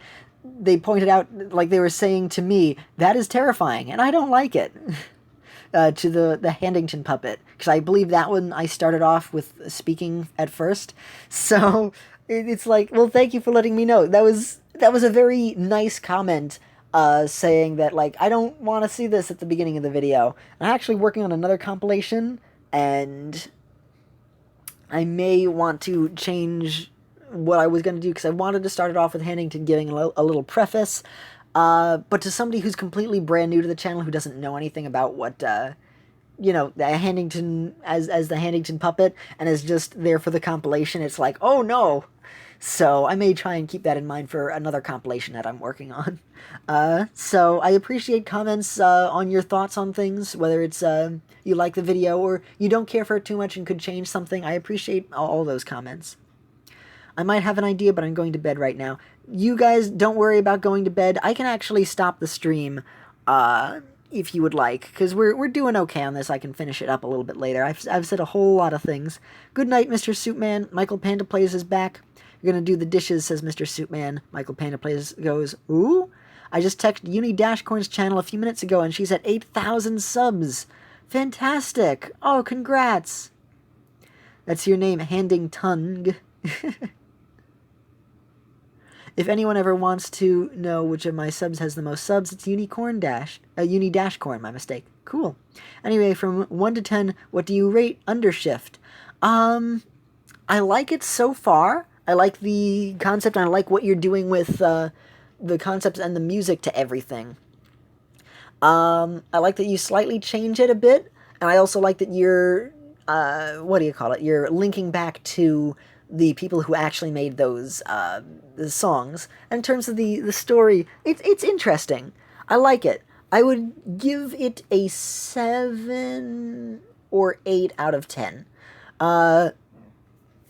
They pointed out, like, they were saying to me, that is terrifying, and I don't like it. To the Handington puppet, because I believe that one I started off with speaking at first. So it's like, well, thank you for letting me know. That was a very nice comment, saying that, like, I don't want to see this at the beginning of the video. I'm actually working on another compilation, and I may want to change what I was going to do, because I wanted to start it off with Handington giving a little preface. But to somebody who's completely brand new to the channel, who doesn't know anything about what, the Handington, as the Handington puppet, and is just there for the compilation, it's like, oh no! So I may try and keep that in mind for another compilation that I'm working on. So I appreciate comments, on your thoughts on things, whether it's, you like the video, or you don't care for it too much and could change something. I appreciate all those comments. I might have an idea, but I'm going to bed right now. You guys don't worry about going to bed. I can actually stop the stream, if you would like, because we're doing okay on this. I can finish it up a little bit later. I've said a whole lot of things. Good night, Mr. Soupman. Michael Panda Plays is back. You're gonna do the dishes, says Mr. Soupman. Michael Panda Plays goes, ooh? I just texted Uni Dashcorn's channel a few minutes ago, and she's at 8,000 subs. Fantastic. Oh, congrats. That's your name, Handing Tongue. If anyone ever wants to know which of my subs has the most subs, it's Uni Dashcorn, my mistake. Cool. Anyway, from 1 to 10, what do you rate Undershift? I like it so far. I like the concept, and I like what you're doing with the concepts and the music to everything. I like that you slightly change it a bit, and I also like that you're, what do you call it? You're linking back to the people who actually made those the songs. And in terms of the story, it's interesting. I like it. I would give it a 7 or 8 out of 10.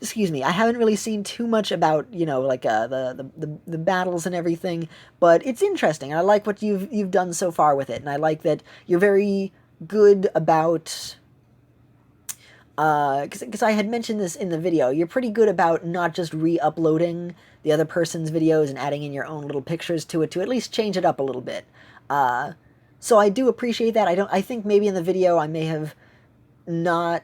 Excuse me, I haven't really seen too much about, you know, like the battles and everything, but it's interesting. I like what you've done so far with it, and I like that you're very good about. Because I had mentioned this in the video, you're pretty good about not just re-uploading the other person's videos and adding in your own little pictures to it to at least change it up a little bit. So I do appreciate that. I think maybe in the video I may have not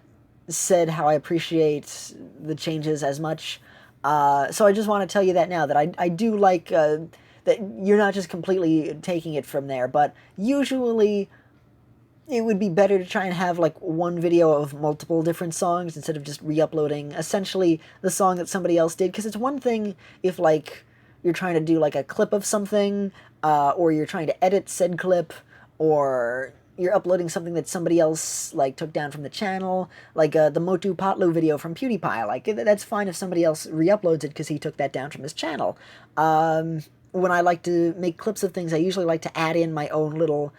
said how I appreciate the changes as much. So I just want to tell you that now, that I do like that you're not just completely taking it from there, but usually it would be better to try and have like one video of multiple different songs instead of just re-uploading essentially the song that somebody else did, because it's one thing if like you're trying to do like a clip of something, or you're trying to edit said clip, or you're uploading something that somebody else like took down from the channel, like the Motu Patlu video from PewDiePie. Like that's fine if somebody else re-uploads it because he took that down from his channel. When I like to make clips of things, I usually like to add in my own little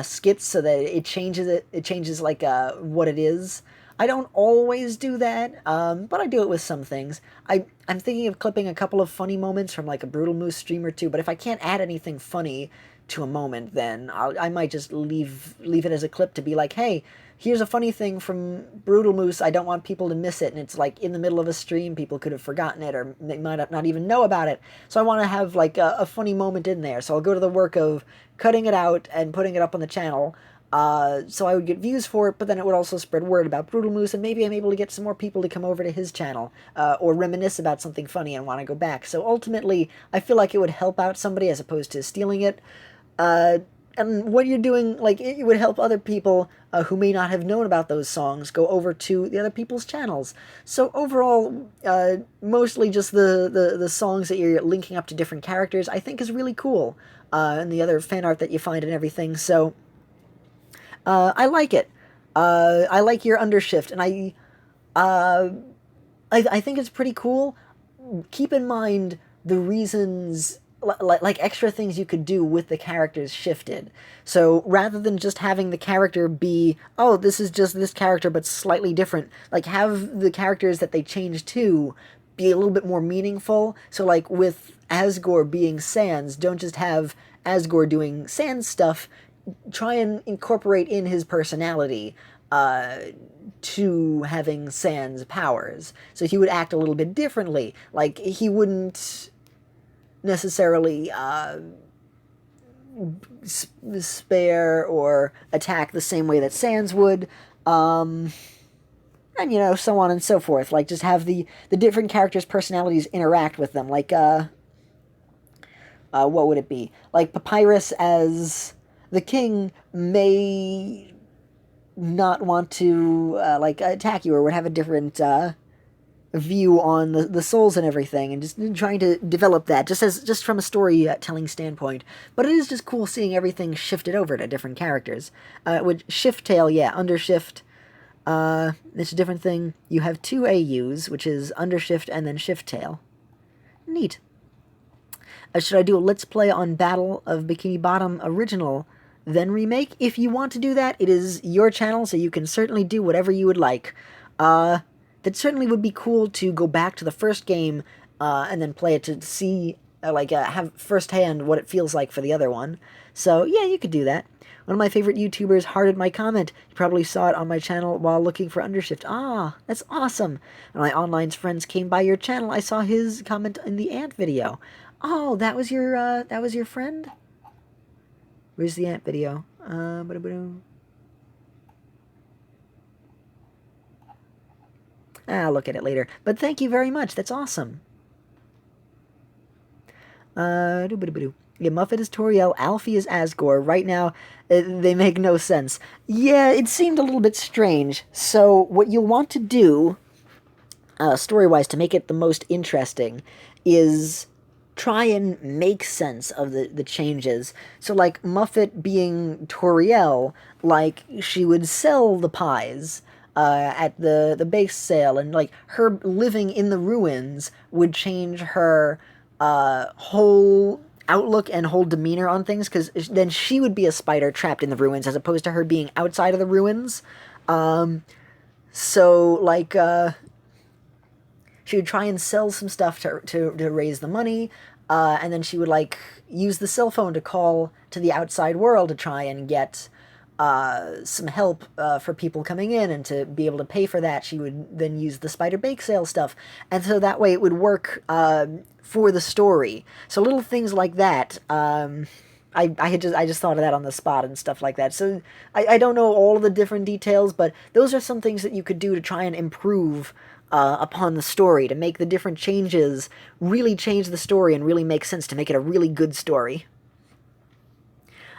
skits so that it changes like what it is. I don't always do that, but I do it with some things. I'm thinking of clipping a couple of funny moments from like a Brutal Moose stream or two, but if I can't add anything funny to a moment, then I might just leave it as a clip to be like, hey, here's a funny thing from Brutal Moose, I don't want people to miss it, and it's like in the middle of a stream, people could have forgotten it, or they might not even know about it, so I want to have like a funny moment in there, so I'll go to the work of cutting it out and putting it up on the channel, so I would get views for it, but then it would also spread word about Brutal Moose, and maybe I'm able to get some more people to come over to his channel, or reminisce about something funny and want to go back. So ultimately, I feel like it would help out somebody as opposed to stealing it. And what you're doing, like, it would help other people who may not have known about those songs go over to the other people's channels. So overall, mostly just the songs that you're linking up to different characters, I think is really cool. And the other fan art that you find and everything, so I like it. I like your Undershift, and I think it's pretty cool. Keep in mind the reasons, like extra things you could do with the characters shifted. So rather than just having the character be, oh, this is just this character but slightly different, like have the characters that they change to be a little bit more meaningful. So like with Asgore being Sans, don't just have Asgore doing Sans stuff, try and incorporate in his personality to having Sans powers. So he would act a little bit differently. Like, he wouldn't necessarily spare or attack the same way that Sans would, and, you know, so on and so forth. Like, just have the different characters' personalities interact with them. Like, what would it be? Like, Papyrus as the king may not want to, like, attack you, or would have a different, view on the souls and everything, and just trying to develop that, just from a storytelling standpoint. But it is just cool seeing everything shifted over to different characters. With Shifttail, yeah, Undershift, it's a different thing. You have two AUs, which is Undershift and then Shifttail. Neat. Should I do a Let's Play on Battle of Bikini Bottom original, then remake? If you want to do that, it is your channel, so you can certainly do whatever you would like. That certainly would be cool to go back to the first game, and then play it to see, have firsthand what it feels like for the other one. So, yeah, you could do that. One of my favorite YouTubers hearted my comment. You probably saw it on my channel while looking for Undershift. Ah, that's awesome. When my online friends came by your channel, I saw his comment in the Ant video. Oh, that was your friend? Where's the ant video? I'll look at it later. But thank you very much. That's awesome. Yeah, Muffet is Toriel, Alfie is Asgore. Right now, they make no sense. Yeah, it seemed a little bit strange. So what you'll want to do, story-wise, to make it the most interesting, is try and make sense of the changes. So, like, Muffet being Toriel, like, she would sell the pies at the bake sale, and, like, her living in the ruins would change her whole outlook and whole demeanor on things, because then she would be a spider trapped in the ruins as opposed to her being outside of the ruins. So, like, she would try and sell some stuff to raise the money, and then she would, like, use the cell phone to call to the outside world to try and get some help for people coming in, and to be able to pay for that, she would then use the spider bake sale stuff, and so that way it would work for the story. So little things like that. I just thought of that on the spot and stuff like that. So I don't know all of the different details, but those are some things that you could do to try and improve upon the story, to make the different changes really change the story and really make sense, to make it a really good story.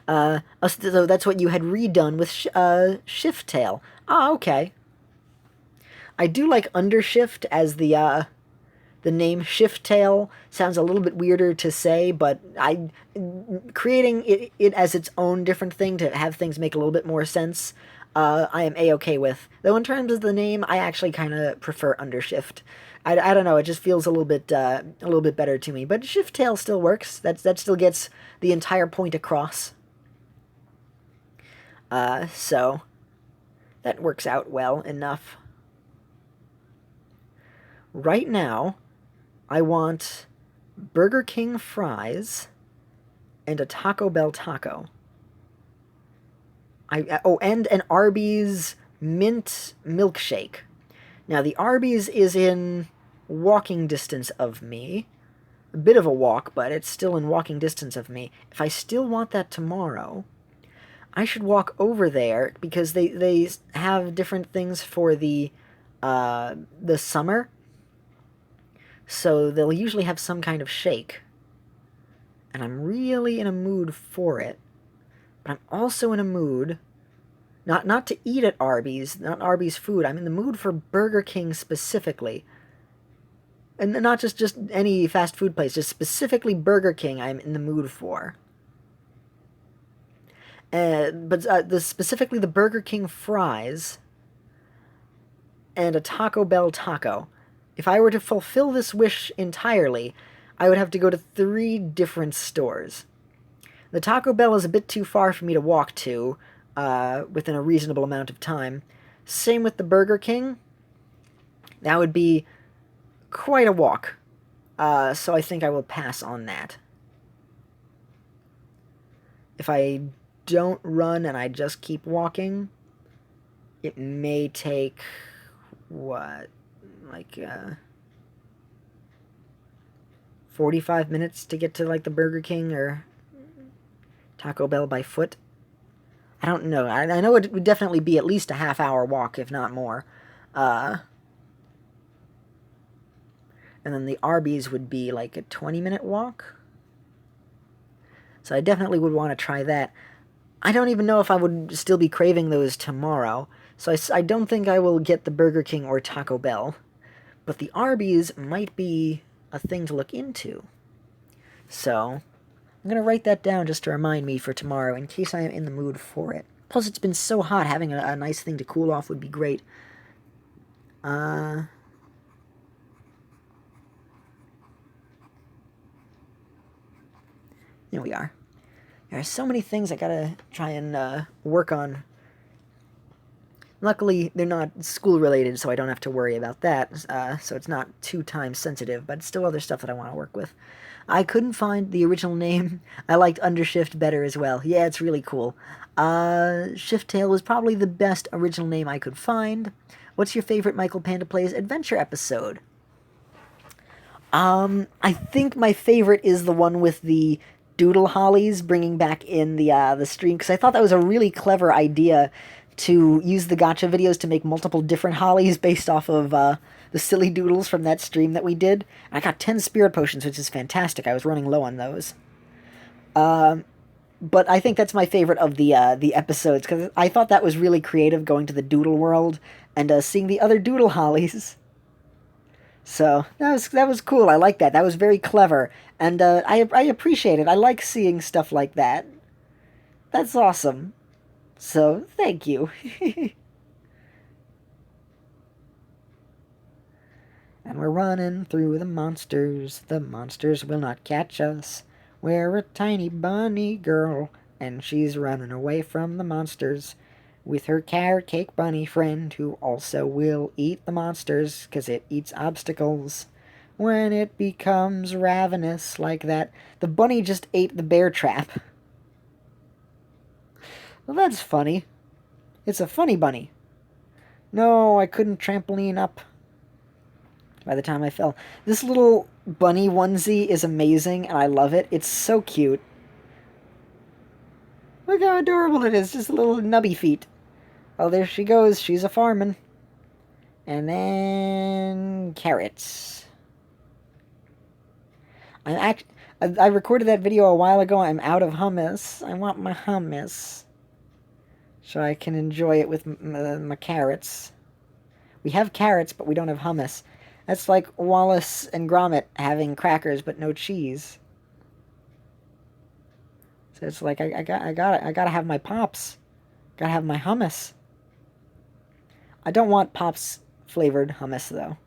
So that's what you had redone with Shift Tail. Ah, okay. I do like Undershift as the name. Shift Tail sounds a little bit weirder to say, but creating it as its own different thing to have things make a little bit more sense, I am a-okay with. Though in terms of the name, I actually kind of prefer Undershift. I don't know, it just feels a little bit better to me. But Shift Tail still works. That still gets the entire point across. So that works out well enough. Right now, I want Burger King fries and a Taco Bell taco. And an Arby's mint milkshake. Now, the Arby's is in walking distance of me. A bit of a walk, but it's still in walking distance of me. If I still want that tomorrow, I should walk over there, because they have different things for the summer. So they'll usually have some kind of shake. And I'm really in a mood for it. But I'm also in a mood, not to eat at Arby's, not Arby's food. I'm in the mood for Burger King specifically. And not just any fast food place, just specifically Burger King I'm in the mood for. But specifically the Burger King fries and a Taco Bell taco. If I were to fulfill this wish entirely, I would have to go to 3 different stores. The Taco Bell is a bit too far for me to walk to within a reasonable amount of time. Same with the Burger King. That would be quite a walk. So I think I will pass on that. If I don't run and I just keep walking, it may take, what, like 45 minutes to get to, like, the Burger King or Taco Bell by foot. I don't know. I know it would definitely be at least a half-hour walk, if not more. And then the Arby's would be like a 20-minute walk. So I definitely would want to try that. I don't even know if I would still be craving those tomorrow, so I don't think I will get the Burger King or Taco Bell. But the Arby's might be a thing to look into. So I'm going to write that down just to remind me for tomorrow, in case I am in the mood for it. Plus, it's been so hot, having a nice thing to cool off would be great. Here we are. There are so many things I gotta try and work on. Luckily, they're not school-related, so I don't have to worry about that, so it's not too time-sensitive, but it's still other stuff that I want to work with. I couldn't find the original name. I liked Undershift better as well. Yeah, it's really cool. Shift Tail was probably the best original name I could find. What's your favorite Michael Panda Plays Adventure episode? I think my favorite is the one with the doodle hollies, bringing back in the stream, because I thought that was a really clever idea to use the gotcha videos to make multiple different hollies based off of the silly doodles from that stream that we did. I got 10 spirit potions, which is fantastic. I was running low on those. But I think that's my favorite of the episodes, because I thought that was really creative, going to the doodle world and seeing the other doodle hollies. So that was cool. I like that. That was very clever, and I appreciate it. I like seeing stuff like that. That's awesome. So thank you. And we're running through the monsters. The monsters will not catch us. We're a tiny bunny girl, and she's running away from the monsters with her carrot cake bunny friend, who also will eat the monsters because it eats obstacles when it becomes ravenous like that. The bunny just ate the bear trap. Well, that's funny. It's a funny bunny. No, I couldn't trampoline up by the time I fell. This little bunny onesie is amazing, and I love it. It's so cute. Look how adorable it is. Just little nubby feet. Oh, there she goes. She's a farmin'. And then carrots. I recorded that video a while ago. I'm out of hummus. I want my hummus, so I can enjoy it with my carrots. We have carrots, but we don't have hummus. That's like Wallace and Gromit having crackers but no cheese. So it's like I gotta have my Pops. Gotta have my hummus. I don't want Pops flavored hummus though.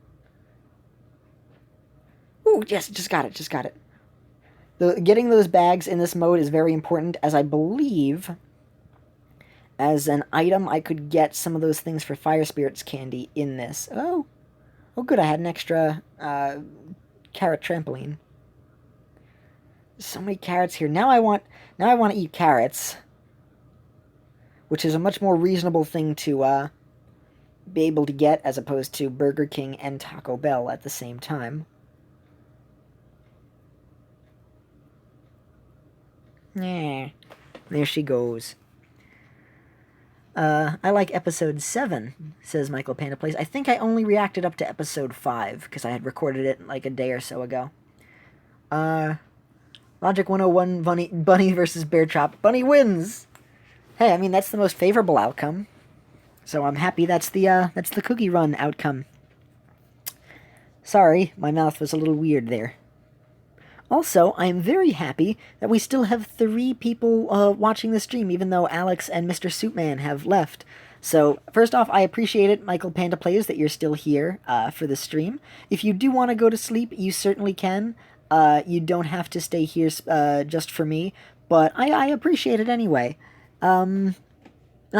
Ooh, yes, just got it. Getting those bags in this mode is very important, as I believe as an item I could get some of those things for Fire Spirits candy in this. Oh good, I had an extra carrot trampoline. So many carrots here. Now I want to eat carrots, which is a much more reasonable thing to be able to get as opposed to Burger King and Taco Bell at the same time. Yeah, there she goes. I like episode 7, says Michael Panda Plays. I think I only reacted up to episode 5, because I had recorded it like a day or so ago. Logic 101, Bunny versus Bear Trap. Bunny wins! Hey, I mean, that's the most favorable outcome. So I'm happy that's the cookie run outcome. Sorry, my mouth was a little weird there. Also, I am very happy that we still have 3 people watching the stream, even though Alex and Mr. Suitman have left. So, first off, I appreciate it, Michael Panda Plays, that you're still here for the stream. If you do want to go to sleep, you certainly can. You don't have to stay here just for me, but I appreciate it anyway. I'm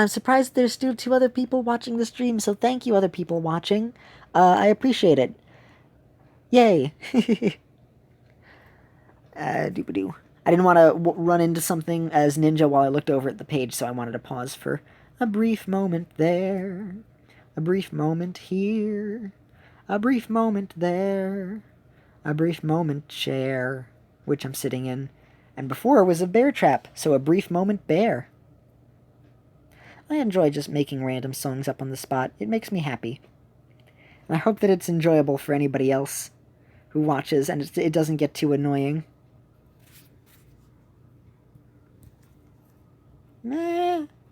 surprised there's still 2 other people watching the stream, so thank you, other people watching. I appreciate it. Yay! Doobadoo. I didn't want to run into something as Ninja while I looked over at the page, so I wanted to pause for a brief moment there, a brief moment here, a brief moment there, a brief moment chair, which I'm sitting in, and before was a bear trap, so a brief moment bear. I enjoy just making random songs up on the spot. It makes me happy. And I hope that it's enjoyable for anybody else who watches, and it doesn't get too annoying.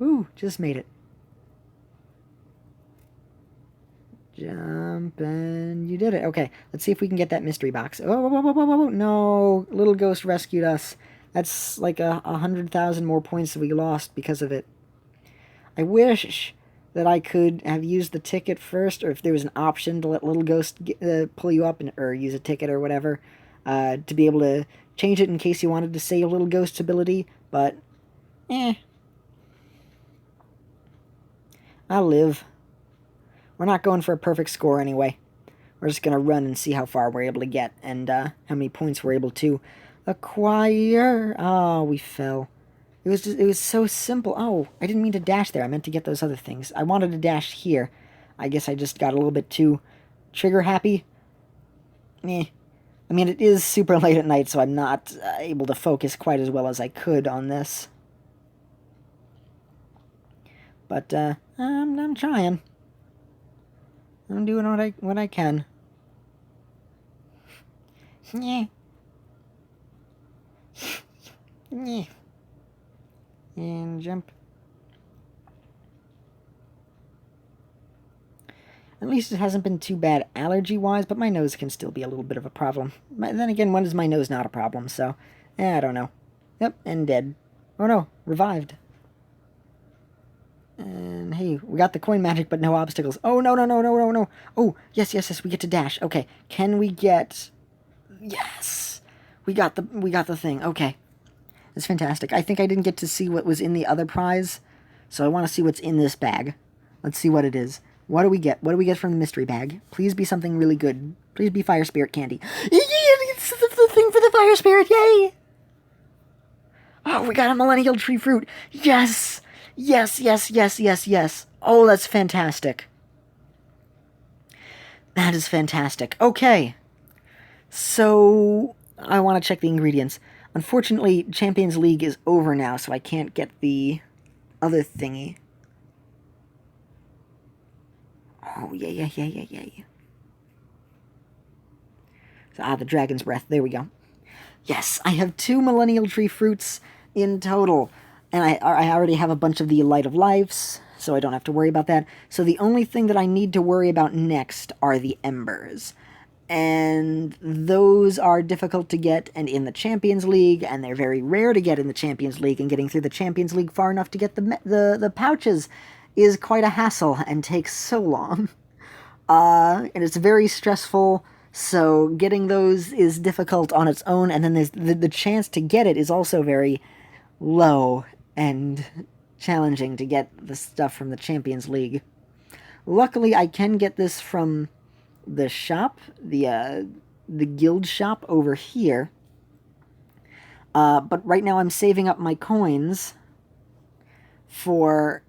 Ooh, just made it. Jump, and you did it. Okay, let's see if we can get that mystery box. Oh, no, Little Ghost rescued us. That's like 100,000 more points that we lost because of it. I wish that I could have used the ticket first, or if there was an option to let Little Ghost pull you up, or use a ticket or whatever, to be able to change it in case you wanted to save Little Ghost's ability, but, I'll live. We're not going for a perfect score anyway. We're just going to run and see how far we're able to get, and how many points we're able to acquire. Oh, we fell. It was so simple. Oh, I didn't mean to dash there. I meant to get those other things. I wanted to dash here. I guess I just got a little bit too trigger happy. I mean, it is super late at night, so I'm not able to focus quite as well as I could on this. But I'm trying. I'm doing what I can. Yeah. Yeah. And jump. At least it hasn't been too bad allergy-wise, but my nose can still be a little bit of a problem. Then again, when is my nose not a problem? So, I don't know. Yep, and dead. Oh no, revived. And hey, we got the coin magic, but no obstacles. Oh, no, no, no, no, no, no. Oh, yes, yes, yes, we get to dash. Okay, can we get... Yes! We got the thing. Okay. It's fantastic. I think I didn't get to see what was in the other prize, so I want to see what's in this bag. Let's see what it is. What do we get? What do we get from the mystery bag? Please be something really good. Please be fire spirit candy. It's the thing for the fire spirit. Yay! Oh, we got a millennial tree fruit. Yes! Yes, yes, yes, yes, yes. Oh, that's fantastic. That is fantastic. Okay. So, I want to check the ingredients. Unfortunately, Champions League is over now, so I can't get the other thingy. Oh, yeah. So, the Dragon's Breath. There we go. Yes, I have 2 Millennial Tree Fruits in total. And I already have a bunch of the Light of Lives, so I don't have to worry about that. So the only thing that I need to worry about next are the Embers. And those are difficult to get and in the Champions League, and they're very rare to get in the Champions League, and getting through the Champions League far enough to get the pouches is quite a hassle and takes so long. And it's very stressful, so getting those is difficult on its own, and then there's the chance to get it is also very low and challenging to get the stuff from the Champions League. Luckily, I can get this from the shop, the guild shop over here. But right now I'm saving up my coins for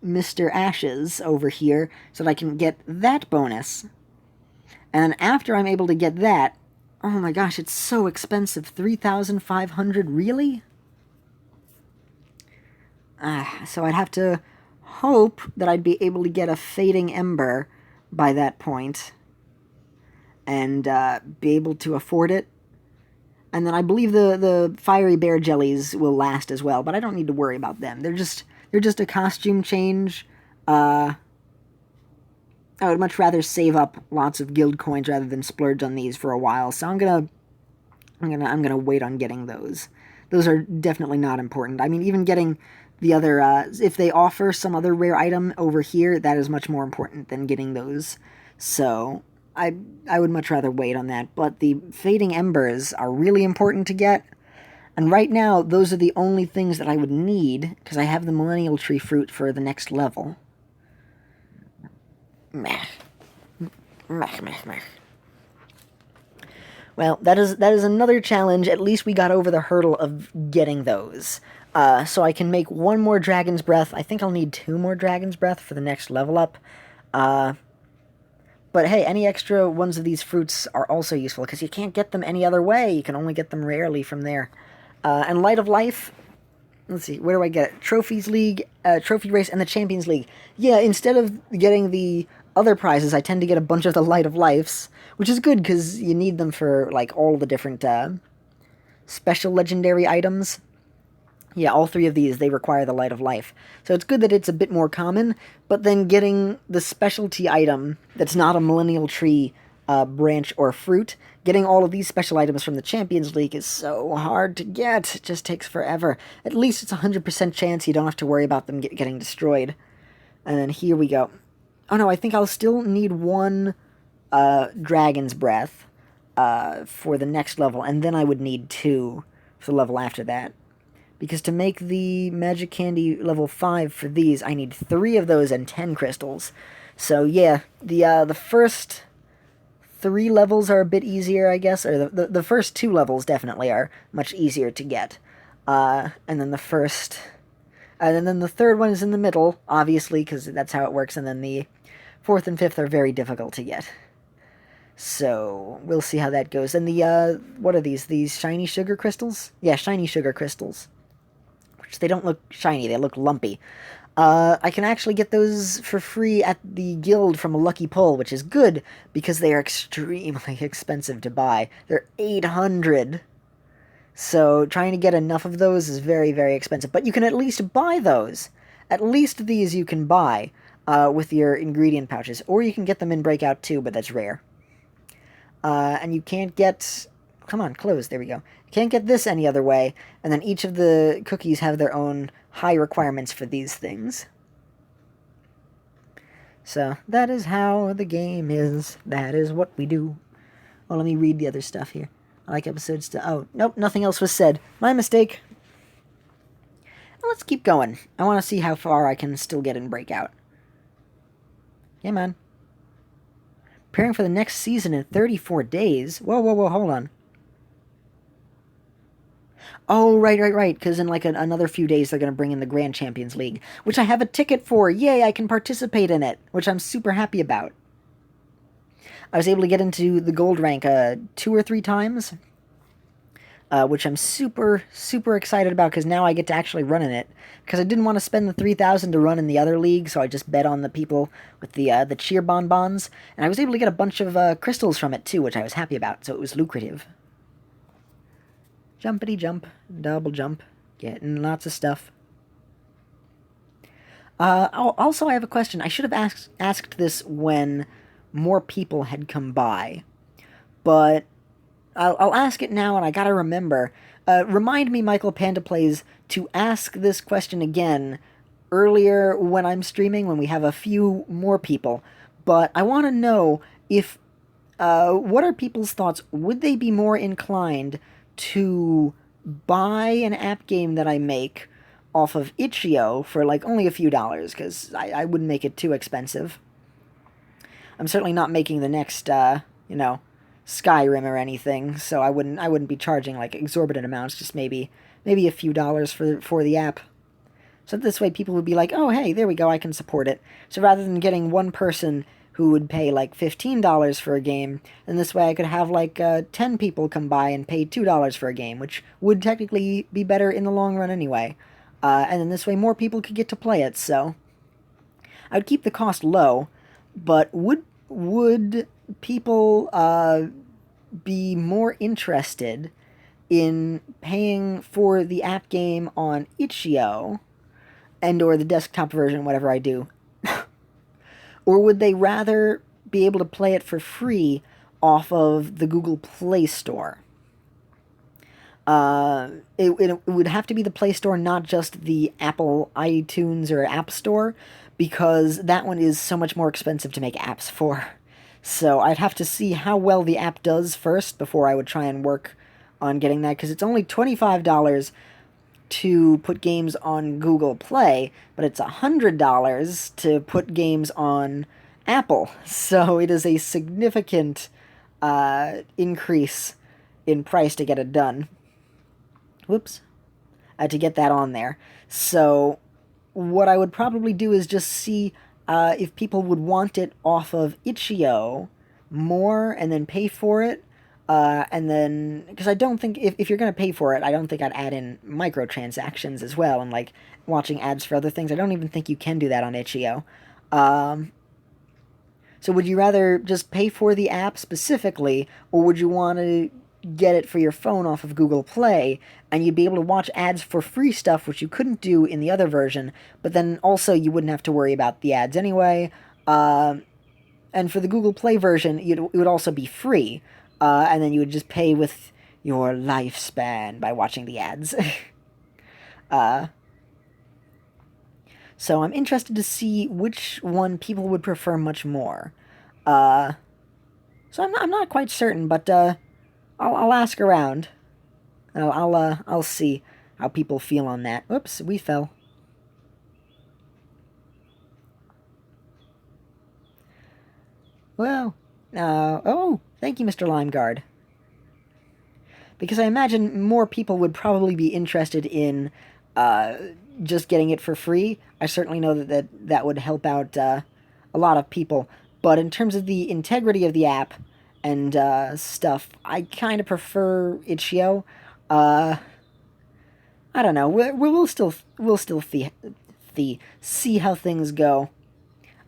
Mr. Ashes over here so that I can get that bonus. And after I'm able to get that, oh my gosh, it's so expensive. 3,500, really? So I'd have to hope that I'd be able to get a Fading Ember by that point and be able to afford it. And then I believe the Fiery Bear Jellies will last as well, but I don't need to worry about them. They're just a costume change. I would much rather save up lots of guild coins rather than splurge on these for a while. So I'm gonna wait on getting those. Those are definitely not important. I mean, even getting the other, if they offer some other rare item over here, that is much more important than getting those. So I would much rather wait on that. But the Fading Embers are really important to get. And right now, those are the only things that I would need, because I have the Millennial Tree Fruit for the next level. Meh. Well, that is another challenge. At least we got over the hurdle of getting those. So I can make 1 more Dragon's Breath. I think I'll need 2 more Dragon's Breath for the next level up. But hey, any extra ones of these fruits are also useful, because you can't get them any other way. You can only get them rarely from there. And Light of Life, let's see, where do I get it? Trophies League, Trophy Race, and the Champions League. Yeah, instead of getting the other prizes, I tend to get a bunch of the Light of Lives, which is good, because you need them for, like, all the different special legendary items. Yeah, all 3 of these, they require the Light of Life. So it's good that it's a bit more common, but then getting the specialty item that's not a Millennial Tree branch or fruit, getting all of these special items from the Champions League is so hard to get. It just takes forever. At least it's a 100% chance you don't have to worry about them getting destroyed. And then here we go. Oh no, I think I'll still need 1 Dragon's Breath for the next level, and then I would need 2 for the level after that. Because to make the Magic Candy level 5 for these, I need 3 of those and 10 crystals. So yeah, the first 3 levels are a bit easier, I guess. Or the first 2 levels definitely are much easier to get. And then the first... And then the third one is in the middle, obviously, because that's how it works. And then the 4th and 5th are very difficult to get. So we'll see how that goes. And the what are these? These shiny sugar crystals? Yeah, shiny sugar crystals. Which they don't look shiny, they look lumpy. I can actually get those for free at the guild from a lucky pull, which is good because they are extremely expensive to buy. They're 800. So trying to get enough of those is very, very expensive. But you can at least buy those. At least these you can buy with your ingredient pouches. Or you can get them in Breakout too, but that's rare. And you can't get... Come on, close. There we go. You can't get this any other way. And then each of the cookies have their own high requirements for these things. So, that is how the game is. That is what we do. Well, let me read the other stuff here. I like episodes to... Oh, nope, nothing else was said. My mistake. Well, let's keep going. I want to see how far I can still get in Breakout. Yeah, man. Preparing for the next season in 34 days? Whoa, whoa, whoa, hold on. Oh, right, because in like another few days they're going to bring in the Grand Champions League, which I have a ticket for. Yay, I can participate in it, which I'm super happy about. I was able to get into the gold rank 2 or 3 times, which I'm super, super excited about because now I get to actually run in it. Because I didn't want to spend the 3,000 to run in the other league, so I just bet on the people with the cheer bonbons, and I was able to get a bunch of crystals from it too, which I was happy about, so it was lucrative. Jumpity jump, double jump, getting lots of stuff. Also, I have a question. I should have asked this when more people had come by, but I'll ask it now, and I gotta remember. Remind me, Michael Panda Plays, to ask this question again earlier when I'm streaming, when we have a few more people. But I want to know if, what are people's thoughts? Would they be more inclined to buy an app game that I make off of Itch.io for like only a few dollars, because I wouldn't make it too expensive. I'm certainly not making the next, Skyrim or anything, so I wouldn't be charging like exorbitant amounts, just maybe a few dollars for the app. So this way people would be like, oh hey, there we go, I can support it. So rather than getting one person who would pay like $15 for a game, and this way I could have like 10 people come by and pay $2 for a game, which would technically be better in the long run anyway. And then this way more people could get to play it, so I would keep the cost low, but would people be more interested in paying for the app game on Itch.io and or the desktop version, whatever I do? Or would they rather be able to play it for free off of the Google Play Store? It would have to be the Play Store, not just the Apple iTunes or App Store, because that one is so much more expensive to make apps for. So I'd have to see how well the app does first before I would try and work on getting that, because it's only $25 to put games on Google Play, but it's $100 to put games on Apple. So it is a significant increase in price to get it done. Whoops. To get that on there. So what I would probably do is just see if people would want it off of Itch.io more and then pay for it. And then, because I don't think, if you're going to pay for it, I don't think I'd add in microtransactions as well, and like watching ads for other things. I don't even think you can do that on Itch.io. So would you rather just pay for the app specifically, or would you want to get it for your phone off of Google Play, and you'd be able to watch ads for free stuff, which you couldn't do in the other version, but then also you wouldn't have to worry about the ads anyway. And for the Google Play version, it would also be free. And then you would just pay with your lifespan by watching the ads. So I'm interested to see which one people would prefer much more. So I'm not quite certain, but I'll ask around. I'll see how people feel on that. Oops, we fell. Well, oh, thank you, Mr. Limeguard. Because I imagine more people would probably be interested in just getting it for free. I certainly know that would help out a lot of people. But in terms of the integrity of the app and stuff, I kind of prefer Itch.io. I don't know. See how things go.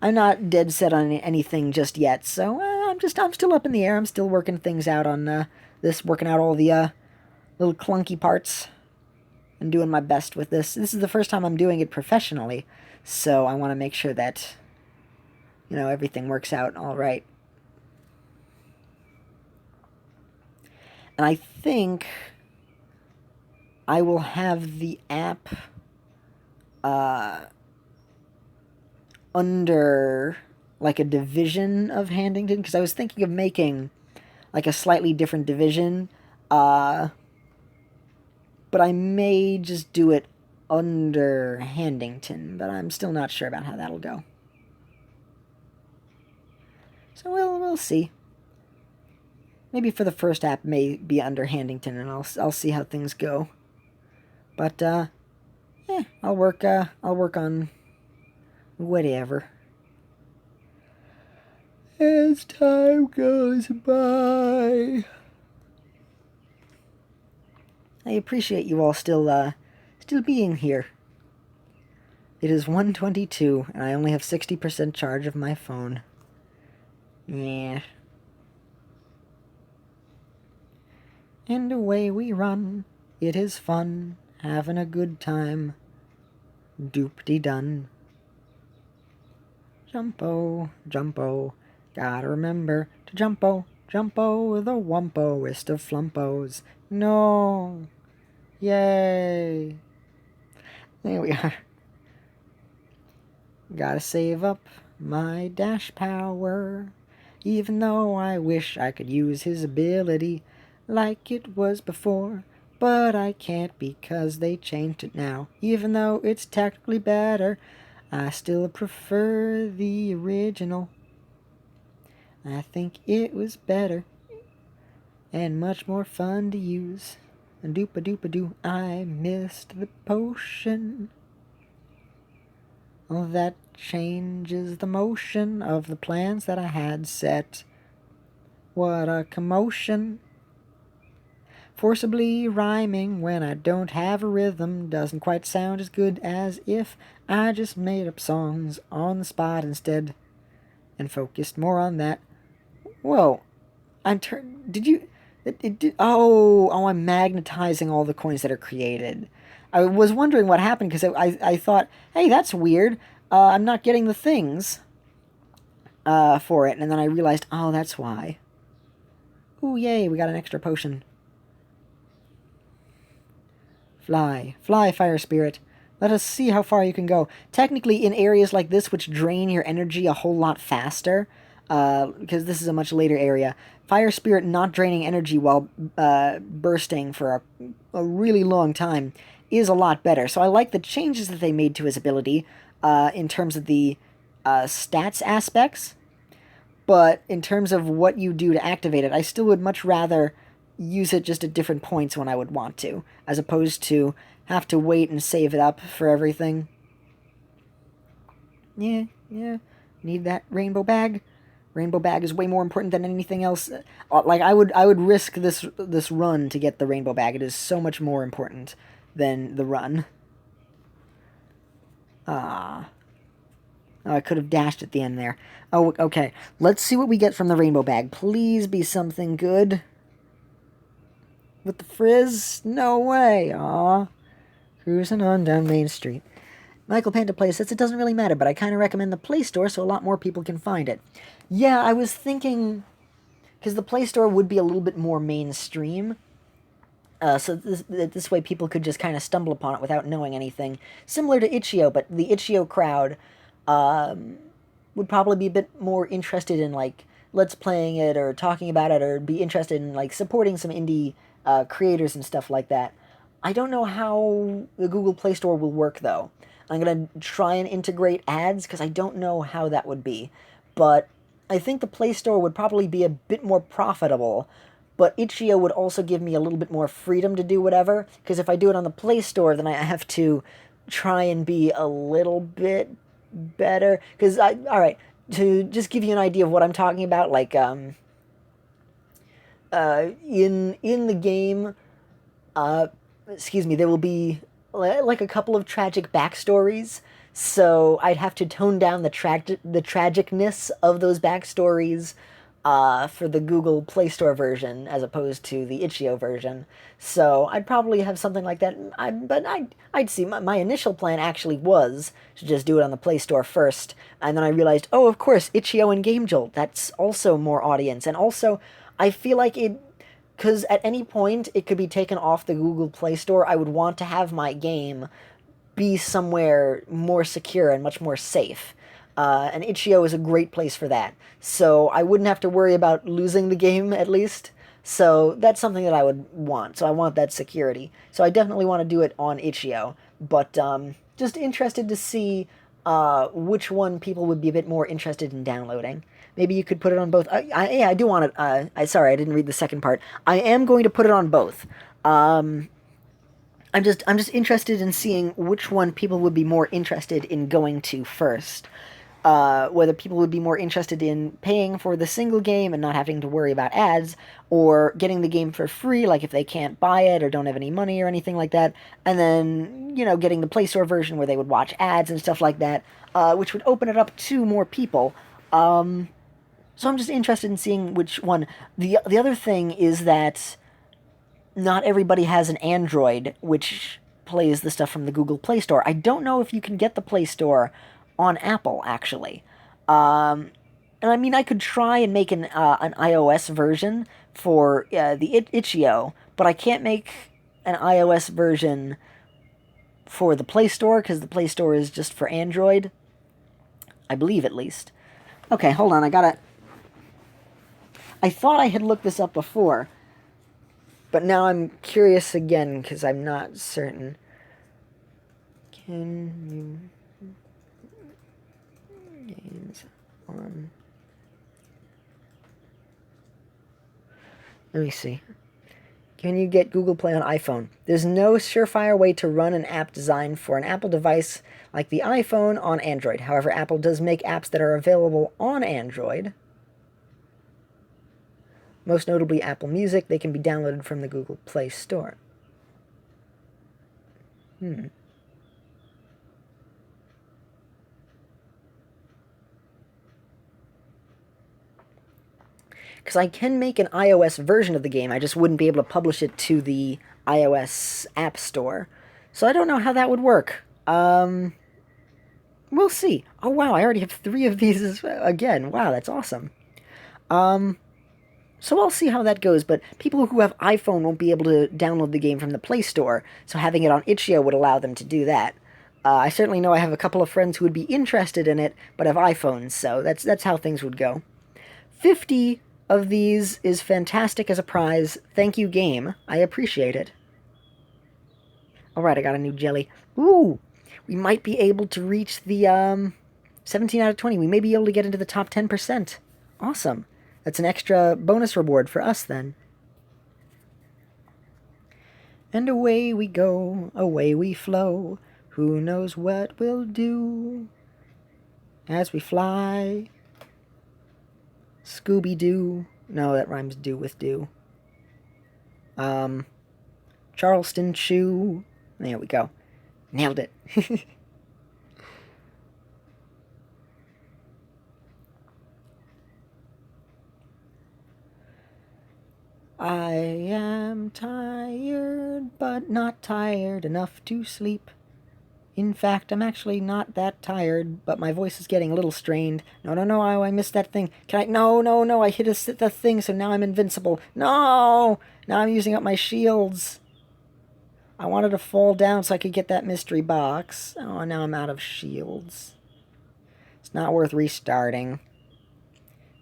I'm not dead set on anything just yet, so I'm still up in the air. I'm still working things out on working out all the little clunky parts, and doing my best with this. This is the first time I'm doing it professionally, so I want to make sure that everything works out all right. And I think I will have the app under like a division of Handington, because I was thinking of making like a slightly different division, but I may just do it under Handington, but I'm still not sure about how that'll go. So we'll see. Maybe for the first app may be under Handington, and I'll see how things go. But I'll work on whatever as time goes by. I appreciate you all still being here. It is 1:22, and I only have 60% charge of my phone. Yeah. And away we run. It is fun, having a good time. Doop-de-dun. Jumpo, jumpo, gotta remember to jumpo, jumpo, the wumpoest of flumpos. No! Yay! There we are. Gotta save up my dash power, even though I wish I could use his ability like it was before. But I can't because they changed it now. Even though it's technically better, I still prefer the original. I think it was better and much more fun to use. And doop-a-doop-a-doo, I missed the potion. Oh, that changes the motion of the plans that I had set. What a commotion. Forcibly rhyming when I don't have a rhythm doesn't quite sound as good as if I just made up songs on the spot instead and focused more on that. Whoa. Did you... It did... Oh, I'm magnetizing all the coins that are created. I was wondering what happened because I thought, hey, that's weird. I'm not getting the things for it. And then I realized, oh, that's why. Ooh, yay, we got an extra potion. Fly, fly, fire spirit. Let us see how far you can go. Technically, in areas like this, which drain your energy a whole lot faster, because this is a much later area, fire spirit not draining energy while bursting for a really long time is a lot better. So I like the changes that they made to his ability in terms of the stats aspects, but in terms of what you do to activate it, I still would much rather use it just at different points when I would want to, as opposed to have to wait and save it up for everything. Yeah, need that rainbow bag. Rainbow bag is way more important than anything else. Like, I would risk this run to get the rainbow bag. It is so much more important than the run. Oh, I could have dashed at the end there. Oh, okay. Let's see what we get from the rainbow bag. Please be something good. With the frizz? No way. Aw. Cruising on down Main Street. Michael Panda Play says it doesn't really matter, but I kind of recommend the Play Store so a lot more people can find it. Yeah, I was thinking... because the Play Store would be a little bit more mainstream. So this way people could just kind of stumble upon it without knowing anything. Similar to Itch.io, but the Itch.io crowd would probably be a bit more interested in, like, let's playing it or talking about it, or be interested in, like, supporting some indie creators and stuff like that. I don't know how the Google Play Store will work, though. I'm going to try and integrate ads, because I don't know how that would be. But I think the Play Store would probably be a bit more profitable, but Itch.io would also give me a little bit more freedom to do whatever, because if I do it on the Play Store, then I have to try and be a little bit better. Because, alright, to just give you an idea of what I'm talking about, like, in the game, excuse me, there will be like a couple of tragic backstories. So I'd have to tone down the tragicness of those backstories for the Google Play Store version as opposed to the itch.io version. So I'd probably have something like that. But I'd see my initial plan actually was to just do it on the Play Store first, and then I realized, oh, of course, itch.io and GameJolt. That's also more audience, and also I feel like it because at any point it could be taken off the Google Play Store. I would want to have my game be somewhere more secure and much more safe. And itch.io is a great place for that. So I wouldn't have to worry about losing the game, at least. So that's something that I would want. So I want that security. So I definitely want to do it on itch.io. But just interested to see which one people would be a bit more interested in downloading. Maybe you could put it on both. Yeah, I do want it. Sorry, I didn't read the second part. I am going to put it on both. I'm just interested in seeing which one people would be more interested in going to first. Whether people would be more interested in paying for the single game and not having to worry about ads, or getting the game for free, like if they can't buy it or don't have any money or anything like that, and then, getting the Play Store version where they would watch ads and stuff like that, which would open it up to more people. So I'm just interested in seeing which one. The other thing is that not everybody has an Android, which plays the stuff from the Google Play Store. I don't know if you can get the Play Store on Apple, actually. And I mean, I could try and make an iOS version for the itch.io, but I can't make an iOS version for the Play Store, because the Play Store is just for Android. I believe, at least. Okay, hold on, I thought I had looked this up before, but now I'm curious again, because I'm not certain. Can you... games on... Let me see. Can you get Google Play on iPhone? There's no surefire way to run an app designed for an Apple device like the iPhone on Android. However, Apple does make apps that are available on Android. Most notably Apple Music. They can be downloaded from the Google Play Store. Because I can make an iOS version of the game, I just wouldn't be able to publish it to the iOS App Store. So I don't know how that would work. We'll see. Oh wow, I already have 3 of these again. Wow, that's awesome. So I'll see how that goes, but people who have iPhone won't be able to download the game from the Play Store, so having it on itch.io would allow them to do that. I certainly know I have a couple of friends who would be interested in it, but have iPhones, so that's how things would go. 50 of these is fantastic as a prize. Thank you, game. I appreciate it. Alright, I got a new jelly. Ooh! We might be able to reach the, 17 out of 20. We may be able to get into the top 10%. Awesome. That's an extra bonus reward for us, then. And away we go, away we flow. Who knows what we'll do as we fly? Scooby-Doo. No, that rhymes do with do. Charleston Chew. There we go. Nailed it. I am tired, but not tired enough to sleep. In fact, I'm actually not that tired, but my voice is getting a little strained. No, I missed that thing. Can I... No, I hit the thing, so now I'm invincible. No! Now I'm using up my shields. I wanted to fall down so I could get that mystery box. Oh, now I'm out of shields. It's not worth restarting.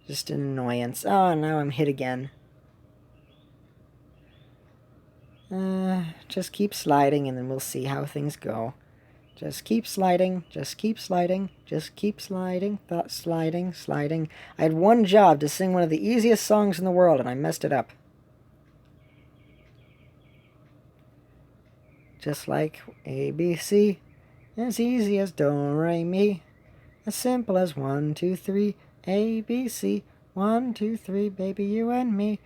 Just an annoyance. Oh, now I'm hit again. Just keep sliding, and then we'll see how things go. Just keep sliding, just keep sliding, just keep sliding, sliding. I had one job to sing one of the easiest songs in the world, and I messed it up. Just like ABC, as easy as do, re, mi, as simple as 1, 2, 3, ABC, 1, 2, 3, baby, you and me.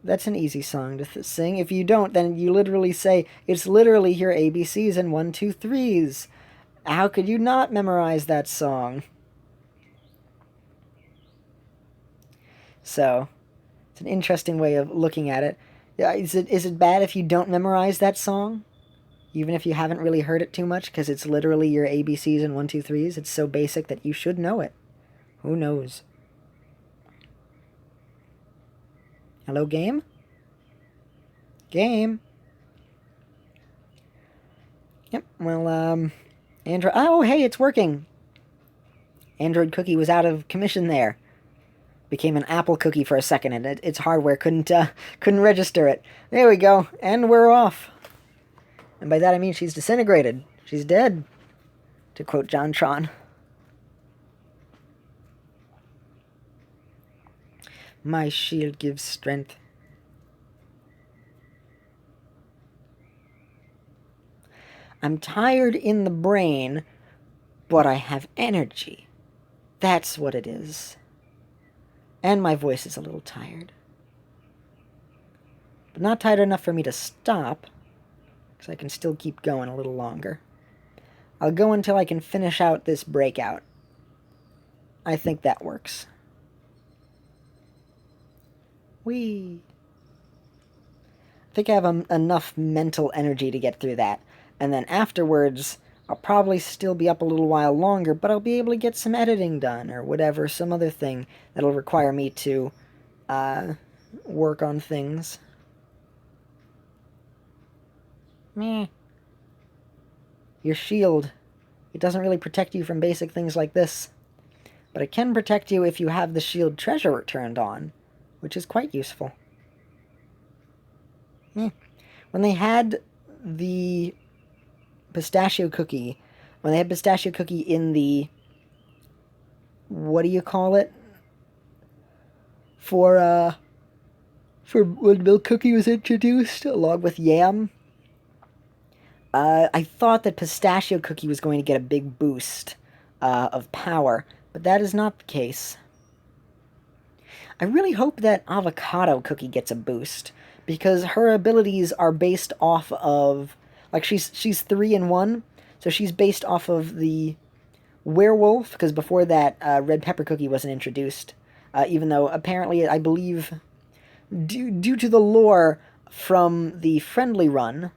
That's an easy song to sing. If you don't, then you literally say, it's literally your ABCs and 1, 2, 3s. How could you not memorize that song? So, it's an interesting way of looking at it. Is it bad if you don't memorize that song? Even if you haven't really heard it too much, because it's literally your ABCs and 1, 2, 3s? It's so basic that you should know it. Who knows? Hello, game? Game? Yep, well, Android... Oh, hey, it's working! Android Cookie was out of commission there. Became an Apple cookie for a second, and its hardware couldn't register it. There we go, and we're off. And by that I mean she's disintegrated. She's dead, to quote John Tron. My shield gives strength. I'm tired in the brain, but I have energy. That's what it is. And my voice is a little tired. But not tired enough for me to stop, because I can still keep going a little longer. I'll go until I can finish out this breakout. I think that works. Whee! I think I have enough mental energy to get through that. And then afterwards, I'll probably still be up a little while longer, but I'll be able to get some editing done, or whatever, some other thing that'll require me to work on things. Meh. Your shield. It doesn't really protect you from basic things like this. But it can protect you if you have the shield treasure turned on, which is quite useful. Meh. When they had the pistachio cookie, in the, what do you call it? For when milk cookie was introduced, along with yam, I thought that pistachio cookie was going to get a big boost of power, but that is not the case. I really hope that avocado cookie gets a boost, because her abilities are based off of, like, she's 3-in-1, so she's based off of the werewolf, because before that, red pepper cookie wasn't introduced, even though apparently, I believe, due to the lore from the friendly run,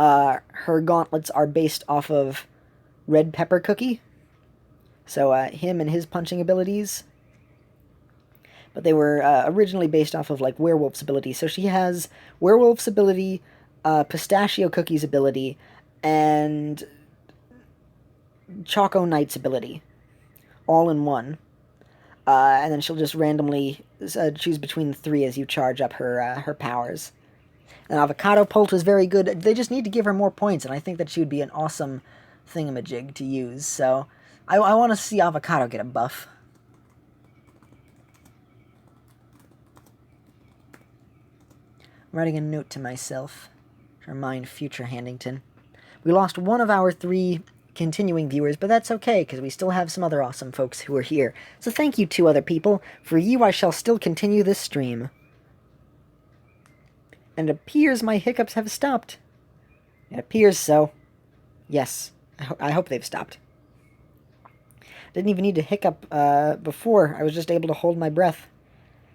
her gauntlets are based off of red pepper cookie, so him and his punching abilities. But they were originally based off of, like, werewolf's ability. So she has werewolf's ability, pistachio cookie's ability, and Choco Knight's ability, all in one. And then she'll just randomly choose between the three as you charge up her powers. And Avocado Pult is very good. They just need to give her more points, and I think that she would be an awesome thingamajig to use. So I want to see Avocado get a buff. I'm writing a note to myself to remind future Handington. We lost one of our 3 continuing viewers, but that's okay, because we still have some other awesome folks who are here. So thank you, 2 other people. For you, I shall still continue this stream. And it appears my hiccups have stopped. It appears so. Yes, I hope they've stopped. Didn't even need to hiccup before. I was just able to hold my breath.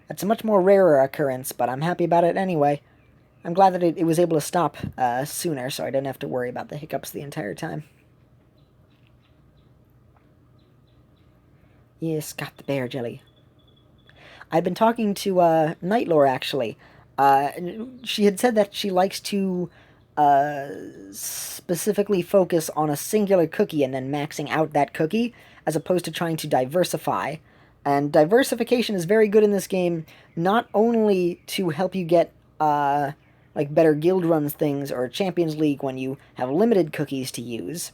That's a much more rarer occurrence, but I'm happy about it anyway. I'm glad that it was able to stop sooner, so I didn't have to worry about the hiccups the entire time. Yes, got the bear jelly. I'd been talking to Nightlore, actually. She had said that she likes to specifically focus on a singular cookie and then maxing out that cookie, as opposed to trying to diversify. And diversification is very good in this game, not only to help you get, like, better guild runs things or Champions League when you have limited cookies to use,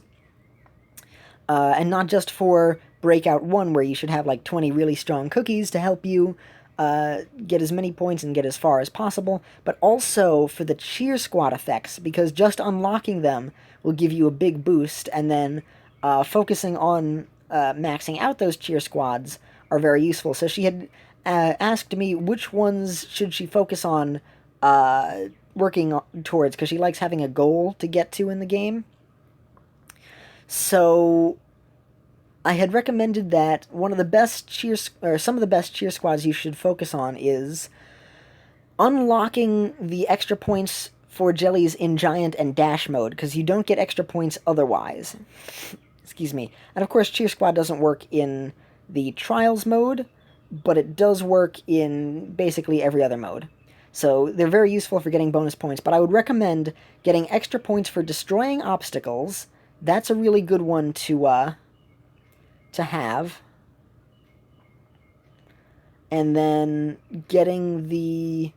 and not just for Breakout 1, where you should have, like, 20 really strong cookies to help you get as many points and get as far as possible, but also for the cheer squad effects, because just unlocking them will give you a big boost, and then focusing on maxing out those cheer squads are very useful. So she had asked me which ones should she focus on working towards, because she likes having a goal to get to in the game. So I had recommended that one of the best some of the best cheer squads you should focus on is unlocking the extra points for jellies in giant and dash mode, because you don't get extra points otherwise. Excuse me. And of course, cheer squad doesn't work in the trials mode, but it does work in basically every other mode. So they're very useful for getting bonus points, but I would recommend getting extra points for destroying obstacles. That's a really good one to have. And then getting the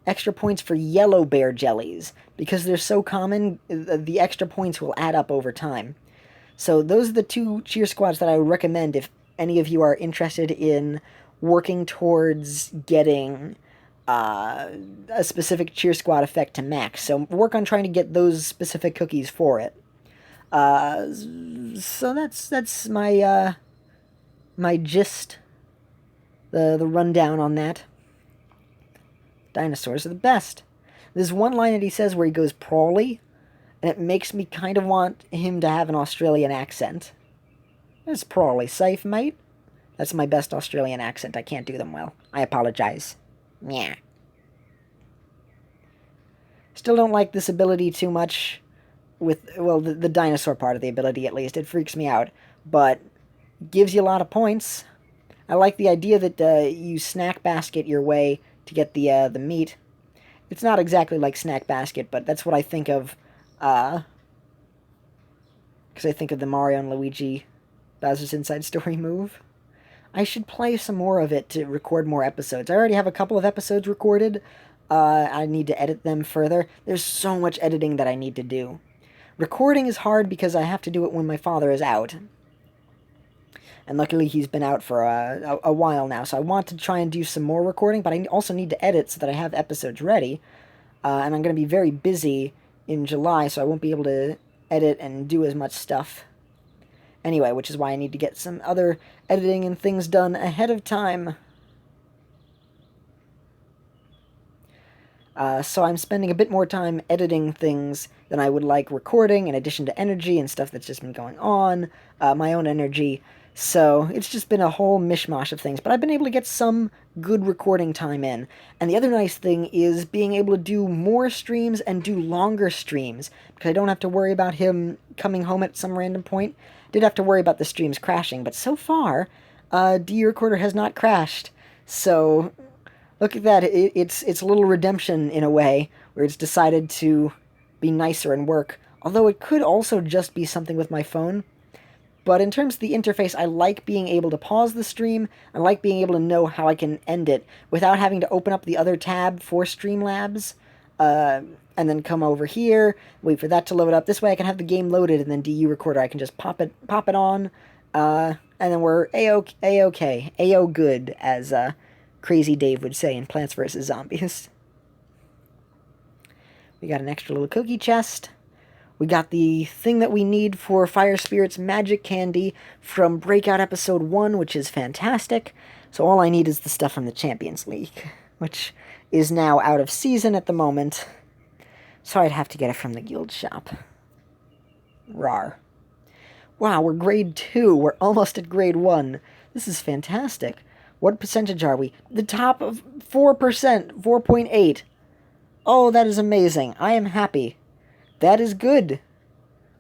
extra points for yellow bear jellies. Because they're so common, the extra points will add up over time. So those are the two cheer squads that I would recommend if any of you are interested in working towards getting a specific cheer squad effect to max. So work on trying to get those specific cookies for it. So that's my my gist, the rundown on that. Dinosaurs are the best. There's one line that he says where he goes prawly, and it makes me kind of want him to have an Australian accent. It's prawly safe, mate. That's my best Australian accent. I can't do them well. I apologize. Yeah. Still don't like this ability too much. Well, the dinosaur part of the ability, at least. It freaks me out. But gives you a lot of points. I like the idea that you snack basket your way to get the meat. It's not exactly like snack basket, but that's what I think of. Because I think of the Mario and Luigi Bowser's Inside Story move. I should play some more of it to record more episodes. I already have a couple of episodes recorded. I need to edit them further. There's so much editing that I need to do. Recording is hard because I have to do it when my father is out. And luckily he's been out for a while now, so I want to try and do some more recording, but I also need to edit so that I have episodes ready. And I'm going to be very busy in July, so I won't be able to edit and do as much stuff. Anyway, which is why I need to get some other editing and things done ahead of time. So I'm spending a bit more time editing things than I would like recording, in addition to energy and stuff that's just been going on, my own energy. So it's just been a whole mishmash of things, but I've been able to get some good recording time in. And the other nice thing is being able to do more streams and do longer streams, because I don't have to worry about him coming home at some random point. Did have to worry about the streams crashing, but so far, DU Recorder has not crashed. So look at that. It's a little redemption in a way, where it's decided to be nicer and work. Although it could also just be something with my phone. But in terms of the interface, I like being able to pause the stream. I like being able to know how I can end it without having to open up the other tab for Streamlabs, and then come over here, wait for that to load up. This way I can have the game loaded, and then DU Recorder, I can just pop it on, and then we're A-OK, A-O good, as Crazy Dave would say in Plants vs. Zombies. We got an extra little cookie chest. We got the thing that we need for Fire Spirit's magic candy from Breakout Episode 1, which is fantastic. So all I need is the stuff from the Champions League, which is now out of season at the moment. So I'd have to get it from the guild shop. Rawr. Wow, we're grade 2. We're almost at grade 1. This is fantastic. What percentage are we? The top of 4%, 4.8. Oh, that is amazing. I am happy. That is good.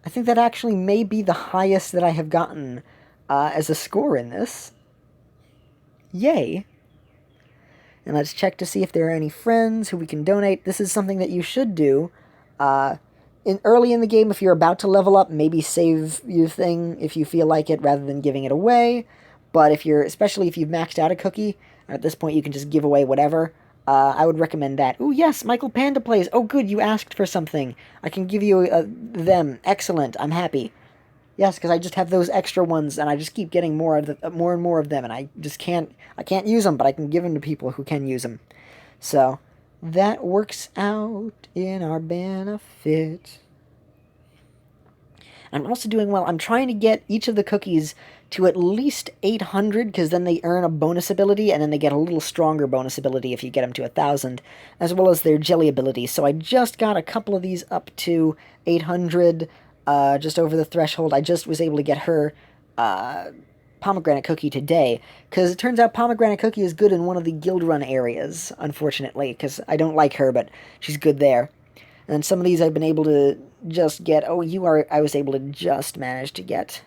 I think that actually may be the highest that I have gotten as a score in this. Yay. And let's check to see if there are any friends who we can donate. This is something that you should do. Early in the game, if you're about to level up, maybe save your thing if you feel like it rather than giving it away. But especially if you've maxed out a cookie, at this point you can just give away whatever. I would recommend that. Ooh, yes, Michael Panda plays. Oh, good, you asked for something. I can give you them. Excellent, I'm happy. Yes, because I just have those extra ones, and I just keep getting more and more of them, and I can't use them, but I can give them to people who can use them. So, that works out in our benefit. I'm also doing well. I'm trying to get each of the cookies to at least 800, because then they earn a bonus ability, and then they get a little stronger bonus ability if you get them to 1,000, as well as their jelly ability. So I just got a couple of these up to 800, just over the threshold. I just was able to get her pomegranate cookie today, because it turns out pomegranate cookie is good in one of the guild run areas, unfortunately, because I don't like her, but she's good there. And some of these I've been able to just get. Oh, I was able to just manage to get.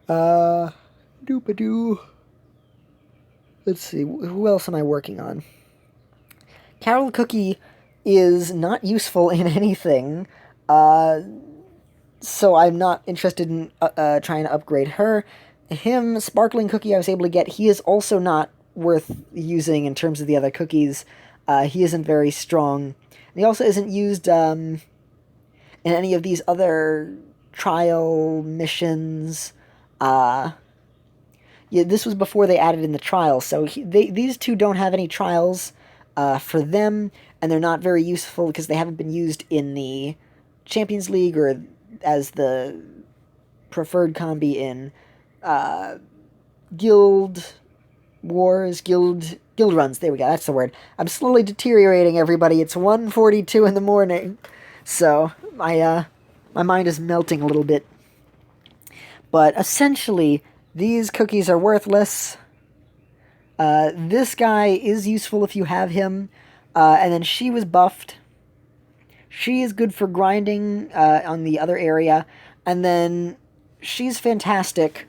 Doopadoo. Let's see, who else am I working on? Carol Cookie is not useful in anything, so I'm not interested in trying to upgrade her. Him, Sparkling Cookie, I was able to get. He is also not worth using in terms of the other cookies. He isn't very strong. And he also isn't used in any of these other trial missions. Yeah, this was before they added in the trials, so these two don't have any trials for them, and they're not very useful because they haven't been used in the Champions League or as the preferred combi in guild wars, guild runs. There we go, that's the word. I'm slowly deteriorating, everybody. It's 1:42 in the morning, so my mind is melting a little bit. But essentially, these cookies are worthless. This guy is useful if you have him. And then she was buffed. She is good for grinding on the other area. And then she's fantastic.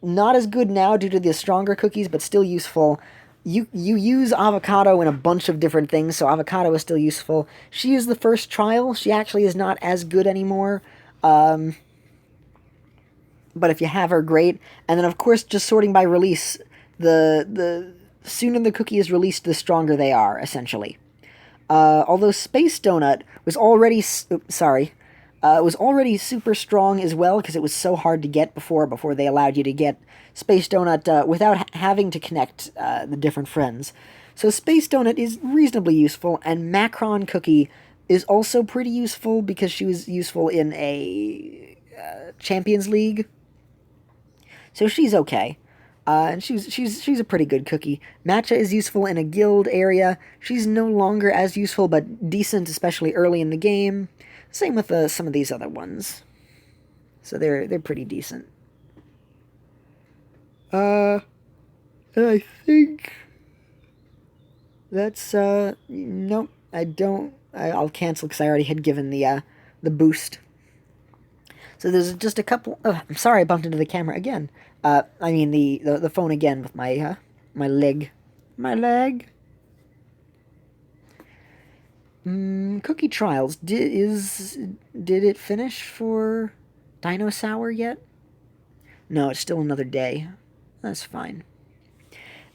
Not as good now due to the stronger cookies, but still useful. You use avocado in a bunch of different things, so avocado is still useful. She is the first trial. She actually is not as good anymore. But if you have her, great. And then, of course, just sorting by release. The sooner the cookie is released, the stronger they are, essentially. Although Space Donut was already... was already super strong as well, because it was so hard to get before they allowed you to get Space Donut without having to connect the different friends. So Space Donut is reasonably useful, and Macron Cookie is also pretty useful, because she was useful in a Champions League. So she's okay. And she's a pretty good cookie. Matcha is useful in a guild area. She's no longer as useful, but decent, especially early in the game. Same with some of these other ones. So they're pretty decent. And I think that's nope. I'll cancel because I already had given the boost. So there's just a couple. Oh, I'm sorry, I bumped into the camera again. I mean the phone again with my my leg. Cookie Trials. Did it finish for Dino Sour yet? No, it's still another day. That's fine.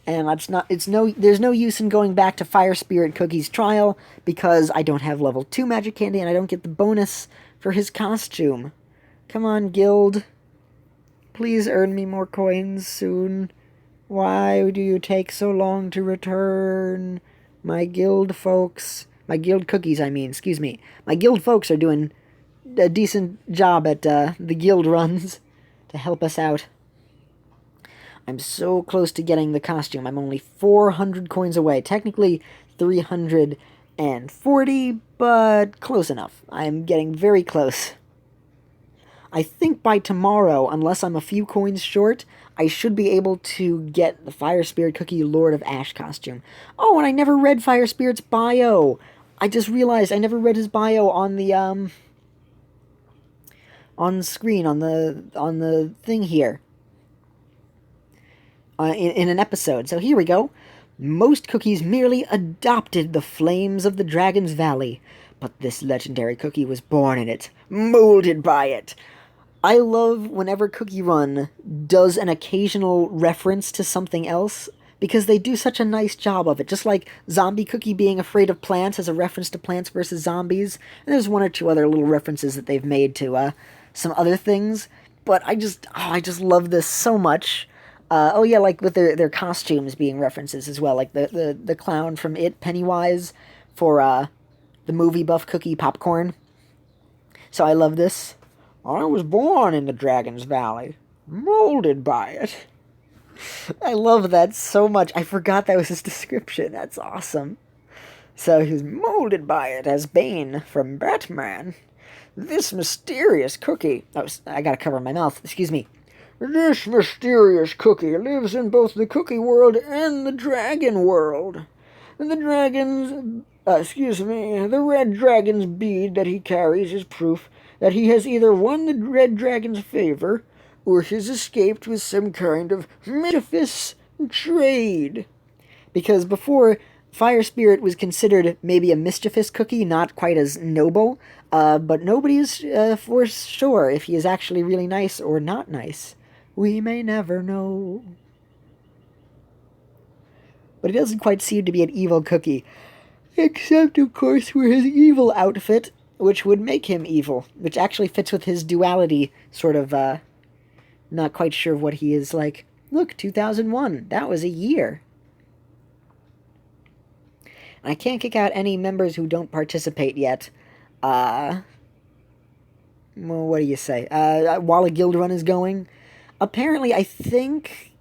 And there's no use in going back to Fire Spirit Cookie's trial because I don't have level 2 magic candy and I don't get the bonus for his costume. Come on, guild. Please earn me more coins soon. Why do you take so long to return? My guild folks... My guild cookies, I mean. Excuse me. My guild folks are doing a decent job at the guild runs to help us out. I'm so close to getting the costume. I'm only 400 coins away. Technically 340, but close enough. I'm getting very close. I think by tomorrow, unless I'm a few coins short, I should be able to get the Fire Spirit Cookie Lord of Ash costume. Oh, and I never read Fire Spirit's bio. I just realized I never read his bio on the on screen on the thing here. In an episode. So here we go. Most cookies merely adopted the flames of the Dragon's Valley, but this legendary cookie was born in it, molded by it. I love whenever Cookie Run does an occasional reference to something else, because they do such a nice job of it. Just like Zombie Cookie being afraid of plants as a reference to Plants vs. Zombies. And there's one or two other little references that they've made to some other things. But I just love this so much. Oh yeah, like with their costumes being references as well. Like the clown from It, Pennywise, for the movie buff Cookie Popcorn. So I love this. I was born in the Dragon's Valley, molded by it. I love that so much. I forgot that was his description. That's awesome. So he was molded by it as Bane from Batman. This mysterious cookie... Oh, I gotta cover my mouth. Excuse me. This mysterious cookie lives in both the cookie world and the dragon world. The dragon's... the red dragon's bead that he carries is proof that he has either won the red dragon's favor or has escaped with some kind of mischievous trade. Because before, Fire Spirit was considered maybe a mischievous cookie, not quite as noble, but nobody is for sure if he is actually really nice or not nice. We may never know. But he doesn't quite seem to be an evil cookie. Except, of course, for his evil outfit, which would make him evil, which actually fits with his duality, sort of, not quite sure what he is like. Look, 2001, that was a year. I can't kick out any members who don't participate yet. Well, what do you say? While a guild run is going, apparently I think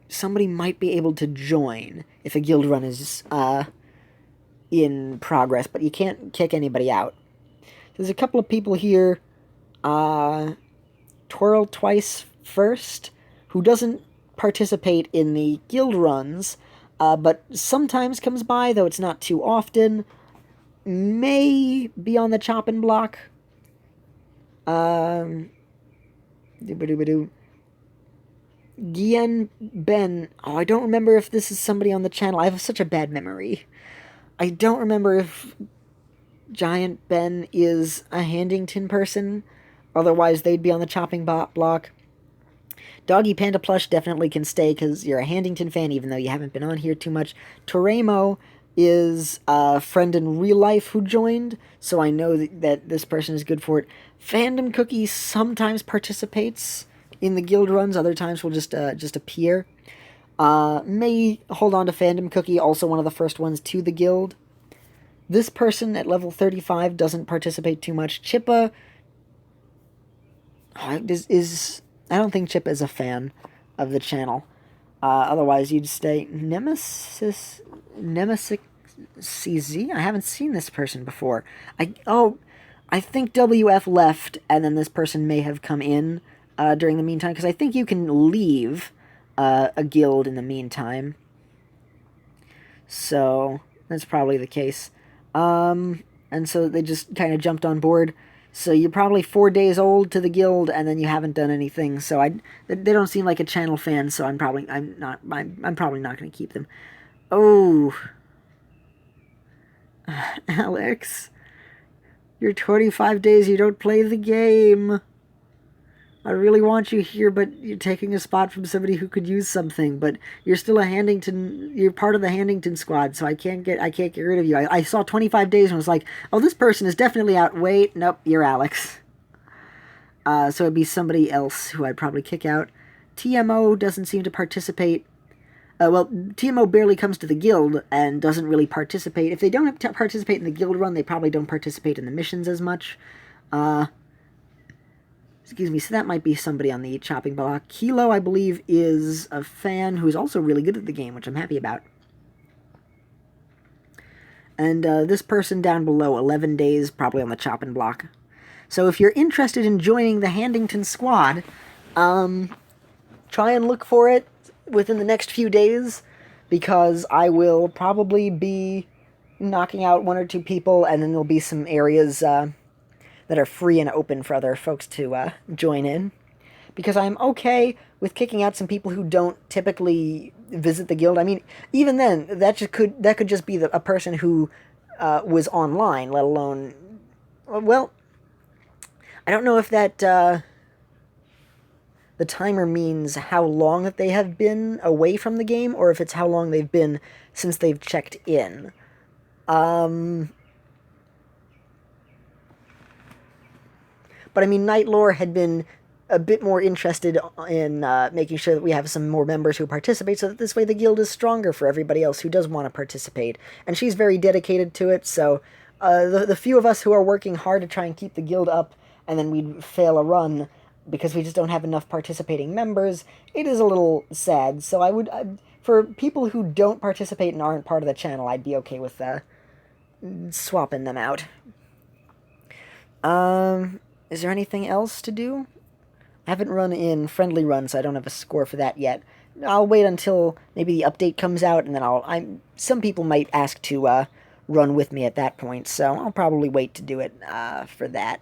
somebody might be able to join if a guild run is, in progress, but you can't kick anybody out. There's a couple of people here, Twirl Twice First, who doesn't participate in the guild runs, but sometimes comes by, though it's not too often. May be on the chopping block. Gien Ben. Oh, I don't remember if this is somebody on the channel. I have such a bad memory. I don't remember if Giant Ben is a Handington person. Otherwise, they'd be on the chopping block. Doggy Panda Plush definitely can stay because you're a Handington fan, even though you haven't been on here too much. Toremo is a friend in real life who joined, so I know that this person is good for it. Fandom Cookie sometimes participates in the guild runs, other times will just appear. May hold on to Fandom Cookie, also one of the first ones to the guild. This person at level 35 doesn't participate too much. Chippa is I don't think Chippa is a fan of the channel. Otherwise, you'd stay Nemesis CZ? I haven't seen this person before. I think WF left, and then this person may have come in during the meantime, because I think you can leave a guild in the meantime. So, that's probably the case. And so they just kind of jumped on board. So you're probably 4 days old to the guild, and then you haven't done anything. So they don't seem like a channel fan. So I'm probably not going to keep them. Oh, Alex, you're 25 days. You don't play the game. I really want you here, but you're taking a spot from somebody who could use something. But you're still a Handington. You're part of the Handington squad, so I can't get rid of you. I saw 25 days and was like, oh, this person is definitely out. Wait, nope, you're Alex. So it'd be somebody else who I'd probably kick out. TMO doesn't seem to participate. Well, TMO barely comes to the guild and doesn't really participate. If they don't participate in the guild run, they probably don't participate in the missions as much. Excuse me, so that might be somebody on the chopping block. Kilo, I believe, is a fan who's also really good at the game, which I'm happy about. And this person down below, 11 days, probably on the chopping block. So if you're interested in joining the Handington squad, try and look for it within the next few days, because I will probably be knocking out 1 or 2 people, and then there'll be some areas that are free and open for other folks to join in. Because I'm okay with kicking out some people who don't typically visit the guild. I mean, even then, that could just be a person who was online, let alone... Well, I don't know if that... the timer means how long that they have been away from the game, or if it's how long they've been since they've checked in. But I mean, Nightlore had been a bit more interested in making sure that we have some more members who participate, so that this way the guild is stronger for everybody else who does want to participate. And she's very dedicated to it, so the few of us who are working hard to try and keep the guild up and then we'd fail a run because we just don't have enough participating members, it is a little sad. So for people who don't participate and aren't part of the channel, I'd be okay with swapping them out. Is there anything else to do? I haven't run in friendly runs, so I don't have a score for that yet. I'll wait until maybe the update comes out, and then some people might ask to run with me at that point, so I'll probably wait to do it for that.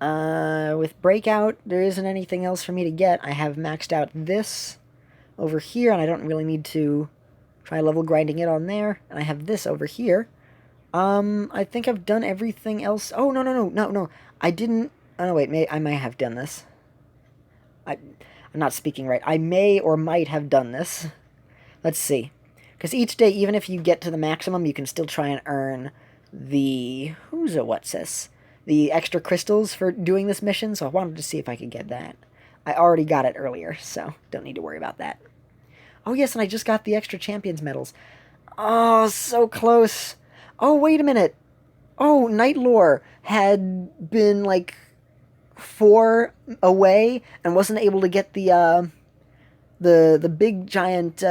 With Breakout, there isn't anything else for me to get. I have maxed out this over here, and I don't really need to try level grinding it on there. And I have this over here. I think I've done everything else. Oh, no. I didn't... Oh, no, wait, I may have done this. I'm not speaking right. I may or might have done this. Let's see. Because each day, even if you get to the maximum, you can still try and earn the... what's this? The extra crystals for doing this mission, so I wanted to see if I could get that. I already got it earlier, so don't need to worry about that. Oh, yes, and I just got the extra champions medals. Oh, so close. Oh, wait a minute. Oh, Night Lore had been, like, 4 away and wasn't able to get the big giant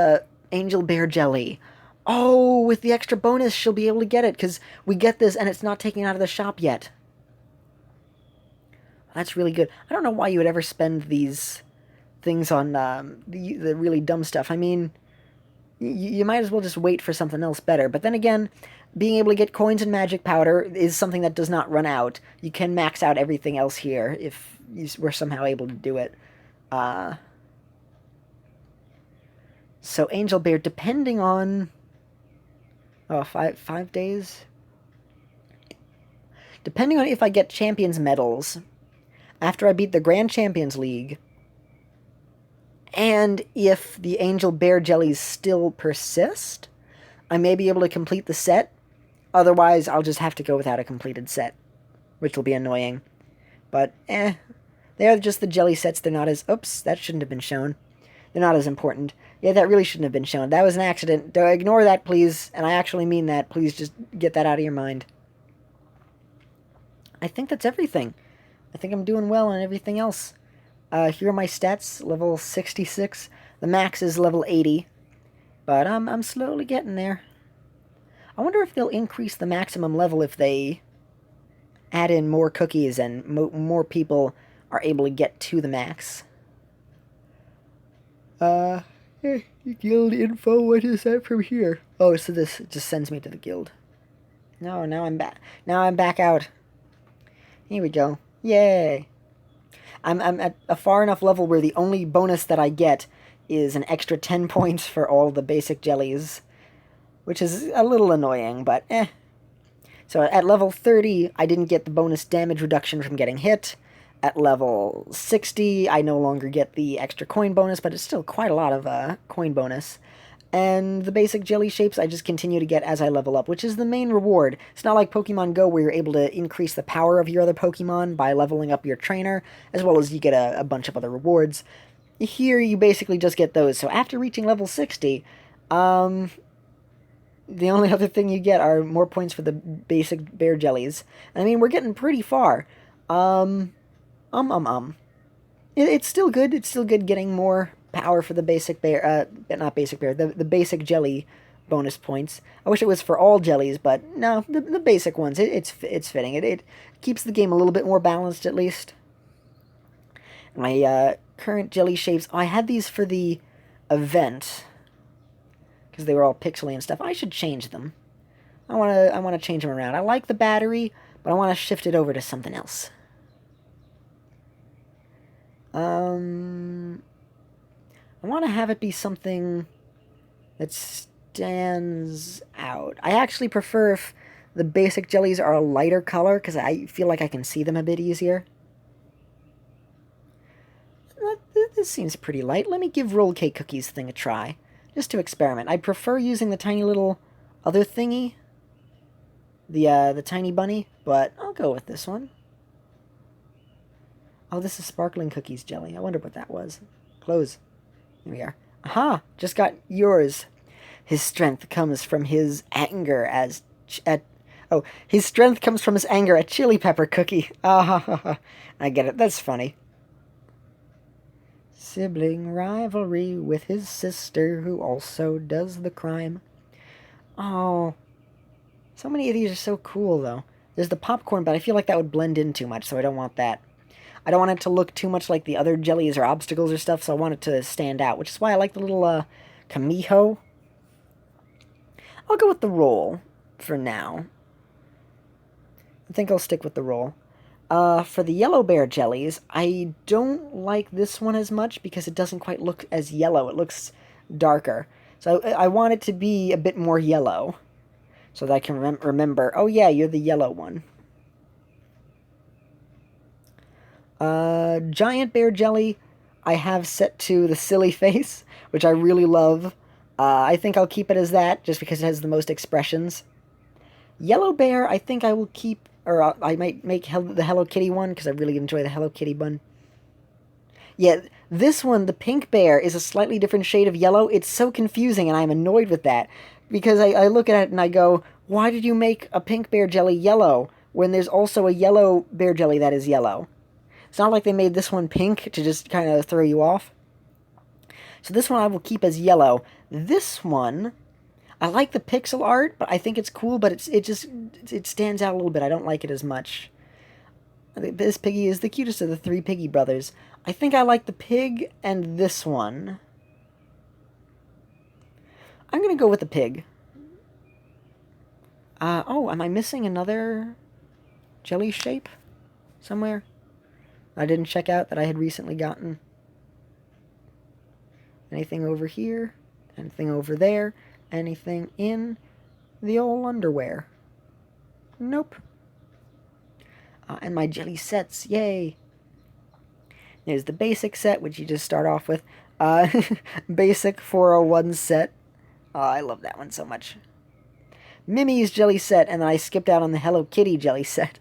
angel bear jelly. Oh, with the extra bonus, she'll be able to get it, because we get this and it's not taken out of the shop yet. That's really good. I don't know why you would ever spend these things on the really dumb stuff. I mean, you might as well just wait for something else better. But then again, being able to get coins and magic powder is something that does not run out. You can max out everything else here if you were somehow able to do it. So Angel Bear, depending on... Oh, five days? Depending on if I get Champions medals... After I beat the Grand Champions League, and if the Angel Bear Jellies still persist, I may be able to complete the set. Otherwise, I'll just have to go without a completed set, which will be annoying. But, they are just the jelly sets. They're not as... Oops, that shouldn't have been shown. They're not as important. Yeah, that really shouldn't have been shown. That was an accident. Ignore that, please. And I actually mean that. Please just get that out of your mind. I think that's everything. I think I'm doing well on everything else. Here are my stats, level 66. The max is level 80. But I'm slowly getting there. I wonder if they'll increase the maximum level if they add in more cookies and more people are able to get to the max. Guild info, what is that from here? Oh, so this just sends me to the guild. No, now I'm back. Now I'm back out. Here we go. Yay! I'm at a far enough level where the only bonus that I get is an extra 10 points for all the basic jellies, which is a little annoying, but So at level 30, I didn't get the bonus damage reduction from getting hit. At level 60, I no longer get the extra coin bonus, but it's still quite a lot of coin bonus. And the basic jelly shapes I just continue to get as I level up, which is the main reward. It's not like Pokemon Go where you're able to increase the power of your other Pokemon by leveling up your trainer, as well as you get a bunch of other rewards. Here you basically just get those. So after reaching level 60, the only other thing you get are more points for the basic bear jellies. And I mean, we're getting pretty far. It's still good. It's still good getting more power for the basic bear, not basic bear, the basic jelly bonus points. I wish it was for all jellies, but no, the basic ones, it's fitting. It keeps the game a little bit more balanced, at least. My current jelly shapes, I had these for the event, because they were all pixely and stuff. I should change them. I want to change them around. I like the battery, but I want to shift it over to something else. I want to have it be something that stands out. I actually prefer if the basic jellies are a lighter color, because I feel like I can see them a bit easier. This seems pretty light. Let me give Roll Cake Cookies thing a try, just to experiment. I prefer using the tiny little other thingy, the tiny bunny, but I'll go with this one. Oh, this is Sparkling Cookies jelly. I wonder what that was. Close. Here we are. Aha! Just got yours. His strength comes from his anger at Oh, his strength comes from his anger at Chili Pepper Cookie. Ah, ha, ha, ha. I get it. That's funny. Sibling rivalry with his sister, who also does the crime. Oh, so many of these are so cool, though. There's the popcorn, but I feel like that would blend in too much, so I don't want that. I don't want it to look too much like the other jellies or obstacles or stuff, so I want it to stand out, which is why I like the little, Kamiho. I'll go with the roll for now. I think I'll stick with the roll. For the yellow bear jellies, I don't like this one as much because it doesn't quite look as yellow. It looks darker. So I want it to be a bit more yellow so that I can remember, oh yeah, you're the yellow one. Giant bear jelly, I have set to the silly face, which I really love. I think I'll keep it as that, just because it has the most expressions. Yellow bear, I think I will keep, or I might make the Hello Kitty one, because I really enjoy the Hello Kitty one. Yeah, this one, the pink bear, is a slightly different shade of yellow. It's so confusing, and I'm annoyed with that, because I look at it and I go, why did you make a pink bear jelly yellow, when there's also a yellow bear jelly that is yellow? It's not like they made this one pink to just kind of throw you off. So this one I will keep as yellow. This one, I like the pixel art, but I think it's cool, but it stands out a little bit. I don't like it as much. This piggy is the cutest of the three piggy brothers. I think I like the pig and this one. I'm going to go with the pig. Oh, am I missing another jelly shape somewhere? I didn't check out that I had recently gotten. Anything over here? Anything over there? Anything in the old underwear? Nope. And my jelly sets, yay! There's the basic set, which you just start off with. Basic 401 set. Oh, I love that one so much. Mimi's jelly set, and then I skipped out on the Hello Kitty jelly set.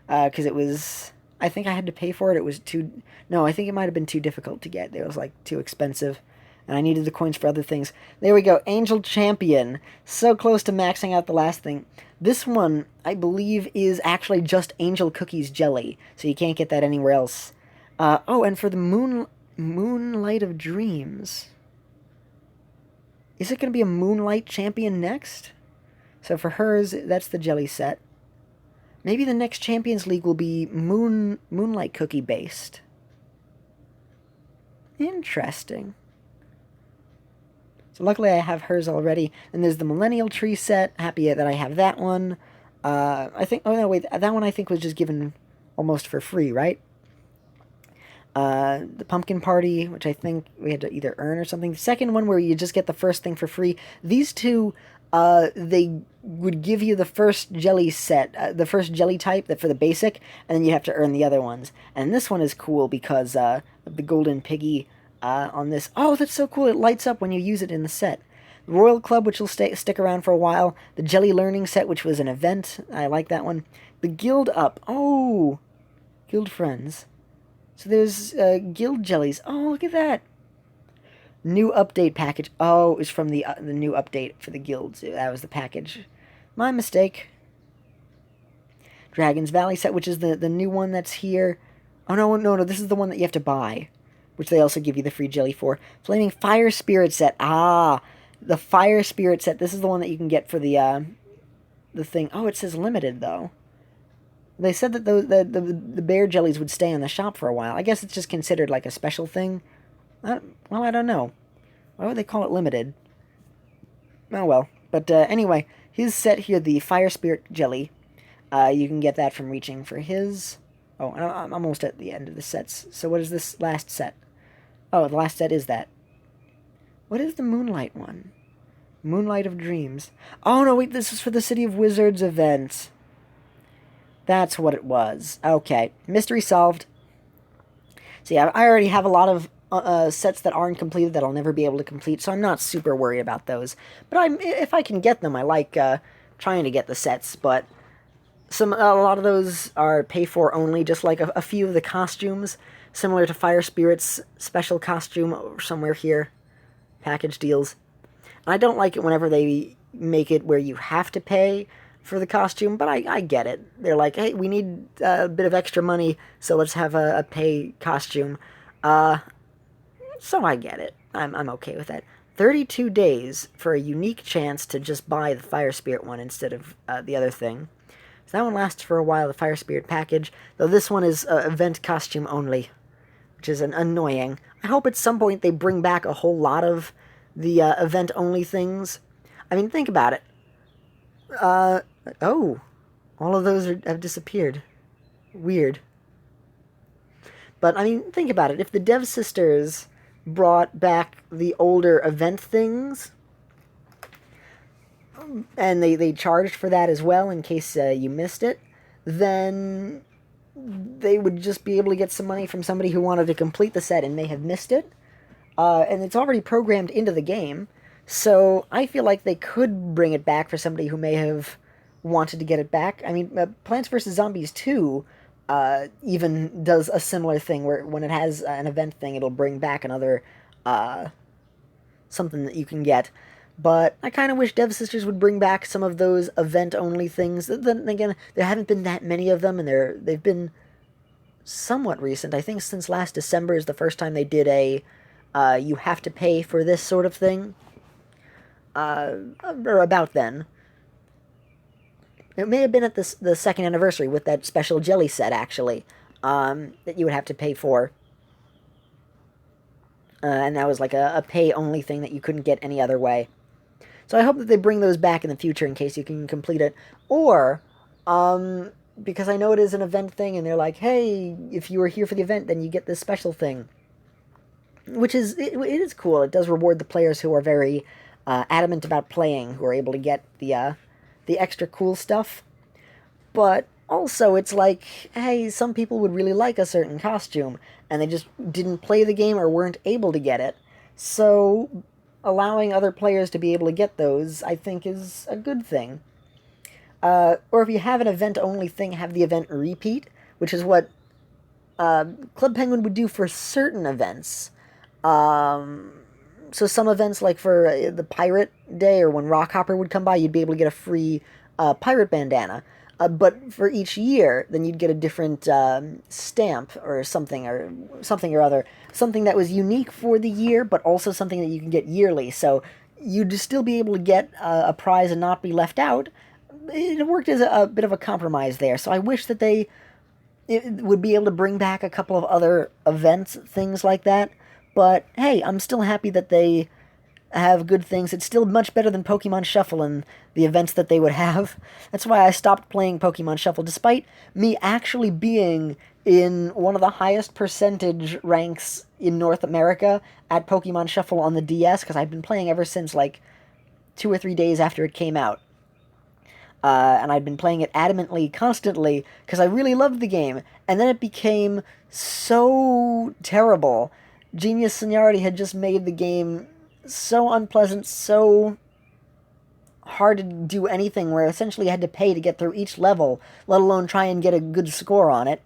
Because it was... I think I had to pay for it. It was too... No, I think it might have been too difficult to get. It was, like, too expensive. And I needed the coins for other things. There we go. Angel Champion. So close to maxing out the last thing. This one, I believe, is actually just Angel Cookies jelly. So you can't get that anywhere else. Oh, and for the Moonlight of Dreams. Is it going to be a Moonlight Champion next? So for hers, that's the jelly set. Maybe the next Champions League will be Moonlight Cookie based. Interesting. So luckily I have hers already. And there's the Millennial Tree set. Happy that I have that one. I think... Oh, no, wait. That one I think was just given almost for free, right? The Pumpkin Party, which I think we had to either earn or something. The second one where you just get the first thing for free. These two... they would give you the first jelly set, the first jelly type for the basic, and then you have to earn the other ones. And this one is cool because of the golden piggy on this. Oh, that's so cool. It lights up when you use it in the set. The Royal Club, which will stick around for a while. The Jelly Learning set, which was an event. I like that one. The Guild Up. Oh, Guild Friends. So there's Guild Jellies. Oh, look at that. New update package. Oh, it was from the new update for the guilds. That was the package. My mistake. Dragon's Valley set, which is the new one that's here. Oh, no, this is the one that you have to buy, which they also give you the free jelly for. Flaming Fire Spirit set. Ah, the Fire Spirit set. This is the one that you can get for the thing. Oh, it says limited, though. They said that the bear jellies would stay in the shop for a while. I guess it's just considered like a special thing. Well, I don't know. Why would they call it limited? Oh, well. But anyway, his set here, the Fire Spirit Jelly, you can get that from reaching for his... Oh, I'm almost at the end of the sets. So what is this last set? Oh, the last set is that. What is the Moonlight one? Moonlight of Dreams. Oh, no, wait, this is for the City of Wizards event. That's what it was. Okay, mystery solved. So yeah, I already have a lot of sets that aren't completed that I'll never be able to complete, so I'm not super worried about those. But if I can get them, I like trying to get the sets, but a lot of those are pay-for only, just like a few of the costumes, similar to Fire Spirit's special costume somewhere here, package deals. And I don't like it whenever they make it where you have to pay for the costume, but I get it. They're like, hey, we need a bit of extra money, so let's have a pay costume. So I get it. I'm okay with that. 32 days for a unique chance to just buy the Fire Spirit one instead of the other thing. So that one lasts for a while, the Fire Spirit package, though this one is event costume only, which is annoying. I hope at some point they bring back a whole lot of the event-only things. I mean, think about it. Oh, all of those have disappeared. Weird. But, I mean, think about it. If the Dev Sisters brought back the older event things, and they charged for that as well in case you missed it, then they would just be able to get some money from somebody who wanted to complete the set and may have missed it. And it's already programmed into the game, so I feel like they could bring it back for somebody who may have wanted to get it back. I mean, Plants vs. Zombies 2 even does a similar thing, where when it has an event thing, it'll bring back another something that you can get. But I kind of wish Dev Sisters would bring back some of those event-only things. Then again, there haven't been that many of them, and they've been somewhat recent. I think since last December is the first time they did a you have to pay for this sort of thing. Or about then. It may have been at the second anniversary with that special jelly set, actually, that you would have to pay for. And that was like a pay-only thing that you couldn't get any other way. So I hope that they bring those back in the future in case you can complete it. Or, because I know it is an event thing, and they're like, hey, if you were here for the event, then you get this special thing. Which is, it is cool. It does reward the players who are very adamant about playing, who are able to get the extra cool stuff. But also, it's like, hey, some people would really like a certain costume, and they just didn't play the game or weren't able to get it. So allowing other players to be able to get those, I think, is a good thing. Or if you have an event-only thing, have the event repeat, which is what Club Penguin would do for certain events. So some events, like for the Pirate Day, or when Rockhopper would come by, you'd be able to get a free pirate bandana. But for each year, then you'd get a different stamp or something or other. Something that was unique for the year, but also something that you can get yearly. So you'd still be able to get a prize and not be left out. It worked as a bit of a compromise there. So I wish that they would be able to bring back a couple of other events, things like that. But hey, I'm still happy that they have good things. It's still much better than Pokemon Shuffle and the events that they would have. That's why I stopped playing Pokemon Shuffle, despite me actually being in one of the highest percentage ranks in North America at Pokemon Shuffle on the DS, because I've been playing ever since, like, 2 or 3 days after it came out. And I'd been playing it adamantly, constantly, because I really loved the game. And then it became so terrible. Genius Seniority had just made the game so unpleasant, so hard to do anything, where essentially you had to pay to get through each level, let alone try and get a good score on it.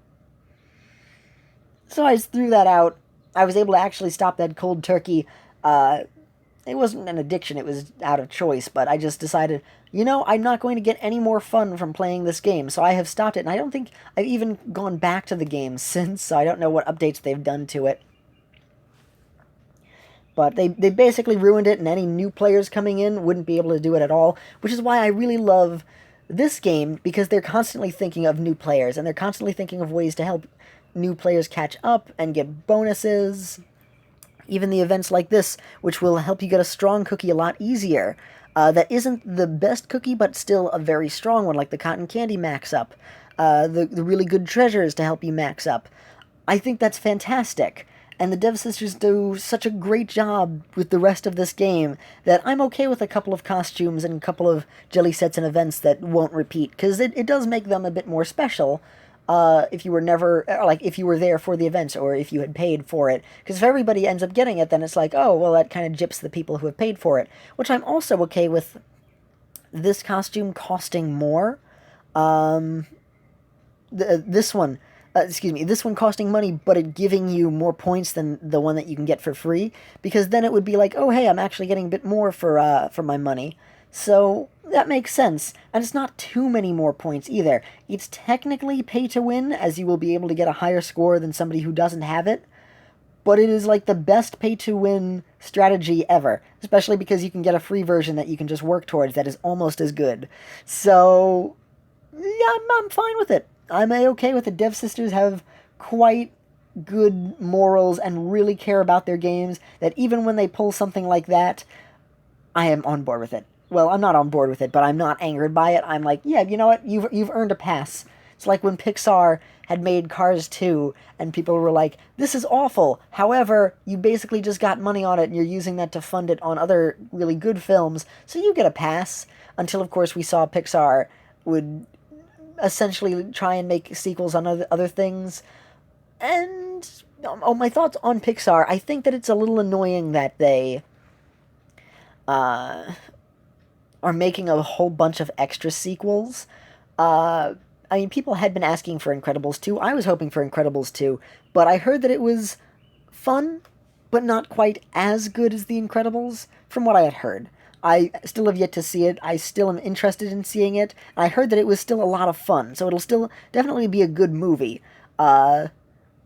So I just threw that out. I was able to actually stop that cold turkey. It wasn't an addiction, it was out of choice, but I just decided, you know, I'm not going to get any more fun from playing this game, so I have stopped it, and I don't think I've even gone back to the game since, so I don't know what updates they've done to it. But they basically ruined it, and any new players coming in wouldn't be able to do it at all, which is why I really love this game, because they're constantly thinking of new players, and they're constantly thinking of ways to help new players catch up and get bonuses. Even the events like this, which will help you get a strong cookie a lot easier. That isn't the best cookie, but still a very strong one, like the Cotton Candy Max Up. The really good treasures to help you max up. I think that's fantastic. And the Dev Sisters do such a great job with the rest of this game that I'm okay with a couple of costumes and a couple of jelly sets and events that won't repeat, because it does make them a bit more special. If you were never, like, if you were there for the events, or if you had paid for it. Because if everybody ends up getting it, then it's like, oh, well, that kind of gyps the people who have paid for it. Which I'm also okay with this costume costing more. This one costing money, but it giving you more points than the one that you can get for free. Because then it would be like, oh, hey, I'm actually getting a bit more for my money. So that makes sense. And it's not too many more points either. It's technically pay to win, as you will be able to get a higher score than somebody who doesn't have it. But it is like the best pay to win strategy ever, especially because you can get a free version that you can just work towards that is almost as good. So, yeah, I'm fine with it. I'm okay with it. Dev Sisters have quite good morals and really care about their games, that even when they pull something like that, I am on board with it. Well, I'm not on board with it, but I'm not angered by it. I'm like, yeah, you know what? You've earned a pass. It's like when Pixar had made Cars 2 and people were like, this is awful. However, you basically just got money on it and you're using that to fund it on other really good films, so you get a pass. Until, of course, we saw Pixar would essentially try and make sequels on other things. And, oh, my thoughts on Pixar, I think that it's a little annoying that they are making a whole bunch of extra sequels. I mean, people had been asking for Incredibles 2. I was hoping for Incredibles 2, but I heard that it was fun, but not quite as good as The Incredibles, from what I had heard. I still have yet to see it. I still am interested in seeing it. I heard that it was still a lot of fun, so it'll still definitely be a good movie.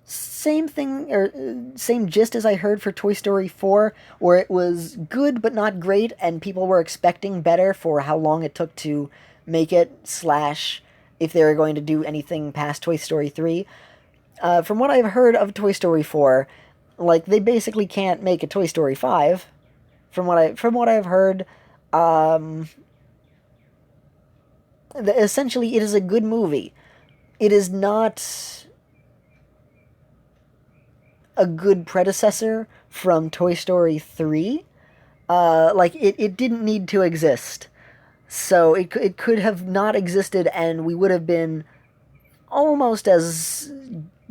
Same thing, or same gist as I heard for Toy Story 4, where it was good but not great, and people were expecting better for how long it took to make it, slash, if they were going to do anything past Toy Story 3. From what I've heard of Toy Story 4, like, they basically can't make a Toy Story 5. From what I've heard, essentially it is a good movie. It is not a good predecessor from Toy Story 3. Like, it didn't need to exist. So it could have not existed, and we would have been almost as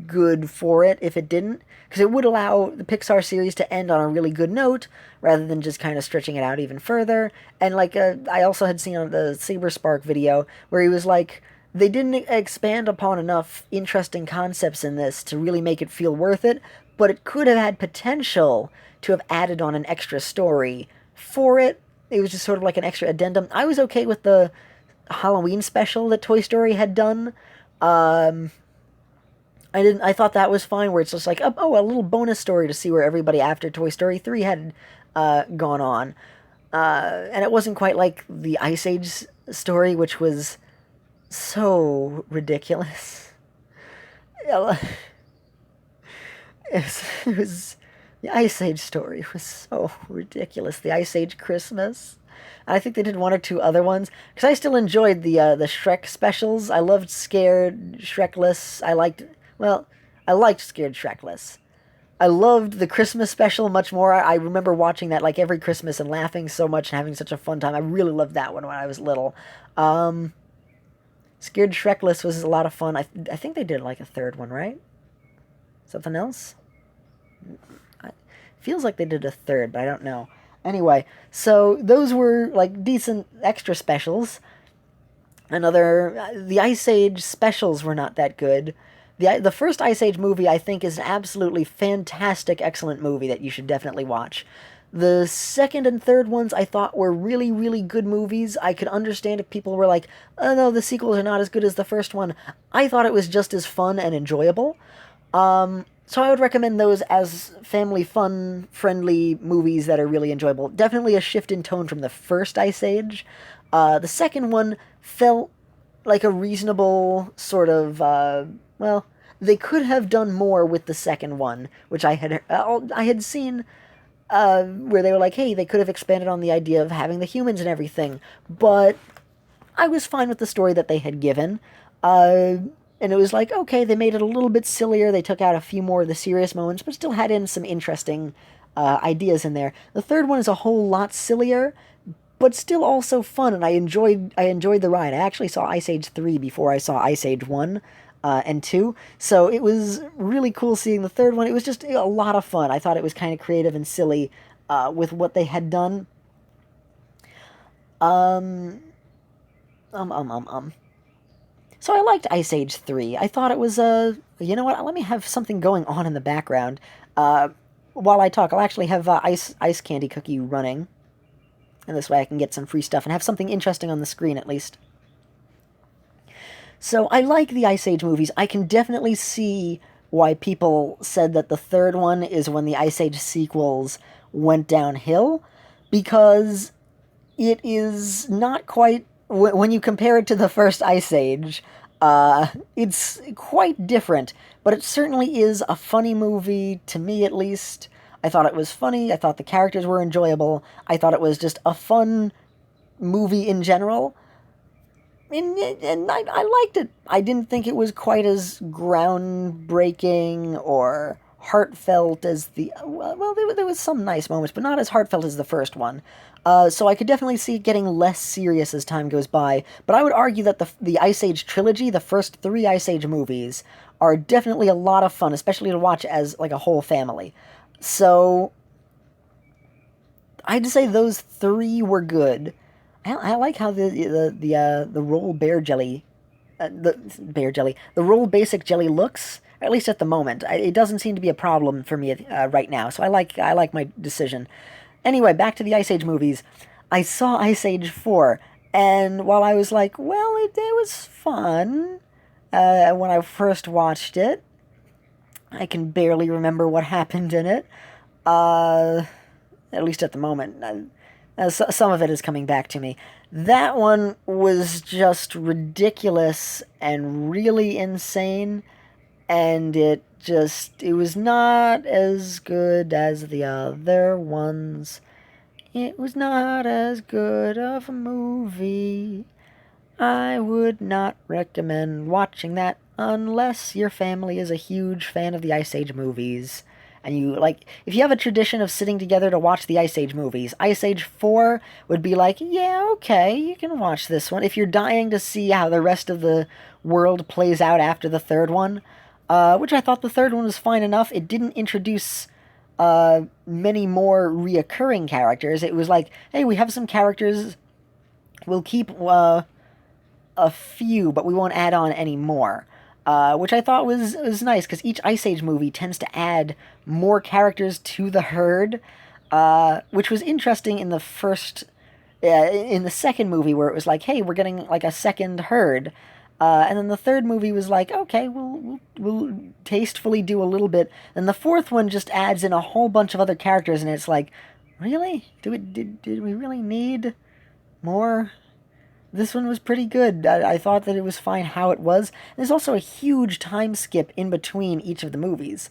good for it if it didn't, because it would allow the Pixar series to end on a really good note, rather than just kind of stretching it out even further. And, like, I also had seen on the Saberspark video, where he was like, they didn't expand upon enough interesting concepts in this to really make it feel worth it, but it could have had potential to have added on an extra story for it. It was just sort of like an extra addendum. I was okay with the Halloween special that Toy Story had done. I thought that was fine, where it's just like, oh, a little bonus story to see where everybody after Toy Story 3 had gone on. And it wasn't quite like the Ice Age story, which was so ridiculous. It was the Ice Age story was so ridiculous. The Ice Age Christmas. And I think they did one or two other ones, because I still enjoyed the Shrek specials. I loved Scared Shrekless. I liked Scared Shrekless. I loved the Christmas special much more. I remember watching that like every Christmas and laughing so much and having such a fun time. I really loved that one when I was little. Scared Shrekless was a lot of fun. I think they did like a third one, right? Something else? Feels like they did a third, but I don't know. Anyway, so those were like decent extra specials. The Ice Age specials were not that good. The first Ice Age movie, I think, is an absolutely fantastic, excellent movie that you should definitely watch. The second and third ones I thought were really, really good movies. I could understand if people were like, oh no, the sequels are not as good as the first one. I thought it was just as fun and enjoyable. So I would recommend those as family fun, friendly movies that are really enjoyable. Definitely a shift in tone from the first Ice Age. The second one felt like a reasonable sort of, well, they could have done more with the second one, which I had seen, where they were like, hey, they could have expanded on the idea of having the humans and everything, but I was fine with the story that they had given. And it was like, okay, they made it a little bit sillier. They took out a few more of the serious moments, but still had in some interesting ideas in there. The third one is a whole lot sillier, but still also fun, and I enjoyed the ride. I actually saw Ice Age 3 before I saw Ice Age 1 and 2, so it was really cool seeing the third one. It was just a lot of fun. I thought it was kind of creative and silly with what they had done. So I liked Ice Age 3. I thought it was, you know what, let me have something going on in the background. While I talk, I'll actually have Ice Candy Cookie running. And this way I can get some free stuff and have something interesting on the screen at least. So I like the Ice Age movies. I can definitely see why people said that the third one is when the Ice Age sequels went downhill, because it is not quite, when you compare it to the first Ice Age, it's quite different, but it certainly is a funny movie, to me at least. I thought it was funny, I thought the characters were enjoyable, I thought it was just a fun movie in general, and I liked it. I didn't think it was quite as groundbreaking or heartfelt as the... Well, there was some nice moments, but not as heartfelt as the first one. So I could definitely see it getting less serious as time goes by. But I would argue that the Ice Age trilogy, the first 3 Ice Age movies, are definitely a lot of fun, especially to watch as like a whole family. So I'd say those 3 were good. I like how the roll bear jelly, the roll basic jelly looks. At least at the moment, it doesn't seem to be a problem for me right now. So I like my decision. Anyway, back to the Ice Age movies. I saw Ice Age 4, and while I was like, well, it was fun when I first watched it, I can barely remember what happened in it. At least at the moment. Some of it is coming back to me. That one was just ridiculous and really insane, and it was not as good as the other ones. It was not as good of a movie. I would not recommend watching that unless your family is a huge fan of the Ice Age movies. And you, like, if you have a tradition of sitting together to watch the Ice Age movies, Ice Age 4 would be like, yeah, okay, you can watch this one. If you're dying to see how the rest of the world plays out after the third one, which I thought the third one was fine enough, it didn't introduce many more reoccurring characters. It was like, hey, we have some characters, we'll keep a few, but we won't add on any more. Which I thought was nice, because each Ice Age movie tends to add more characters to the herd, which was interesting in the second movie, where it was like, hey, we're getting like a second herd, and then the third movie was like, okay, we'll tastefully do a little bit, and the fourth one just adds in a whole bunch of other characters, and it's like, really? Did we really need more? This one was pretty good. I thought that it was fine how it was. And there's also a huge time skip in between each of the movies.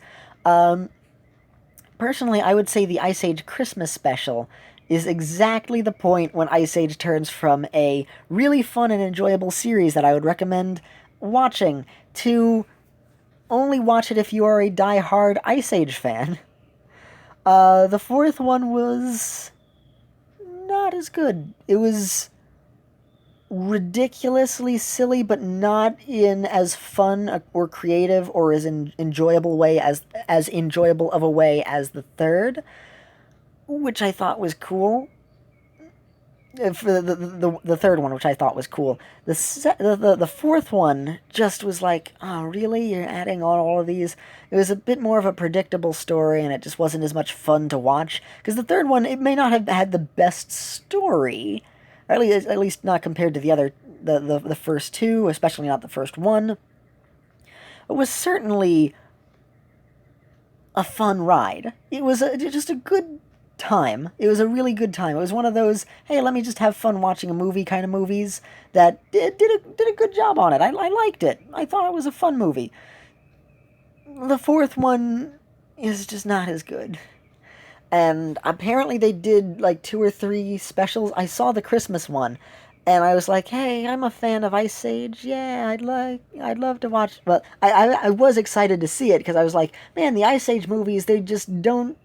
Personally, I would say the Ice Age Christmas special is exactly the point when Ice Age turns from a really fun and enjoyable series that I would recommend watching to only watch it if you are a die-hard Ice Age fan. The fourth one was not as good. It was ridiculously silly, but not in as fun or creative or as enjoyable way as enjoyable of a way as the third, which I thought was cool. For the third one, which I thought was cool. The fourth one just was like, oh, really? You're adding on all of these? It was a bit more of a predictable story, and it just wasn't as much fun to watch. Because the third one, it may not have had the best story, at least not compared to the first 2, especially not the first one. It was certainly a fun ride. It was just a good time. It was a really good time. It was one of those, hey, let me just have fun watching a movie kind of movies that did a good job on it. I liked it. I thought it was a fun movie. The fourth one is just not as good. And apparently they did like 2 or 3 specials. I saw the Christmas one, and I was like, hey, I'm a fan of Ice Age. Yeah, I'd love to watch. But I was excited to see it, because I was like, man, the Ice Age movies, they just don't,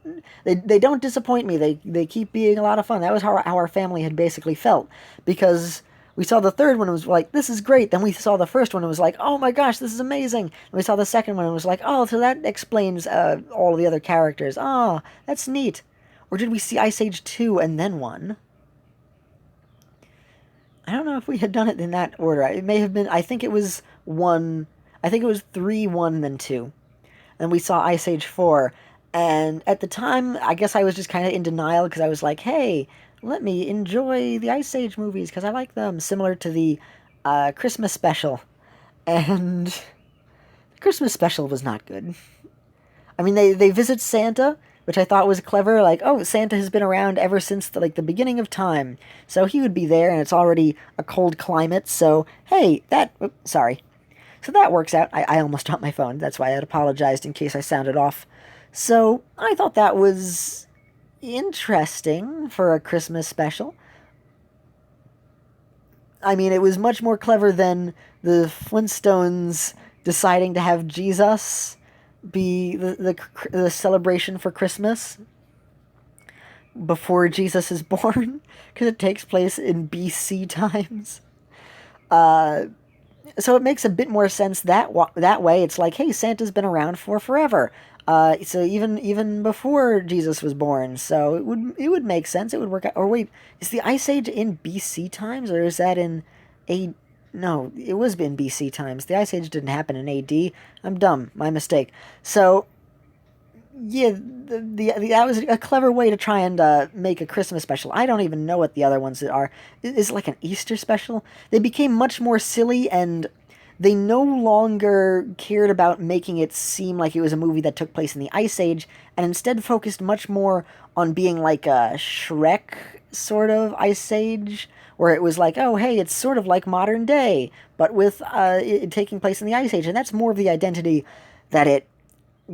they don't disappoint me. They keep being a lot of fun. That was how our family had basically felt, because we saw the third one and was like, this is great. Then we saw the first one and was like, oh my gosh, this is amazing. And we saw the second one and was like, oh, so that explains all of the other characters. Oh, that's neat. Or did we see Ice Age 2 and then 1? I don't know if we had done it in that order. It may have been, I think it was 1, I think it was 3, 1, then 2. And we saw Ice Age 4. And at the time, I guess I was just kind of in denial, because I was like, hey, let me enjoy the Ice Age movies because I like them, similar to the Christmas special. And the Christmas special was not good. I mean, they visit Santa, which I thought was clever. Like, oh, Santa has been around ever since the beginning of time, so he would be there, and it's already a cold climate. So hey, sorry. So that works out. I almost dropped my phone. That's why I had apologized in case I sounded off. So I thought that was interesting for a Christmas special. I mean, it was much more clever than the Flintstones deciding to have Jesus be the celebration for Christmas before Jesus is born, because it takes place in BC times. Uh, so it makes a bit more sense that way. It's like, hey, Santa's been around for forever. So even before Jesus was born, so it would make sense. It would work out. Or wait, is the Ice Age in BC times, or is that in A? No, it was in BC times. The Ice Age didn't happen in AD. I'm dumb. My mistake. So yeah, that was a clever way to try and make a Christmas special. I don't even know what the other ones are. Is it like an Easter special? They became much more silly, and they no longer cared about making it seem like it was a movie that took place in the Ice Age, and instead focused much more on being like a Shrek sort of Ice Age, where it was like, oh, hey, it's sort of like modern day, but with it taking place in the Ice Age, and that's more of the identity that it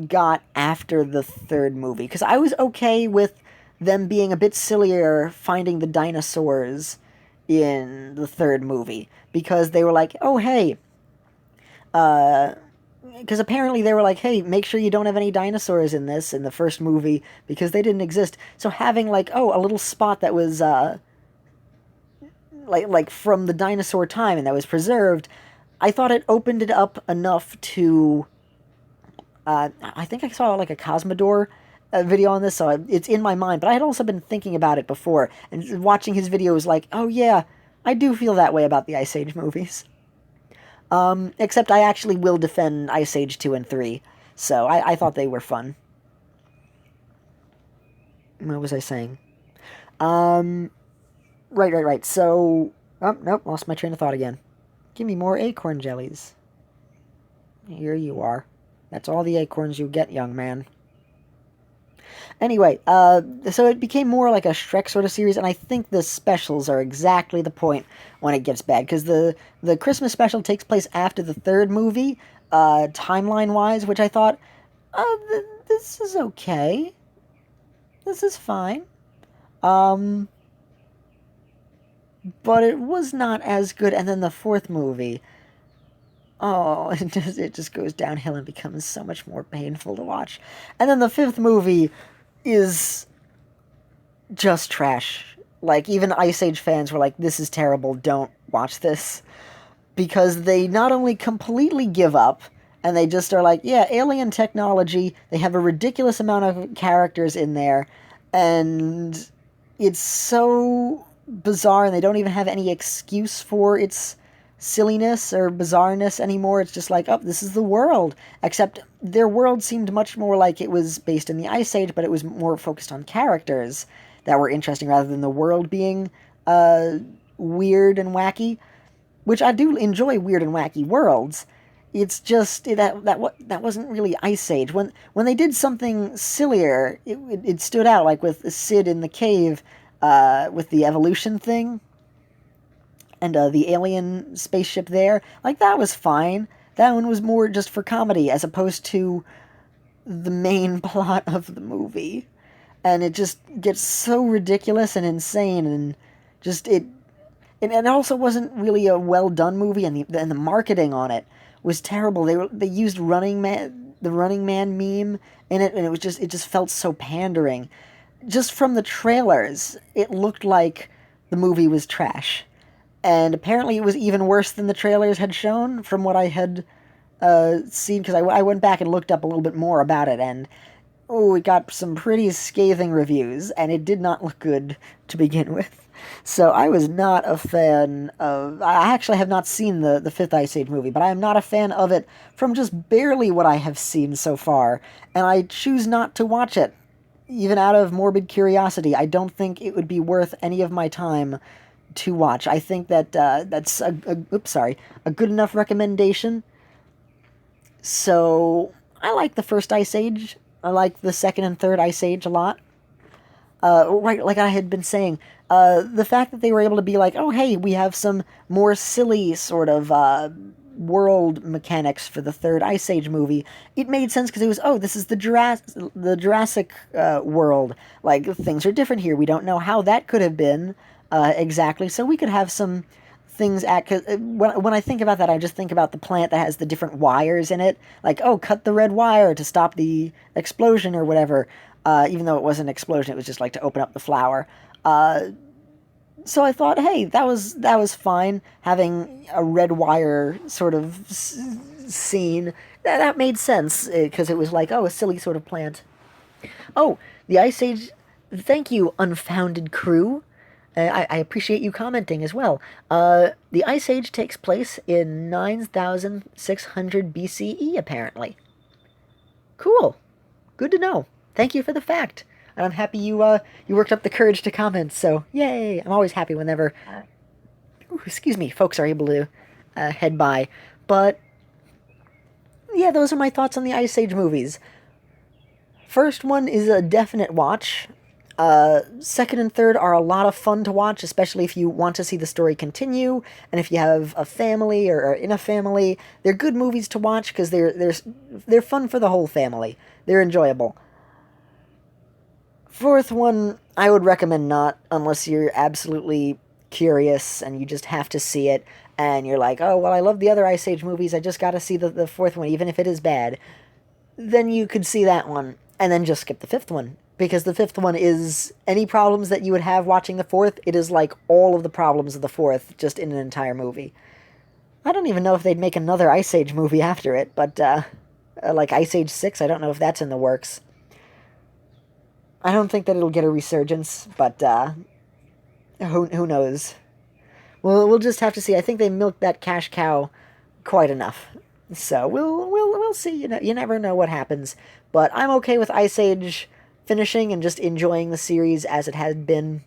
got after the third movie, because I was okay with them being a bit sillier finding the dinosaurs in the third movie, because they were like, oh, hey, because apparently they were like, hey, make sure you don't have any dinosaurs in the first movie, because they didn't exist. So having like, oh, a little spot that was like from the dinosaur time and that was preserved, I thought it opened it up enough to I think I saw like a Cosmodore video on this, so it's in my mind. But I had also been thinking about it before, and watching his video was like, oh yeah, I do feel that way about the Ice Age movies. Except I actually will defend Ice Age 2 and 3, so I thought they were fun. What was I saying? Right. So, oh, nope, lost my train of thought again. Give me more acorn jellies. Here you are. That's all the acorns you get, young man. Anyway, so it became more like a Shrek sort of series, and I think the specials are exactly the point when it gets bad, because the Christmas special takes place after the third movie, timeline-wise, which I thought, this is okay. This is fine. But it was not as good, and then the fourth movie, oh, it just goes downhill and becomes so much more painful to watch. And then the fifth movie is just trash. Like, even Ice Age fans were like, this is terrible, don't watch this. Because they not only completely give up, and they just are like, yeah, alien technology, they have a ridiculous amount of characters in there, and it's so bizarre, and they don't even have any excuse for its silliness or bizarreness anymore. It's just like, oh, this is the world. Except their world seemed much more like it was based in the Ice Age, but it was more focused on characters that were interesting rather than the world being weird and wacky. Which I do enjoy weird and wacky worlds. It's just that wasn't really Ice Age. When they did something sillier, it stood out, like with Sid in the cave with the evolution thing. And the alien spaceship there, like, that was fine. That one was more just for comedy, as opposed to the main plot of the movie. And it just gets so ridiculous and insane, and just, and it also wasn't really a well-done movie, and the marketing on it was terrible. They used the Running Man meme in it, and it just felt so pandering. Just from the trailers, it looked like the movie was trash. And apparently it was even worse than the trailers had shown, from what I had seen, because I went back and looked up a little bit more about it, and oh, it got some pretty scathing reviews, and it did not look good to begin with. So I was not a fan of... I actually have not seen the fifth Ice Age movie, but I am not a fan of it from just barely what I have seen so far, and I choose not to watch it. even out of morbid curiosity, I don't think it would be worth any of my time to watch. I think that that's a good enough recommendation. So I like the first Ice Age. I like the second and third Ice Age a lot. Right, like I had been saying, the fact that they were able to be like, oh hey, we have some more silly sort of world mechanics for the third Ice Age movie. It made sense because it was, oh, this is the Jurassic world. Like things are different here. We don't know how that could have been exactly. So we could have some things at, cause when I think about that, I just think about the plant that has the different wires in it. Like, oh, cut the red wire to stop the explosion or whatever. Even though it wasn't an explosion, it was just like to open up the flower. So I thought, hey, that was fine having a red wire sort of scene. That made sense because it was like, oh, a silly sort of plant. Oh, the Ice Age. Thank you, unfounded crew. I appreciate you commenting as well. The Ice Age takes place in 9,600 BCE, apparently. Cool. Good to know. Thank you for the fact. And I'm happy you worked up the courage to comment, so yay. I'm always happy whenever, excuse me, folks are able to head by. But, yeah, those are my thoughts on the Ice Age movies. First one is a definite watch. Second and third are a lot of fun to watch, especially if you want to see the story continue, and if you have a family or are in a family. They're good movies to watch because they're fun for the whole family. They're enjoyable. Fourth one, I would recommend not, unless you're absolutely curious and you just have to see it, and you're like, oh, well, I love the other Ice Age movies, I just gotta see the fourth one, even if it is bad. Then you could see that one, and then just skip the fifth one. Because the fifth one is any problems that you would have watching the fourth, it is like all of the problems of the fourth, just in an entire movie. I don't even know if they'd make another Ice Age movie after it, but, like Ice Age 6, I don't know if that's in the works. I don't think that it'll get a resurgence, but, who knows? We'll just have to see. I think they milked that cash cow quite enough. So we'll see. You never know what happens. But I'm okay with Ice Age finishing and just enjoying the series as it had been.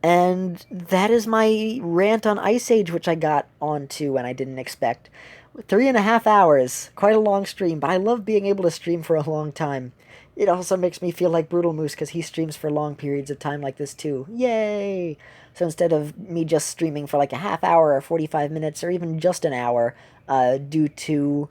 And that is my rant on Ice Age, which I got onto and I didn't expect. 3.5 hours, quite a long stream, but I love being able to stream for a long time. It also makes me feel like Brutal Moose because he streams for long periods of time like this too. Yay! So instead of me just streaming for like a half hour or 45 minutes or even just an hour, due to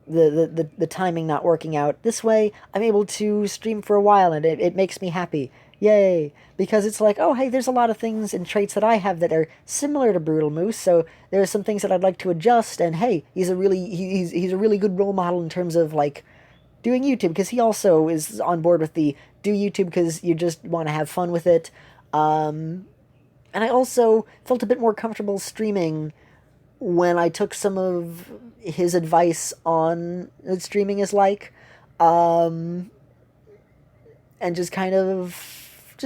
the timing not working out, this way I'm able to stream for a while and it makes me happy. Yay! Because it's like, oh hey, there's a lot of things and traits that I have that are similar to Brutal Moose, so there are some things that I'd like to adjust, and hey, he's a really good role model in terms of like doing YouTube, because he also is on board with the do YouTube because you just want to have fun with it. And I also felt a bit more comfortable streaming when I took some of his advice on what streaming is like. And just kind of,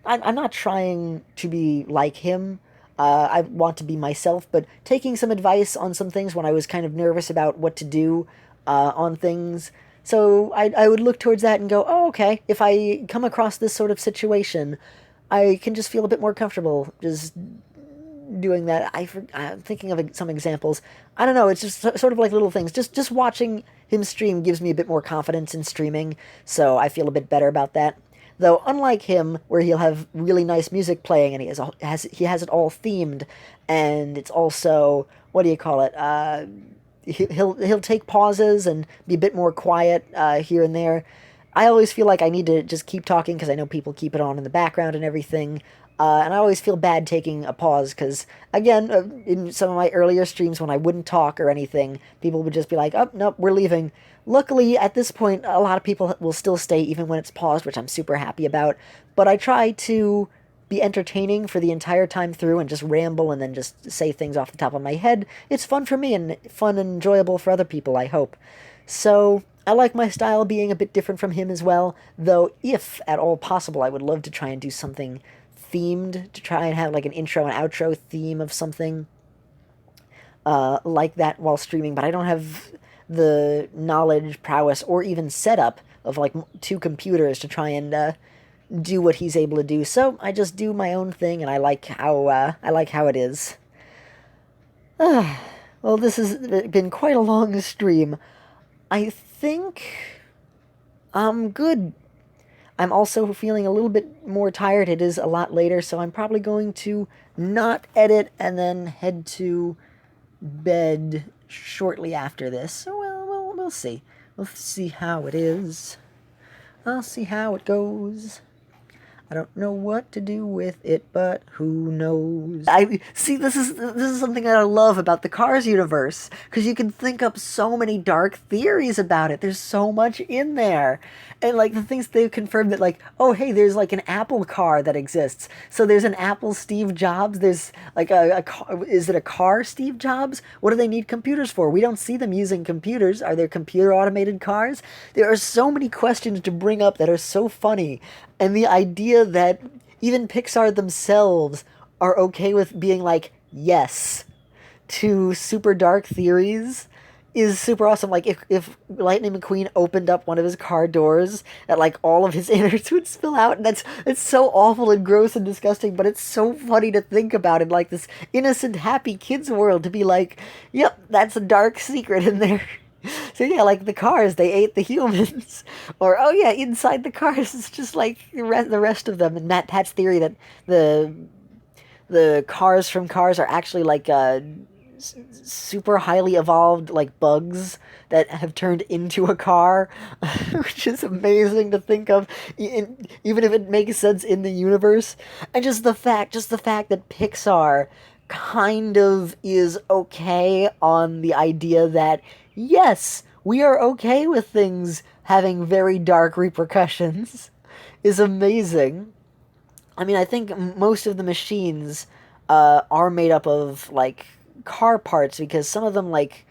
I'm not trying to be like him. I want to be myself, but taking some advice on some things when I was kind of nervous about what to do on things. So I would look towards that and go, oh, okay, if I come across this sort of situation, I can just feel a bit more comfortable just doing that. I'm thinking of some examples. I don't know, it's just sort of like little things. Just watching him stream gives me a bit more confidence in streaming, so I feel a bit better about that. Though, unlike him, where he'll have really nice music playing and he has it all themed, and it's also, what do you call it? He'll take pauses and be a bit more quiet here and there. I always feel like I need to just keep talking because I know people keep it on in the background and everything. And I always feel bad taking a pause because, again, in some of my earlier streams when I wouldn't talk or anything, people would just be like, oh, nope, we're leaving. Luckily, at this point, a lot of people will still stay even when it's paused, which I'm super happy about. But I try to be entertaining for the entire time through and just ramble and then just say things off the top of my head. It's fun for me and fun and enjoyable for other people, I hope. So I like my style being a bit different from him as well, though if at all possible, I would love to try and do something themed, to try and have like an intro and outro theme of something like that while streaming, but I don't have the knowledge, prowess, or even setup of like two computers to try and do what he's able to do. So I just do my own thing, and I like how it is. Well, this has been quite a long stream. I think I'm good. I'm also feeling a little bit more tired. It is a lot later, so I'm probably going to not edit and then head to bed shortly after this. So we'll see. We'll see how it is. I'll see how it goes. I don't know what to do with it, but who knows? I see. This is something that I love about the Cars universe, because you can think up so many dark theories about it. There's so much in there, and like the things they've confirmed that, like, oh hey, there's like an Apple car that exists. So there's an Apple Steve Jobs. There's like a car. Is it a car Steve Jobs? What do they need computers for? We don't see them using computers. Are there computer automated cars? There are so many questions to bring up that are so funny. And the idea that even Pixar themselves are okay with being like, yes, to super dark theories is super awesome. Like, if Lightning McQueen opened up one of his car doors, that, like, all of his innards would spill out, and it's so awful and gross and disgusting, but it's so funny to think about in, like, this innocent, happy kids world, to be like, yep, that's a dark secret in there. So yeah, like the cars, they ate the humans. Or, oh yeah, inside the cars, it's just like the rest of them. And Matt Pat's theory that the cars from Cars are actually like super highly evolved like bugs that have turned into a car, which is amazing to think of, even if it makes sense in the universe. And just the fact that Pixar kind of is okay on the idea that, yes, we are okay with things having very dark repercussions is amazing. I mean, I think most of the machines are made up of, like, car parts, because some of them, like,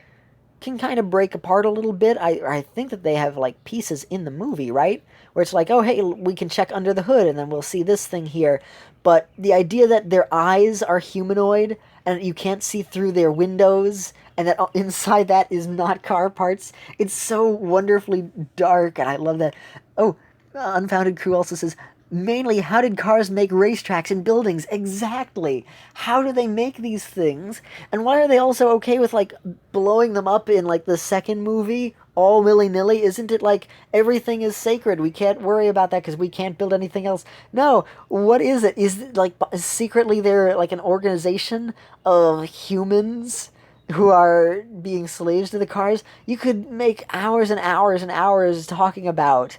can kind of break apart a little bit. I think that they have, like, pieces in the movie, right? Where it's like, oh, hey, we can check under the hood, and then we'll see this thing here. But the idea that their eyes are humanoid, and you can't see through their windows, and that inside that is not car parts, it's so wonderfully dark, and I love that. Oh, Unfounded Crew also says, mainly, how did cars make racetracks and buildings? Exactly. How do they make these things? And why are they also okay with, like, blowing them up in, like, the second movie all willy-nilly? Isn't it like everything is sacred? We can't worry about that because we can't build anything else. No. What is it? Is it, like, secretly they're, like, an organization of humans who are being slaves to the cars? You could make hours and hours and hours talking about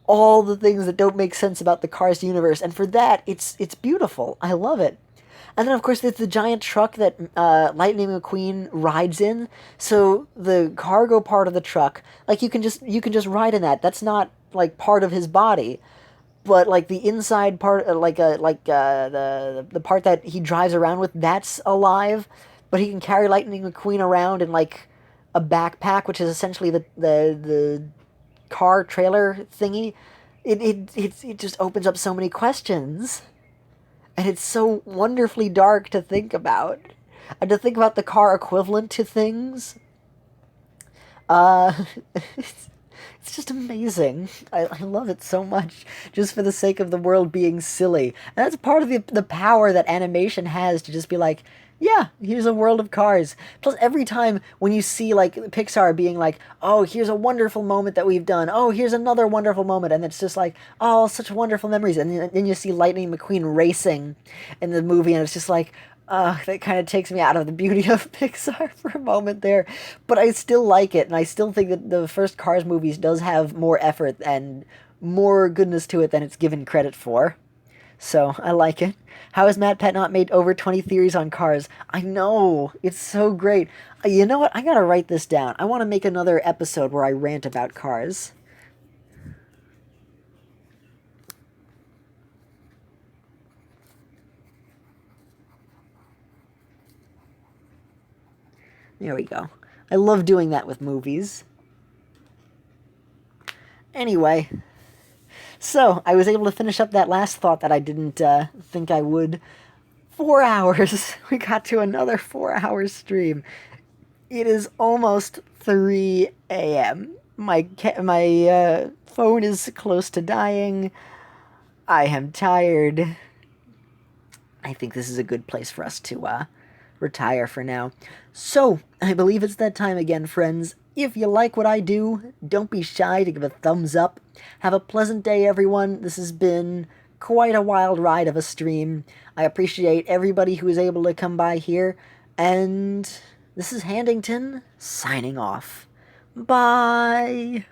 all the things that don't make sense about the Cars universe, and for that, it's beautiful. I love it. And then, of course, there's the giant truck that Lightning McQueen rides in. So the cargo part of the truck, like, you can just ride in that. That's not, like, part of his body, but, like, the inside part, the part that he drives around with, that's alive. But he can carry Lightning McQueen around in, like, a backpack, which is essentially the car trailer thingy. It just opens up so many questions, and it's so wonderfully dark to think about, and to think about the car equivalent to things. uh it's just amazing. I love it so much, just for the sake of the world being silly. And that's part of the power that animation has, to just be like, yeah, here's a world of cars. Plus, every time when you see, like, Pixar being like, oh, here's a wonderful moment that we've done. Oh, here's another wonderful moment. And it's just like, oh, such wonderful memories. And then you see Lightning McQueen racing in the movie, and it's just like, that kind of takes me out of the beauty of Pixar for a moment there. But I still like it, and I still think that the first Cars movies does have more effort and more goodness to it than it's given credit for. So, I like it. How has Matt Pett not made over 20 theories on Cars? I know! It's so great. You know what? I gotta write this down. I want to make another episode where I rant about Cars. There we go. I love doing that with movies. Anyway, so I was able to finish up that last thought that I didn't think I would. 4 hours. We got to another 4 hour stream. It is almost 3 a.m. My phone is close to dying. I am tired. I think this is a good place for us to retire for now. So, I believe it's that time again, friends. If you like what I do, don't be shy to give a thumbs up. Have a pleasant day, everyone. This has been quite a wild ride of a stream. I appreciate everybody who is able to come by here. And this is Handington signing off. Bye!